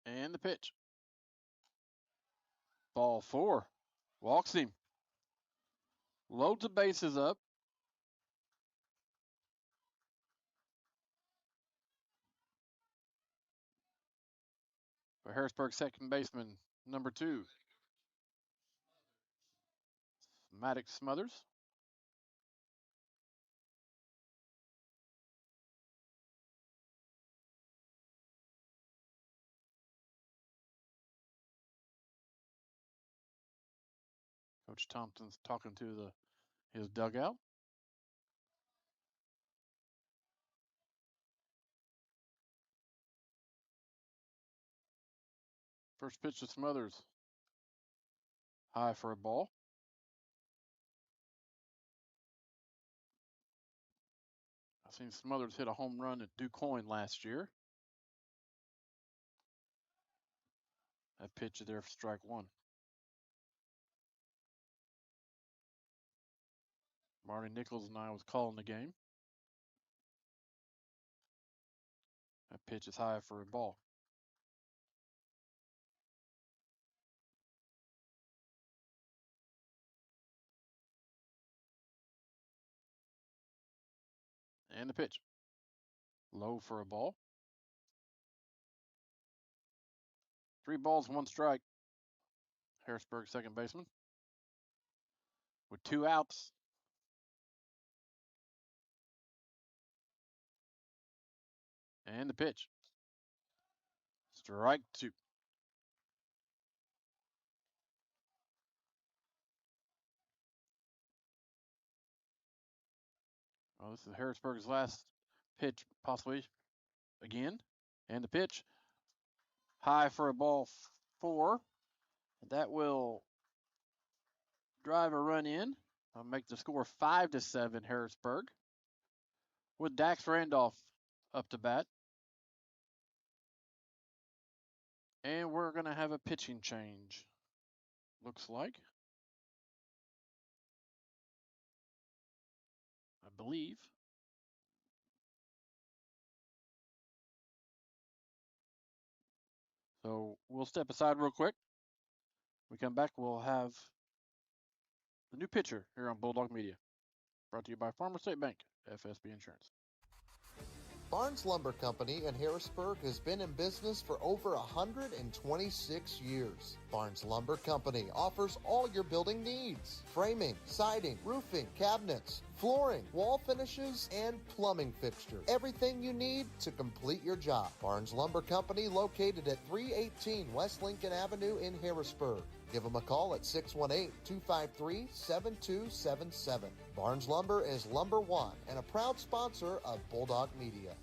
And the pitch. Ball 4. Walks him. Loads the bases up. For Harrisburg second baseman, number 2. Maddox Smothers. Coach Thompson's talking to his dugout. First pitch to Smothers. High for a ball. I've seen Smothers hit a home run at DuQuoin last year. That pitch is there for strike 1. Marty Nichols and I was calling the game. That pitch is high for a ball. And the pitch. Low for a ball. 3 balls, 1 strike. Harrisburg second baseman with 2 outs. And the pitch. Strike 2. Oh, this is Harrisburg's last pitch, possibly again. And the pitch. High for a ball 4. That will drive a run in. I'll make the score 5-7 Harrisburg. With Dax Randolph up to bat. And we're going to have a pitching change. Looks like. I believe. So we'll step aside real quick. When we come back, we'll have the new pitcher here on Bulldog Media. Brought to you by Farmer State Bank, FSB Insurance. Barnes Lumber Company in Harrisburg has been in business for over 126 years. Barnes Lumber Company offers all your building needs: framing, siding, roofing, cabinets, flooring, wall finishes, and plumbing fixtures. Everything you need to complete your job. Barnes Lumber Company, located at 318 West Lincoln Avenue in Harrisburg. Give them a call at 618-253-7277. Barnes Lumber is Lumber One and a proud sponsor of Bulldog Media.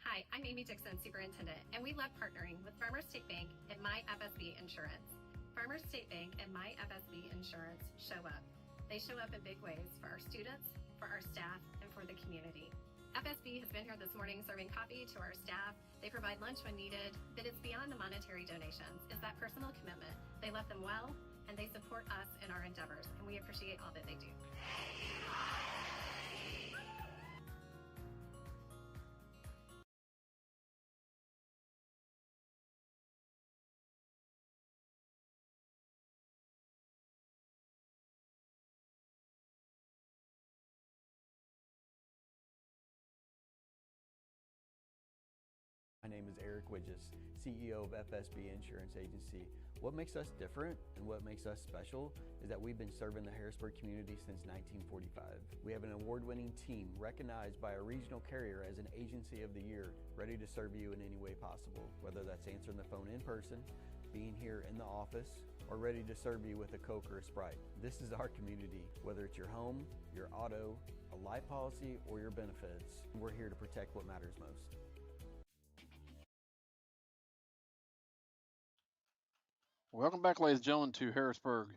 Hi, I'm Amy Dixon, Superintendent, and we love partnering with Farmers State Bank and My FSB Insurance. Farmers State Bank and My FSB Insurance show up. They show up in big ways for our students, for our staff, and for the community. FSB has been here this morning serving coffee to our staff. They provide lunch when needed, but it's beyond the monetary donations. It's that personal commitment. They love them well, and they support us in our endeavors, and we appreciate all that they do. My name is Eric Widges, CEO of FSB Insurance Agency. What makes us different and what makes us special is that we've been serving the Harrisburg community since 1945. We have an award-winning team recognized by a regional carrier as an Agency of the Year, ready to serve you in any way possible, whether that's answering the phone in person, being here in the office, or ready to serve you with a Coke or a Sprite. This is our community, whether it's your home, your auto, a life policy, or your benefits. We're here to protect what matters most. Welcome back, ladies and gentlemen, to Harrisburg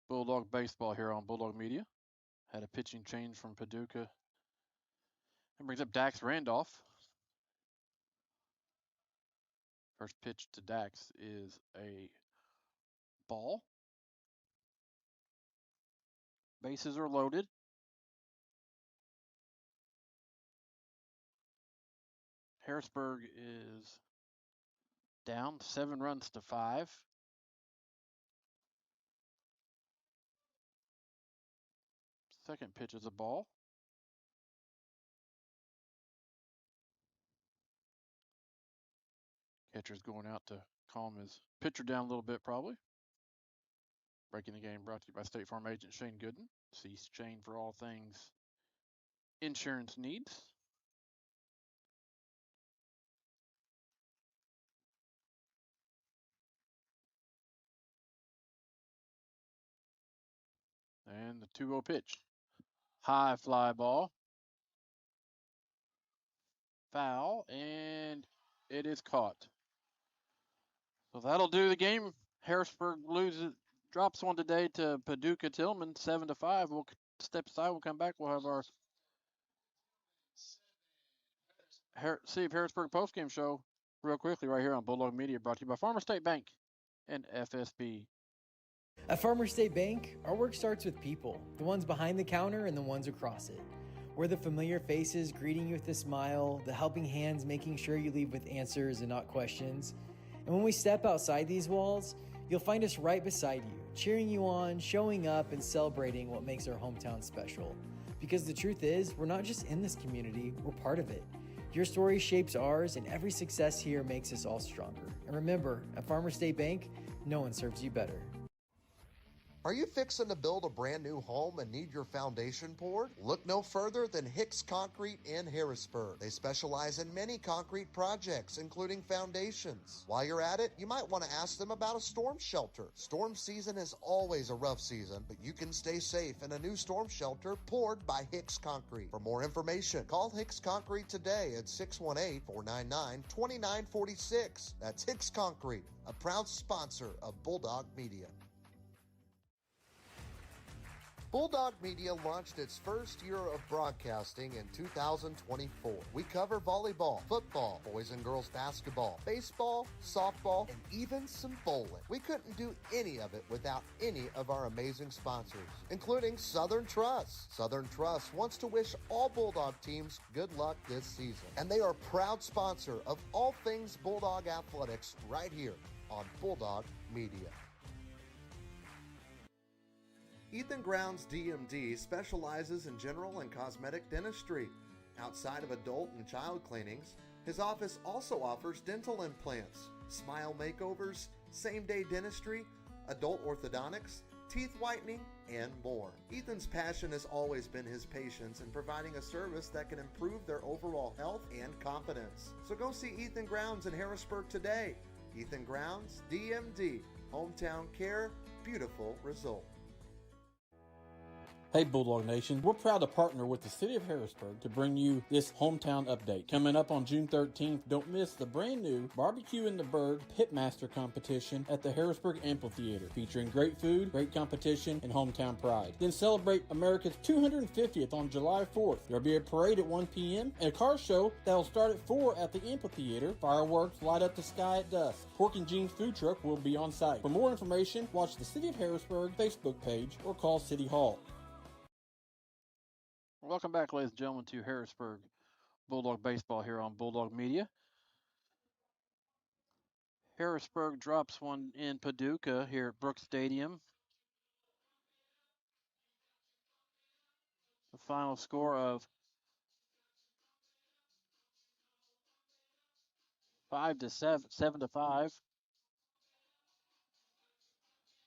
Bulldog Baseball here on Bulldog Media. Had a pitching change from Paducah. That brings up Dax Randolph. First pitch to Dax is a ball. Bases are loaded. Harrisburg is down 7 runs to 5. Second pitch is a ball. Catcher's going out to calm his pitcher down a little bit, probably. Breaking the game brought to you by State Farm agent Shane Gooden. See Shane for all things insurance needs. And the 2-0 pitch. High fly ball. Foul, and it is caught. So that'll do the game. Harrisburg drops one today to Paducah Tilgham, 7-5. We'll step aside. We'll come back. We'll have our City of Harrisburg postgame show real quickly right here on Bulldog Media, brought to you by Farmer State Bank and FSB. At Farmer State Bank, our work starts with people, the ones behind the counter and the ones across it. We're the familiar faces greeting you with a smile, the helping hands making sure you leave with answers and not questions. And when we step outside these walls, you'll find us right beside you, cheering you on, showing up, and celebrating what makes our hometown special. Because the truth is, we're not just in this community, we're part of it. Your story shapes ours, and every success here makes us all stronger. And remember, at Farmers State Bank, no one serves you better. Are you fixing to build a brand new home and need your foundation poured? Look no further than Hicks Concrete in Harrisburg. They specialize in many concrete projects, including foundations. While you're at it, you might want to ask them about a storm shelter. Storm season is always a rough season, but you can stay safe in a new storm shelter poured by Hicks Concrete. For more information, call Hicks Concrete today at 618-499-2946. That's Hicks Concrete, a proud sponsor of Bulldog Media. Bulldog Media launched its first year of broadcasting in 2024. We cover volleyball, football, boys and girls basketball, baseball, softball, and even some bowling. We couldn't do any of it without any of our amazing sponsors, including Southern Trust. Southern Trust wants to wish all Bulldog teams good luck this season, and they are a proud sponsor of all things Bulldog athletics right here on Bulldog Media. Ethan Grounds DMD specializes in general and cosmetic dentistry. Outside of adult and child cleanings, his office also offers dental implants, smile makeovers, same-day dentistry, adult orthodontics, teeth whitening, and more. Ethan's passion has always been his patients in providing a service that can improve their overall health and confidence. So go see Ethan Grounds in Harrisburg today. Ethan Grounds DMD, hometown care, beautiful result. Hey Bulldog Nation, we're proud to partner with the City of Harrisburg to bring you this hometown update. Coming up on June 13th, don't miss the brand new Barbecue in the Bird Pitmaster competition at the Harrisburg Amphitheater, featuring great food, great competition, and hometown pride. Then celebrate America's 250th on July 4th. There'll be a parade at 1 p.m. and a car show that'll start at 4 at the amphitheater. Fireworks light up the sky at dusk. Pork and Jeans food truck will be on site. For more information, watch the City of Harrisburg Facebook page or call City Hall. Welcome back, ladies and gentlemen, to Harrisburg Bulldog Baseball here on Bulldog Media. Harrisburg drops one in Paducah here at Brooks Stadium. The final score of 7-5.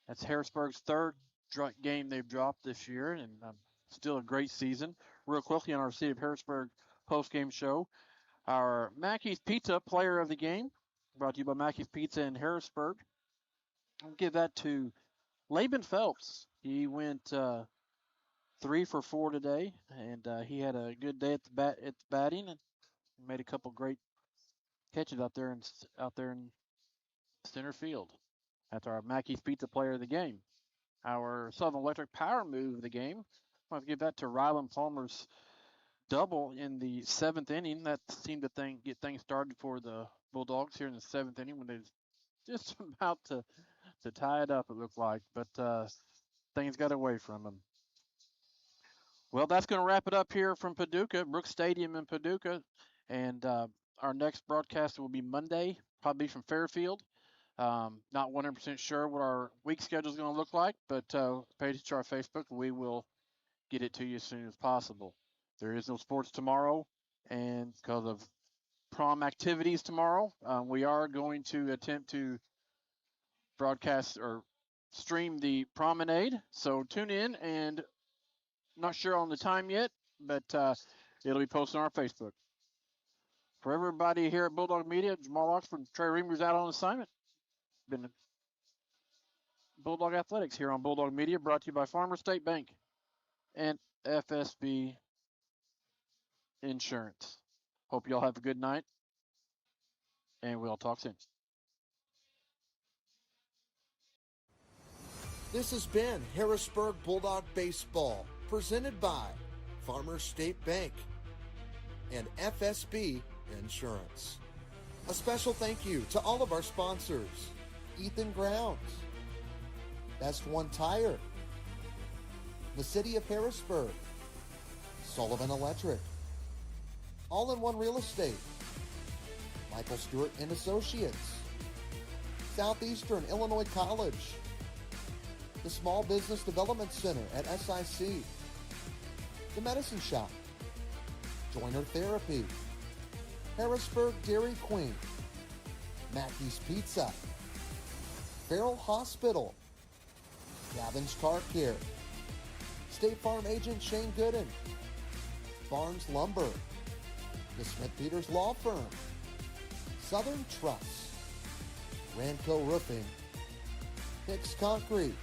That's Harrisburg's third game they've dropped this year, and still a great season. Real quickly on our City of Harrisburg post-game show, our Mackey's Pizza Player of the Game, brought to you by Mackey's Pizza in Harrisburg. I'll give that to Laban Phelps. He went 3 for 4 today, and he had a good day at the batting and made a couple great catches out there in center field. That's our Mackey's Pizza Player of the Game. Our Southern Electric Power Move of the game, I'll give that to Rylan Palmer's double in the 7th inning. That seemed to get things started for the Bulldogs here in the 7th inning when they was just about to tie it up, it looked like. But things got away from them. Well, that's going to wrap it up here from Paducah, Brooks Stadium in Paducah. And our next broadcast will be Monday, probably from Fairfield. Not 100% sure what our week schedule is going to look like, but page it to our Facebook. We will get it to you as soon as possible. There is no sports tomorrow, and because of prom activities tomorrow, we are going to attempt to broadcast or stream the promenade. So tune in, and not sure on the time yet, but it'll be posted on our Facebook. For everybody here at Bulldog Media, Jamal Oxford, Trey Reamer's out on assignment. Been Bulldog Athletics here on Bulldog Media, brought to you by Farmers State Bank and FSB Insurance. Hope you all have a good night, and we'll talk soon. This has been Harrisburg Bulldog Baseball, presented by Farmers State Bank and FSB Insurance. A special thank you to all of our sponsors: Ethan Grounds, Best One Tire, the City of Harrisburg, Sullivan Electric, All-in-One Real Estate, Michael Stewart and Associates, Southeastern Illinois College, the Small Business Development Center at SIC, the Medicine Shop, Joiner Therapy, Harrisburg Dairy Queen, Mackey's Pizza, Farrell Hospital, Gavin's Car Care, State Farm Agent Shane Gooden, Barnes Lumber, the Smith Peters Law Firm, Southern Trust, Ranco Roofing, Hicks Concrete,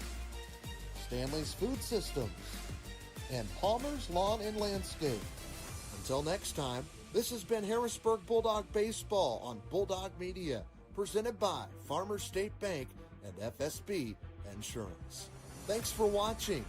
Stanley's Food Systems, and Palmer's Lawn and Landscape. Until next time, this has been Harrisburg Bulldog Baseball on Bulldog Media, presented by Farmers State Bank and FSB Insurance. Thanks for watching.